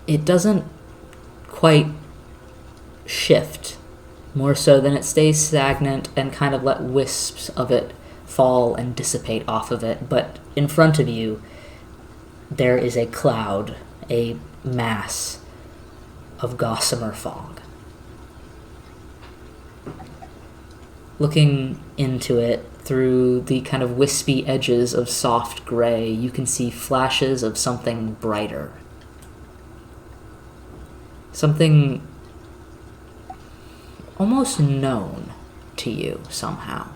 Speaker 1: It doesn't quite shift, more so than it stays stagnant and kind of let wisps of it fall and dissipate off of it, but in front of you there is a cloud, a mass of gossamer fog. Looking into it through the kind of wispy edges of soft gray, you can see flashes of something brighter. Something almost known to you somehow,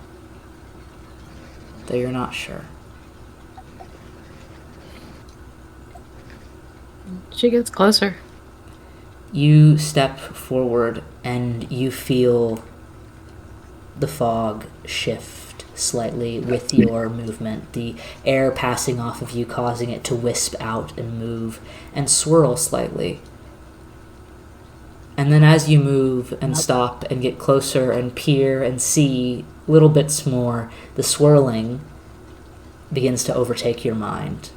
Speaker 1: though you're not sure.
Speaker 2: She gets closer.
Speaker 1: You step forward and you feel the fog shift slightly with your movement, the air passing off of you causing it to wisp out and move and swirl slightly. And then as you move and stop and get closer and peer and see little bits more, the swirling begins to overtake your mind.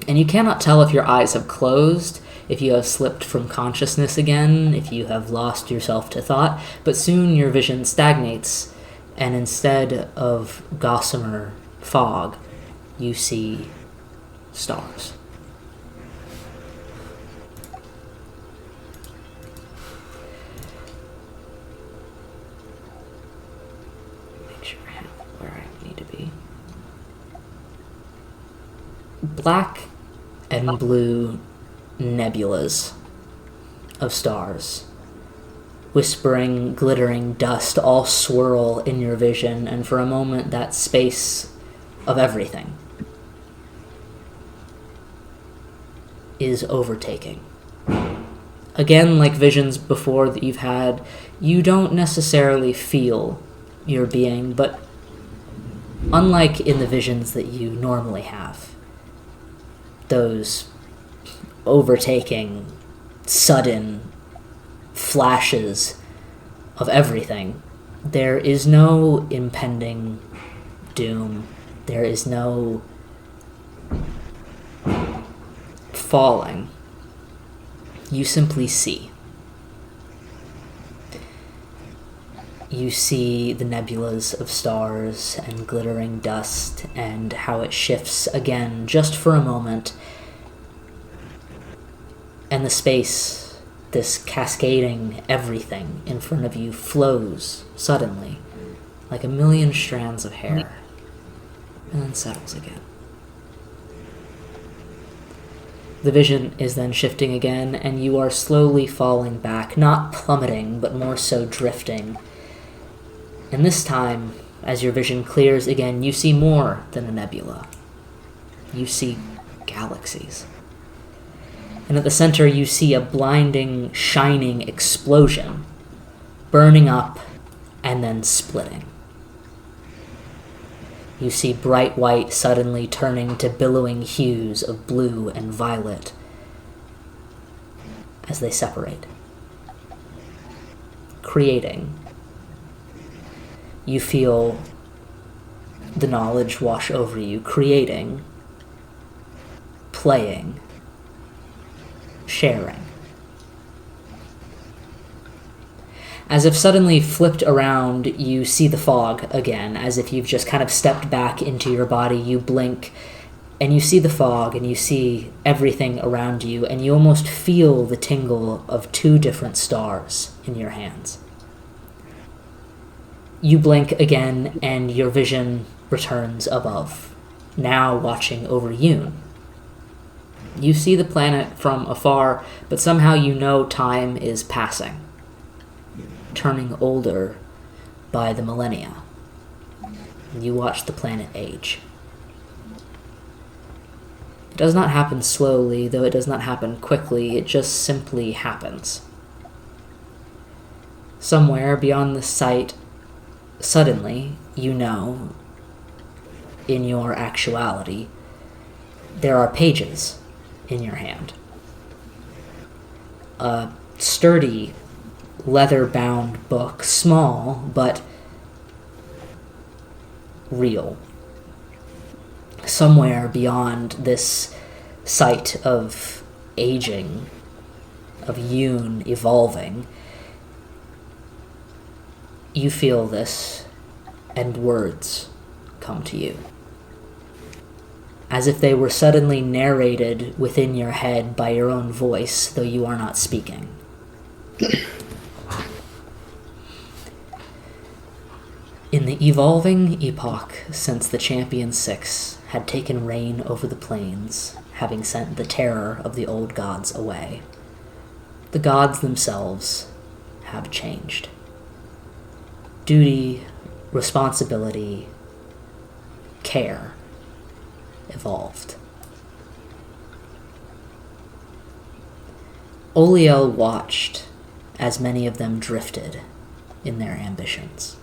Speaker 1: And you cannot tell if your eyes have closed, if you have slipped from consciousness again, if you have lost yourself to thought, but soon your vision stagnates, and instead of gossamer fog, you see stars. Make sure I have where I need to be. Black and blue nebulas of stars, whispering, glittering dust, all swirl in your vision, and for a moment that space of everything is overtaking. Again, like visions before that you've had, you don't necessarily feel your being, but unlike in the visions that you normally have, those overtaking, sudden flashes of everything, there is no impending doom. There is no falling. You simply see. You see the nebulas of stars and glittering dust and how it shifts again just for a moment. And the space, this cascading everything in front of you, flows suddenly like a million strands of hair and then settles again. The vision is then shifting again, and you are slowly falling back, not plummeting, but more so drifting. And this time, as your vision clears again, you see more than a nebula. You see galaxies. And at the center, you see a blinding, shining explosion, burning up and then splitting. You see bright white suddenly turning to billowing hues of blue and violet as they separate, creating. You feel the knowledge wash over you, creating, playing, sharing. As if suddenly flipped around, you see the fog again, as if you've just kind of stepped back into your body. You blink, and you see the fog, and you see everything around you, and you almost feel the tingle of two different stars in your hands. You blink again, and your vision returns above, now watching over Yoon. You see the planet from afar, but somehow you know time is passing, turning older by the millennia. You watch the planet age. It does not happen slowly, though it does not happen quickly, it just simply happens. Somewhere beyond the sight, suddenly, you know, in your actuality, there are pages in your hand. A sturdy, leather-bound book, small, but real. Somewhere beyond this sight of aging, of Yoon evolving, you feel this, and words come to you, as if they were suddenly narrated within your head by your own voice, though you are not speaking. In the evolving epoch since the Champion Six had taken reign over the plains, having sent the terror of the old gods away, the gods themselves have changed. Duty, responsibility, care evolved. Oliel watched as many of them drifted in their ambitions.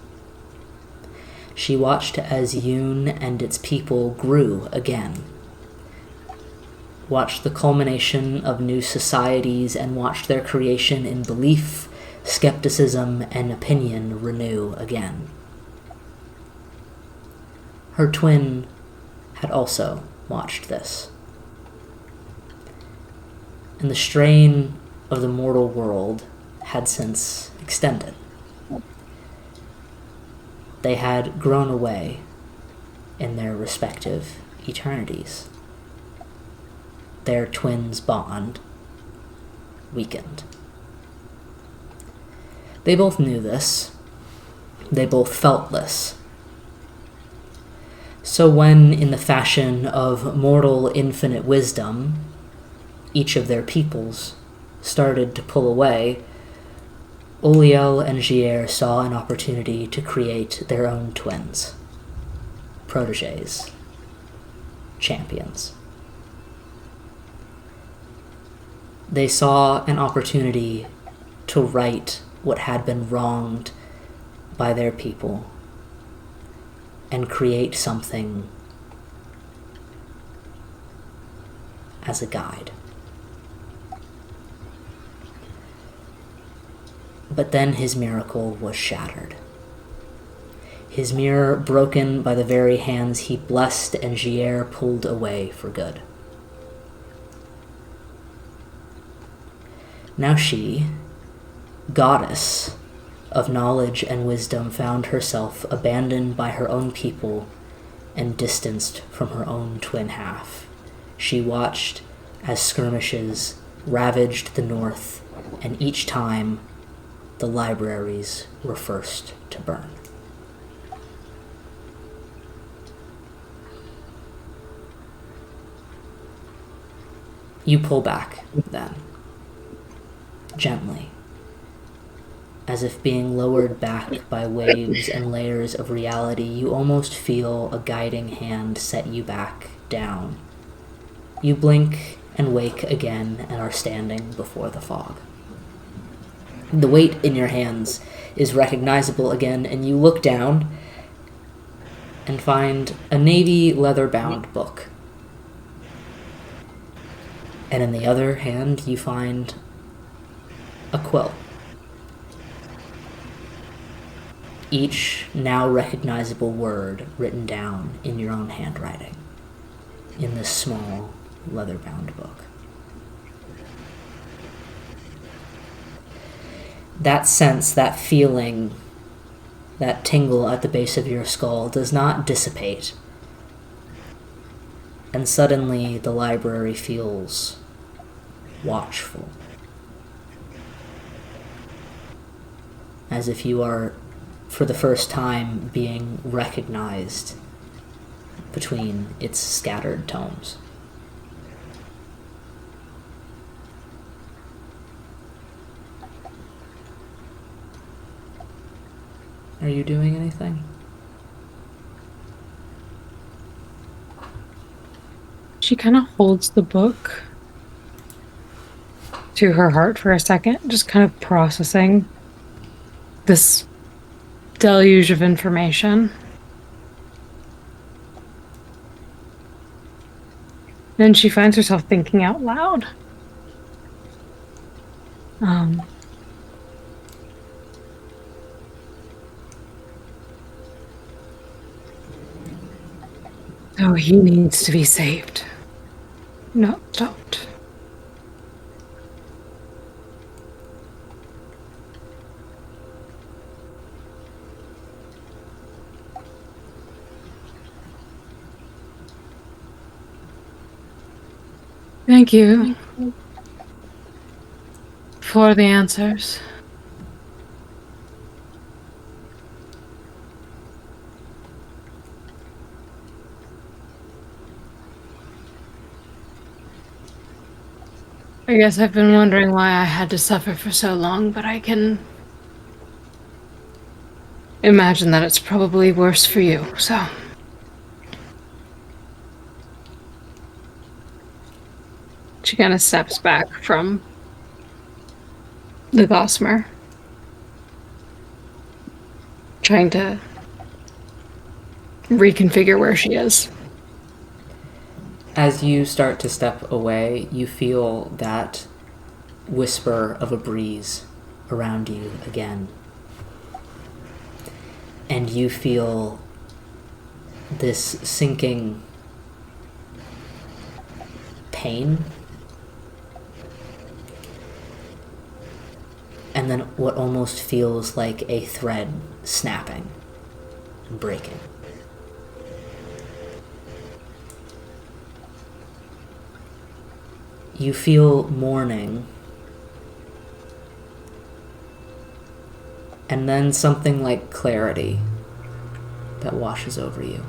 Speaker 1: She watched as Yoon and its people grew again, watched the culmination of new societies, and watched their creation in belief, skepticism, and opinion renew again. Her twin had also watched this. And the strain of the mortal world had since extended. They had grown away in their respective eternities. Their twins' bond weakened. They both knew this. They both felt this. So when, in the fashion of mortal infinite wisdom, each of their peoples started to pull away, Oliel and Gier saw an opportunity to create their own twins, protégés, champions. They saw an opportunity to right what had been wronged by their people and create something as a guide. But then his miracle was shattered. His mirror broken by the very hands he blessed, and Gier pulled away for good. Now she, goddess of knowledge and wisdom, found herself abandoned by her own people and distanced from her own twin half. She watched as skirmishes ravaged the north, and each time the libraries were first to burn. You pull back, then, gently, as if being lowered back by waves and layers of reality. You almost feel a guiding hand set you back down. You blink and wake again and are standing before the fog. The weight in your hands is recognizable again, and you look down and find a navy leather-bound book. And in the other hand, you find a quill. Each now recognizable word written down in your own handwriting in this small leather-bound book. That sense, that feeling, that tingle at the base of your skull does not dissipate. And suddenly the library feels watchful. As if you are, for the first time, being recognized between its scattered tomes. Are you doing anything?
Speaker 2: She kind of holds the book to her heart for a second, just kind of processing this deluge of information. Then she finds herself thinking out loud. Oh, he needs to be saved, not stopped. Thank you for the answers. I guess I've been wondering why I had to suffer for so long, but I can imagine that it's probably worse for you, so. She kind of steps back from the gossamer, trying to reconfigure where she is.
Speaker 1: As you start to step away, you feel that whisper of a breeze around you again. And you feel this sinking pain. And then what almost feels like a thread snapping and breaking. You feel mourning, and then something like clarity that washes over you.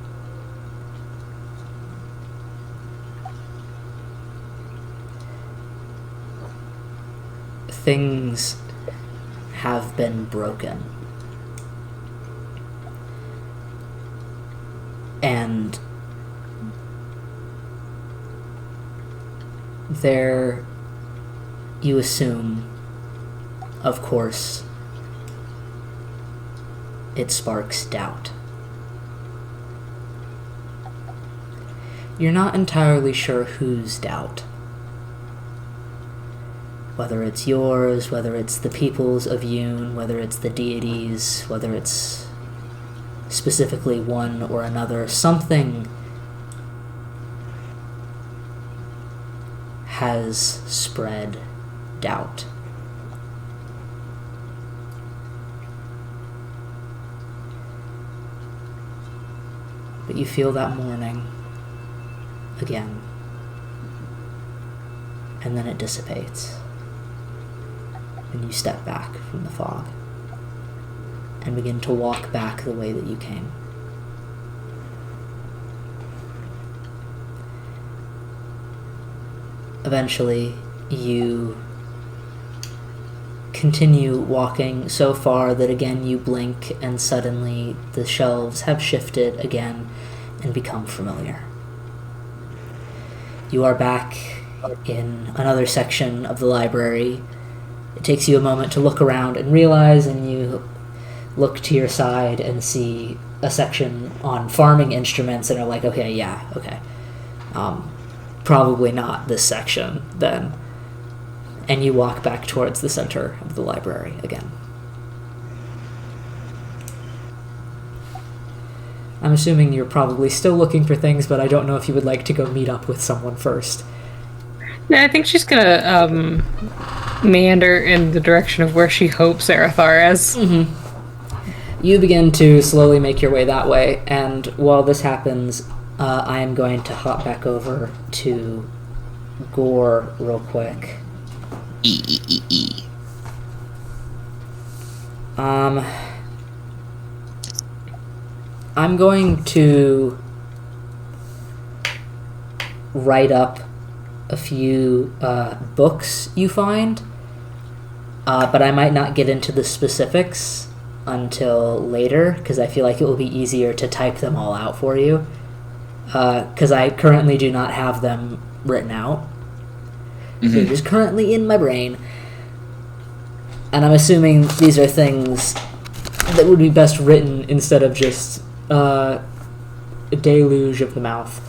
Speaker 1: Things have been broken. And there, you assume, of course, it sparks doubt. You're not entirely sure whose doubt. Whether it's yours, whether it's the peoples of Yoon, whether it's the deities, whether it's specifically one or another, something has spread doubt. But you feel that mourning again, and then it dissipates, and you step back from the fog and begin to walk back the way that you came. Eventually, you continue walking so far that again you blink, and suddenly the shelves have shifted again and become familiar. You are back in another section of the library. It takes you a moment to look around and realize, and you look to your side and see a section on farming instruments and are like, okay. Probably not this section, then. And you walk back towards the center of the library again. I'm assuming you're probably still looking for things, but I don't know if you would like to go meet up with someone first.
Speaker 2: No, I think she's gonna meander in the direction of where she hopes Arathar is.
Speaker 1: Mm-hmm. You begin to slowly make your way that way, and while this happens, I am going to hop back over to Gore real quick. I'm going to write up a few books you find, but I might not get into the specifics until later, because I feel like it will be easier to type them all out for you, because I currently do not have them written out. Mm-hmm. They're just currently in my brain, and I'm assuming these are things that would be best written instead of just a deluge of the mouth.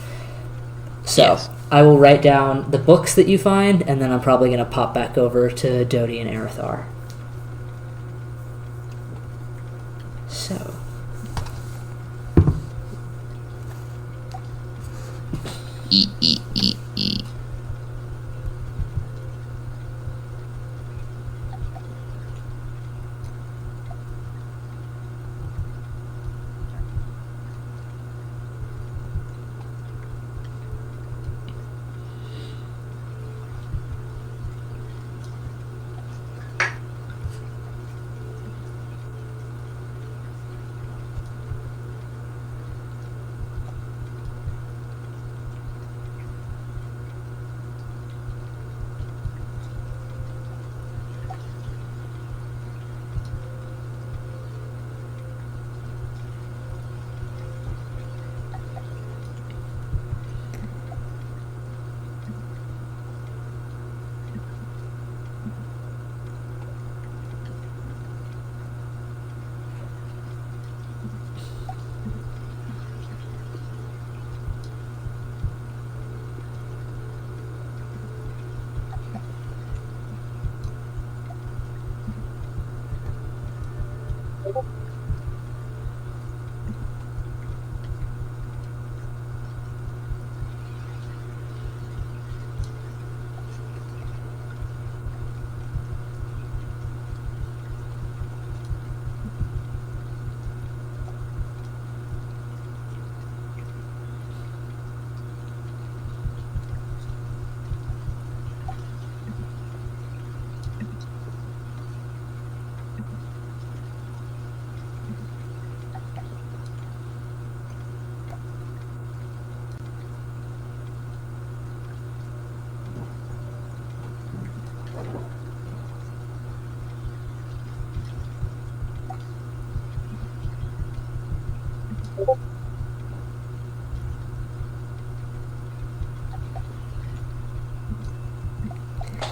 Speaker 1: So yes. I will write down the books that you find, and then I'm probably going to pop back over to Dodi and Arathar. So.
Speaker 4: E.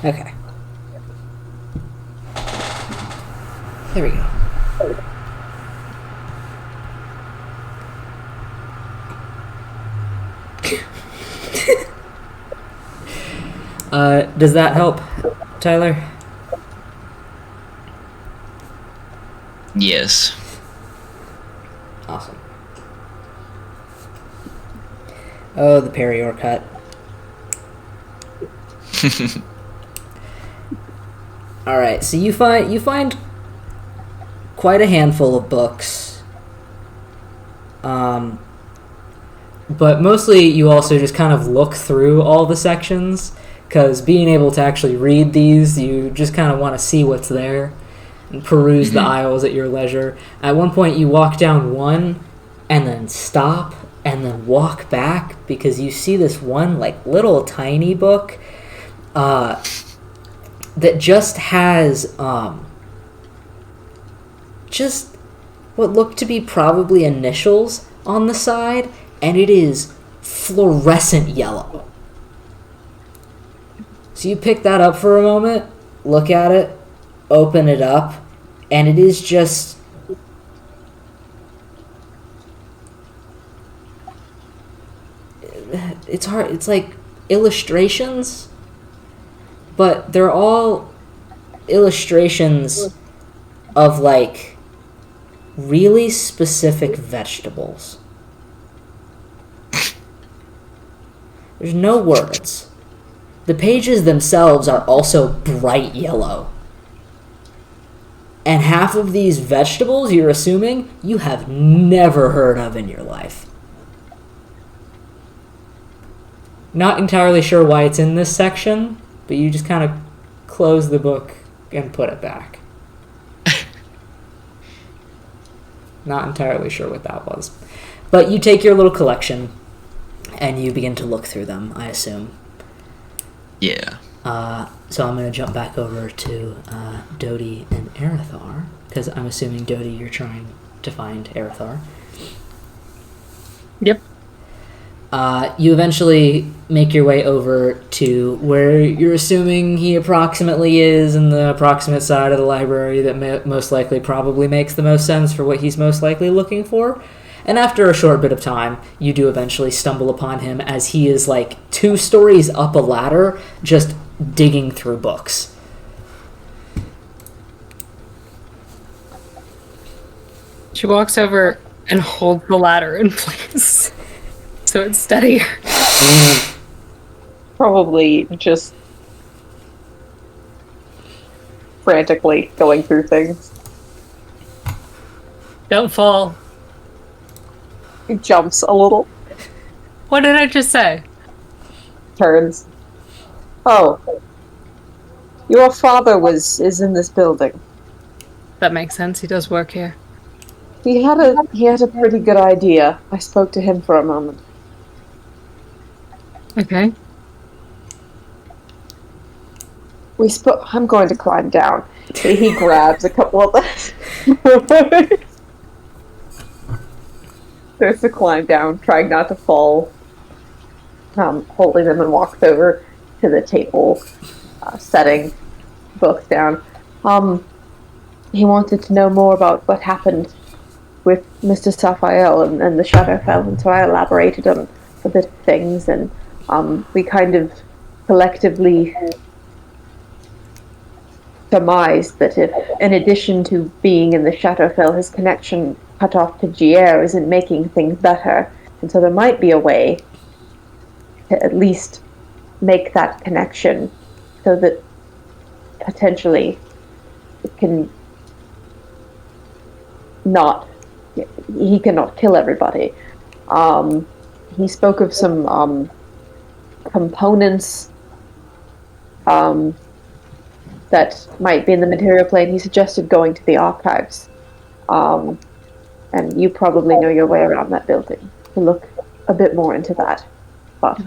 Speaker 1: Okay. There we go. Does that help, Tyler?
Speaker 4: Yes.
Speaker 1: Awesome. Oh, the Perrior cut. All right, so you find quite a handful of books, but mostly you also just kind of look through all the sections, because being able to actually read these, you just kind of want to see what's there and peruse the aisles at your leisure. At one point, you walk down one and then stop and then walk back because you see this one like little tiny book that just has just what look to be probably initials on the side, and it is fluorescent yellow. So you pick that up for a moment, look at it, open it up, and it is just it's hard. It's like illustrations, but they're all illustrations of like really specific vegetables. There's no words. The pages themselves are also bright yellow. And half of these vegetables, you're assuming, you have never heard of in your life. Not entirely sure why it's in this section, but you just kind of close the book and put it back. Not entirely sure what that was. But you take your little collection and you begin to look through them, I assume.
Speaker 4: Yeah.
Speaker 1: So I'm going to jump back over to Dodie and Erithar, because I'm assuming, Dodie, you're trying to find Erithar.
Speaker 2: Yep.
Speaker 1: You eventually make your way over to where you're assuming he approximately is, in the approximate side of the library that most likely probably makes the most sense for what he's most likely looking for. And after a short bit of time, you do eventually stumble upon him as he is like 2 stories up a ladder, just digging through books.
Speaker 2: She walks over and holds the ladder in place so it's steady.
Speaker 3: Probably just frantically going through things.
Speaker 2: Don't fall.
Speaker 3: He jumps a little,
Speaker 2: What did I just say?
Speaker 3: turns. Oh, your father is in this building.
Speaker 2: That makes sense. He does work here.
Speaker 3: He had a pretty good idea. I spoke to him for a moment.
Speaker 2: Okay.
Speaker 3: I'm going to climb down. He grabs a couple of the starts to climb down, trying not to fall, holding them, and walks over to the table, setting books down. He wanted to know more about what happened with Mr. Saphael and the Shadowfell, and so I elaborated on a bit of things, and we kind of collectively surmised that if, in addition to being in the Shadowfell, his connection cut off to Gier isn't making things better, and so there might be a way to at least make that connection so that potentially it can not, he cannot kill everybody. He spoke of some components that might be in the material plane. He suggested going to the archives. And you probably know your way around that building to look a bit more into that. But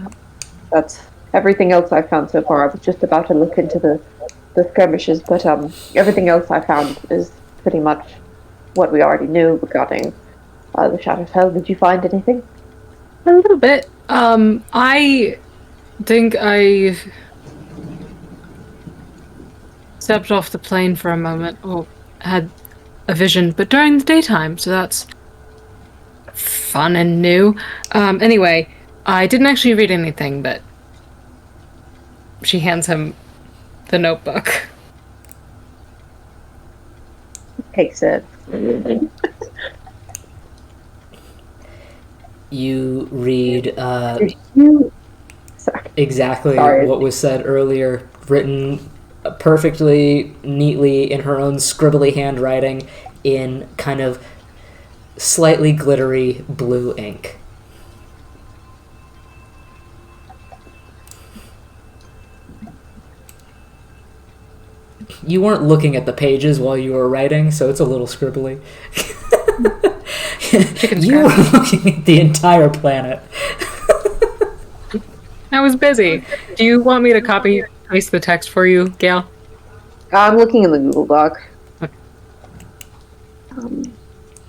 Speaker 3: that's everything else I've found so far. I was just about to look into the skirmishes, but everything else I found is pretty much what we already knew regarding the Shadowfell. Did you find anything?
Speaker 2: A little bit. I think I stepped off the plane for a moment, or had a vision, but during the daytime, so that's fun and new. Anyway, I didn't actually read anything, but she hands him the notebook.
Speaker 3: Takes it.
Speaker 1: You read
Speaker 3: Did you? Sorry.
Speaker 1: exactly
Speaker 3: Sorry.
Speaker 1: what was said earlier, written perfectly neatly in her own scribbly handwriting in kind of slightly glittery blue ink. You weren't looking at the pages while you were writing, so it's a little scribbly. You were looking at the entire planet.
Speaker 2: I was busy. Do you want me to copy paste the text for you, Gail?
Speaker 3: I'm looking in the Google Doc.
Speaker 2: Okay.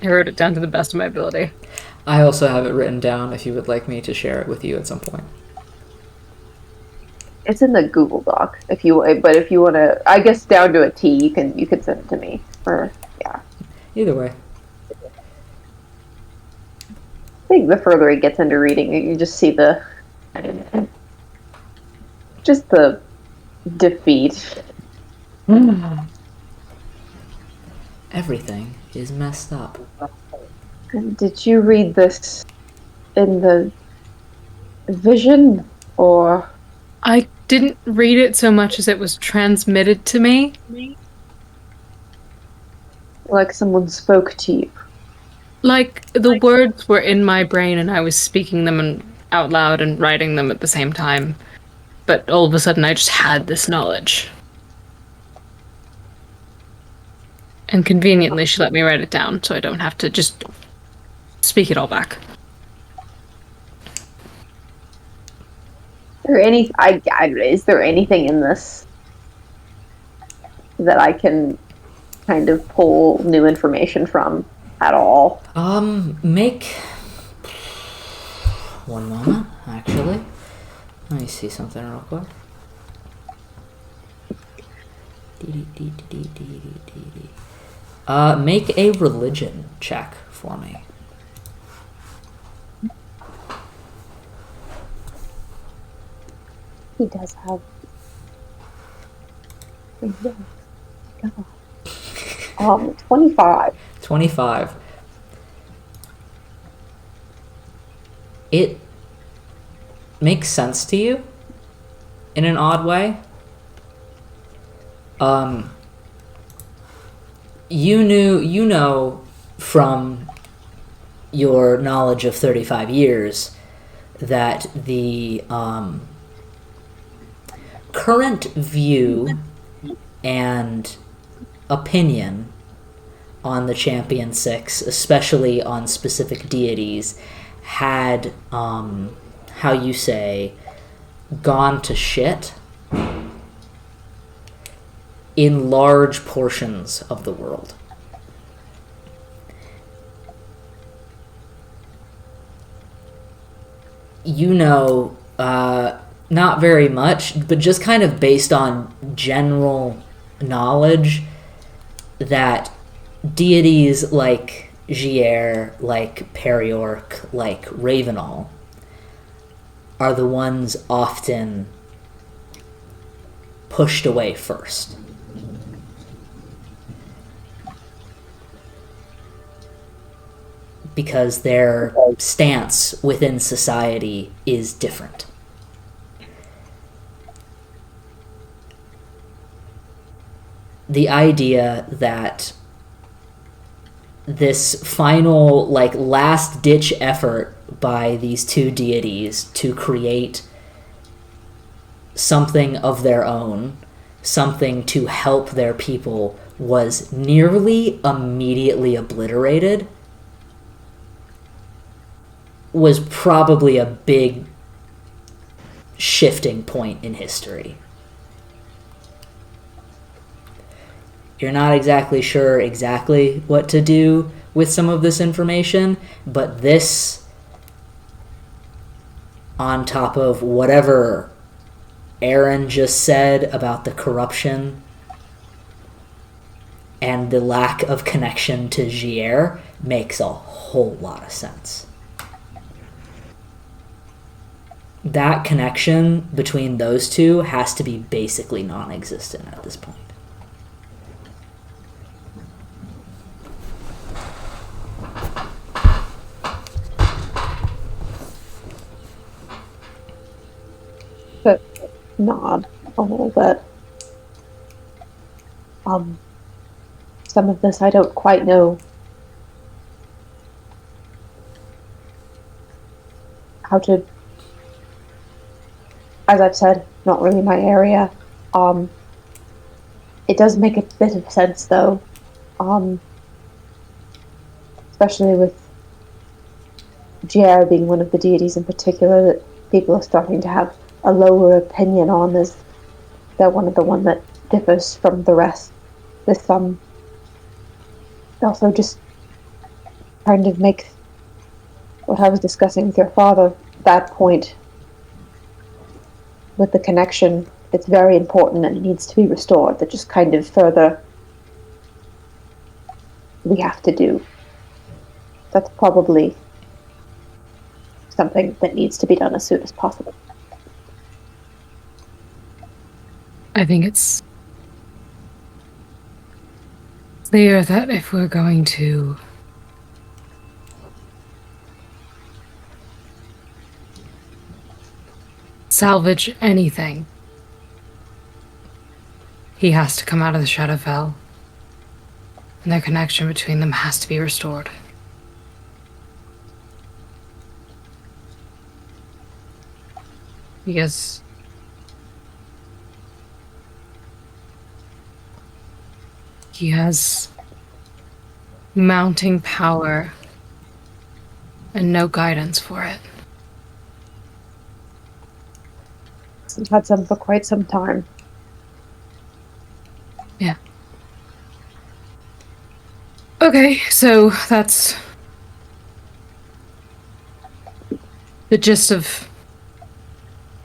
Speaker 2: I wrote it down to the best of my ability.
Speaker 1: I also have it written down if you would like me to share it with you at some point.
Speaker 3: It's in the Google Doc. But if you want to, I guess down to a T, you can send it to me. Or yeah.
Speaker 1: Either way.
Speaker 3: I think the further he gets into reading, you just see the defeat.
Speaker 1: Everything is messed up.
Speaker 3: Did you read this in the vision, or
Speaker 2: I didn't read it so much as it was transmitted to me.
Speaker 3: like someone spoke to you?
Speaker 2: Like, the words were in my brain and I was speaking them out loud and writing them at the same time. But all of a sudden I just had this knowledge. And conveniently she let me write it down so I don't have to just speak it all back.
Speaker 3: Is there anything in this that I can kind of pull new information from at all?
Speaker 1: Make one moment, actually. Let me see something real quick. Make a religion check for me.
Speaker 3: He does have. God. 25.
Speaker 1: 25. It makes sense to you in an odd way. You know from your knowledge of 35 years that the current view and opinion on the Champion Six, especially on specific deities, had, how you say, gone to shit in large portions of the world. You know, not very much, but just kind of based on general knowledge that deities like Gier, like Periork, like Ravenall are the ones often pushed away first. Because their stance within society is different. The idea that this final, like, last-ditch effort by these two deities to create something of their own, something to help their people, was nearly immediately obliterated, was probably a big shifting point in history. You're not exactly sure exactly what to do with some of this information, but this, on top of whatever A-aron just said about the corruption and the lack of connection to Gier makes a whole lot of sense. That connection between those two has to be basically non-existent at this point.
Speaker 3: But nod a little bit. Some of this I don't quite know how to. As I've said, not really my area. It does make a bit of sense though, especially with Gier being one of the deities in particular that people are starting to have a lower opinion on, as they're one that differs from the rest. This also just kind of makes what I was discussing with your father, that point with the connection, it's very important and it needs to be restored. That just kind of further we have to do. That's probably something that needs to be done as soon as possible.
Speaker 2: I think it's clear that if we're going to salvage anything, he has to come out of the Shadowfell, and the connection between them has to be restored. Because he has mounting power and no guidance for it.
Speaker 3: We've had some for quite some time.
Speaker 2: Yeah. Okay, so that's the gist of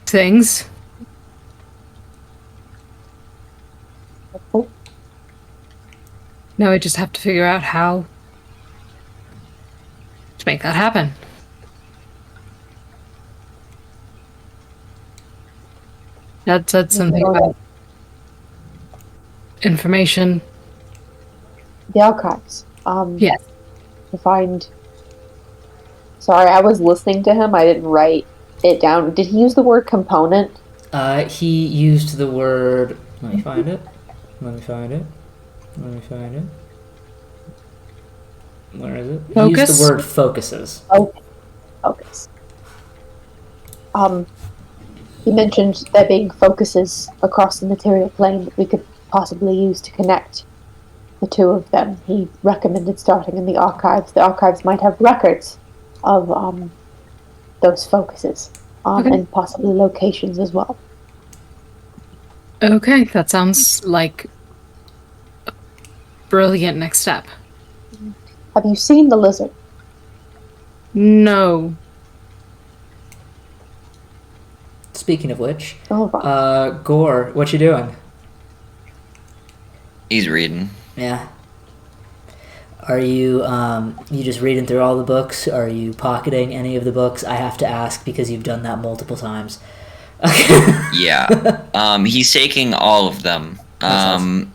Speaker 2: things.
Speaker 3: Oh,
Speaker 2: Now I just have to figure out how to make that happen. That said something about information.
Speaker 3: the archives.
Speaker 2: Yes.
Speaker 3: To find. Sorry, I was listening to him. I didn't write it down. Did he use the word component?
Speaker 1: He used the word. Let me find it. Let me find it. Let me find it. Where is it? He used
Speaker 2: Focus?
Speaker 1: the word focuses.
Speaker 3: Okay. Focus. He mentioned there being focuses across the material plane that we could possibly use to connect the two of them. He recommended starting in the archives. The archives might have records of those focuses,
Speaker 2: Okay.
Speaker 3: and possibly locations as well.
Speaker 2: Okay, that sounds like a brilliant next step.
Speaker 3: Have you seen the lizard?
Speaker 2: No.
Speaker 1: Speaking of which,
Speaker 3: Oh, right.
Speaker 1: Gore, what you doing?
Speaker 4: He's reading.
Speaker 1: Yeah. Are you you just reading through all the books? Are you pocketing any of the books? I have to ask because you've done that multiple times.
Speaker 4: Yeah. He's taking all of them.
Speaker 1: That's awesome.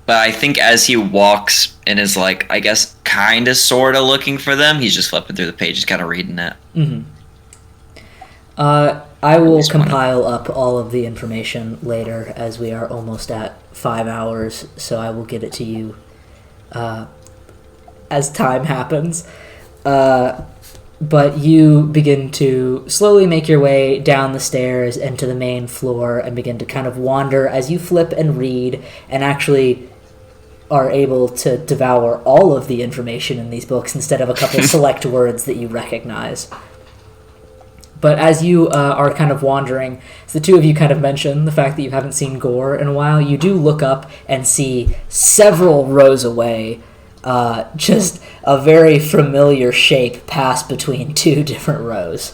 Speaker 4: But I think as he walks and is like, I guess, kind of, sort of looking for them, he's just flipping through the pages, kind of reading it.
Speaker 1: Mm-hmm. I will
Speaker 4: least one of-
Speaker 1: compile up all of the information later, as we are almost at 5 hours, so I will get it to you as time happens. But you begin to slowly make your way down the stairs and to the main floor and begin to kind of wander as you flip and read and actually are able to devour all of the information in these books instead of a couple select words that you recognize. But as you are kind of wandering, as the two of you kind of mention the fact that you haven't seen Gore in a while, you do look up and see several rows away just a very familiar shape pass between two different rows.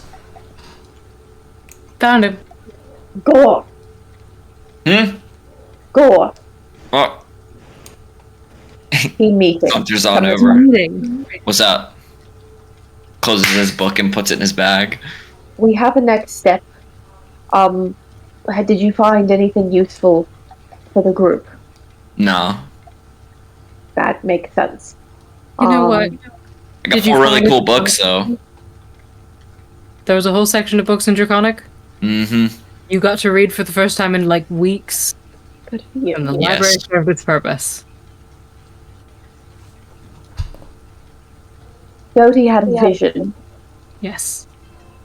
Speaker 2: Found him.
Speaker 3: Gore!
Speaker 4: Hmm?
Speaker 3: Gore!
Speaker 4: Oh,
Speaker 3: Team meeting.
Speaker 4: Saunters on
Speaker 3: Come
Speaker 4: over.
Speaker 2: Meeting.
Speaker 4: What's up? Closes his book and puts it in his bag.
Speaker 3: We have a next step. Did you find anything useful for the group?
Speaker 4: No.
Speaker 3: That makes sense.
Speaker 2: You know what?
Speaker 4: I got
Speaker 2: Did you
Speaker 4: 4 really
Speaker 2: find
Speaker 4: cool
Speaker 2: it?
Speaker 4: books, though.
Speaker 2: There was a whole section of books in Draconic.
Speaker 4: Mm-hmm.
Speaker 2: You got to read for the first time in like weeks,
Speaker 3: Good for you.
Speaker 2: and the
Speaker 4: Yes.
Speaker 2: library served its purpose.
Speaker 3: Dodie had a vision.
Speaker 2: Yes.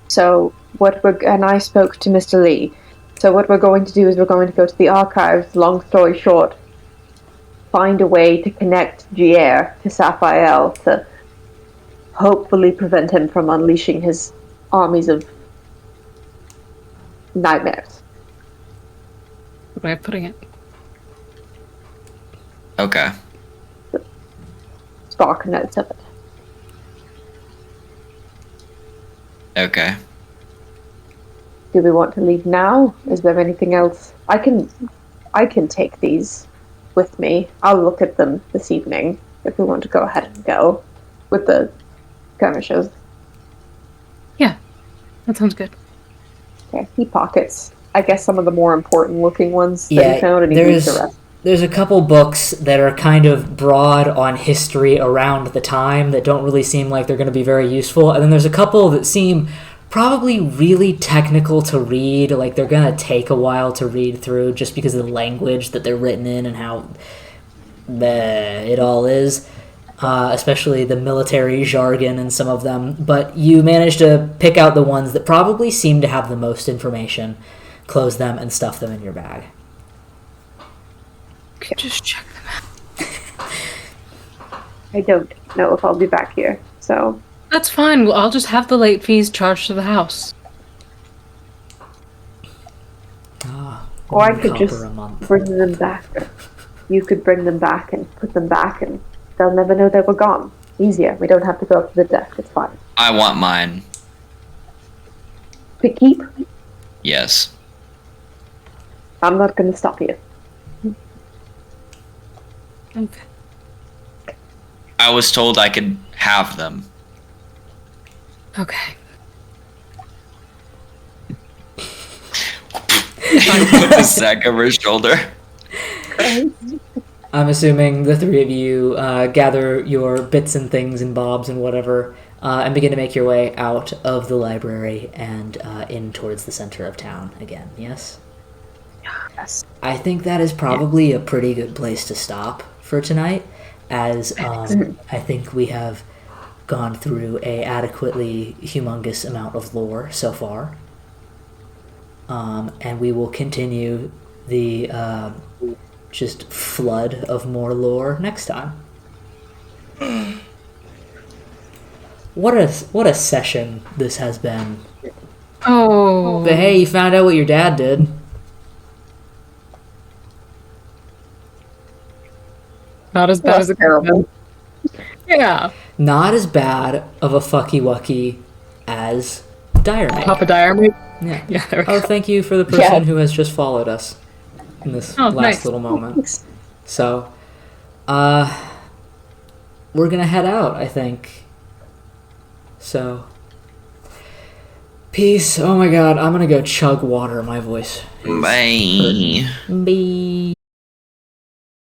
Speaker 3: So and I spoke to Mr. Lee. So what we're going to do is we're going to go to the archives. Long story short, find a way to connect Gier to Sapphire to hopefully prevent him from unleashing his armies of nightmares.
Speaker 2: Good way of putting it.
Speaker 4: Okay.
Speaker 3: Spark notes of it.
Speaker 4: Okay.
Speaker 3: Do we want to leave now? Is there anything else? I can take these with me. I'll look at them this evening if we want to go ahead and go with the skirmishers.
Speaker 2: That sounds good.
Speaker 3: Okay, he pockets. I guess some of the more important looking ones that
Speaker 1: Yeah,
Speaker 3: he found, and he leaves the rest.
Speaker 1: there's a couple books that are kind of broad on history around the time that don't really seem like they're going to be very useful, and then there's a couple that seem probably really technical to read, like they're going to take a while to read through just because of the language that they're written in and how it all is. Especially the military jargon in some of them, but you managed to pick out the ones that probably seem to have the most information, close them, and stuff them in your bag.
Speaker 2: Could just check them out.
Speaker 3: I don't know if I'll be back here, so
Speaker 2: That's fine. Well, I'll just have the late fees charged to the house.
Speaker 3: or I
Speaker 1: One
Speaker 3: could
Speaker 1: copper
Speaker 3: just
Speaker 1: a month.
Speaker 3: bring them back. You could bring them back and put them back, and they'll never know they were gone. Easier. We don't have to go up to the desk. It's fine.
Speaker 4: I want mine.
Speaker 3: To keep,
Speaker 4: Yes.
Speaker 3: I'm not going to stop you.
Speaker 2: Okay.
Speaker 4: I was told I could have them.
Speaker 2: Okay.
Speaker 4: Put the sack over his shoulder.
Speaker 1: I'm assuming the three of you gather your bits and things and bobs and whatever and begin to make your way out of the library and in towards the center of town again, yes?
Speaker 3: Yes.
Speaker 1: I think that is probably a pretty good place to stop for tonight, as I think we have gone through a adequately humongous amount of lore so far. And we will continue the just flood of more lore next time. What a session this has been.
Speaker 2: Oh.
Speaker 1: But hey, you found out what your dad did.
Speaker 2: Not as bad as it could have been. Yeah.
Speaker 1: Not as bad of a fucky wucky as Diarmaid.
Speaker 2: Papa Diarmaid.
Speaker 1: Yeah.
Speaker 2: Yeah, there we
Speaker 1: Oh,
Speaker 2: go.
Speaker 1: thank you for the person who has just followed us in this
Speaker 2: Oh,
Speaker 1: last
Speaker 2: nice.
Speaker 1: little moment. So, we're gonna head out, I think. So, peace. Oh my god, I'm gonna go chug water. My voice.
Speaker 4: Bye.
Speaker 1: Bye.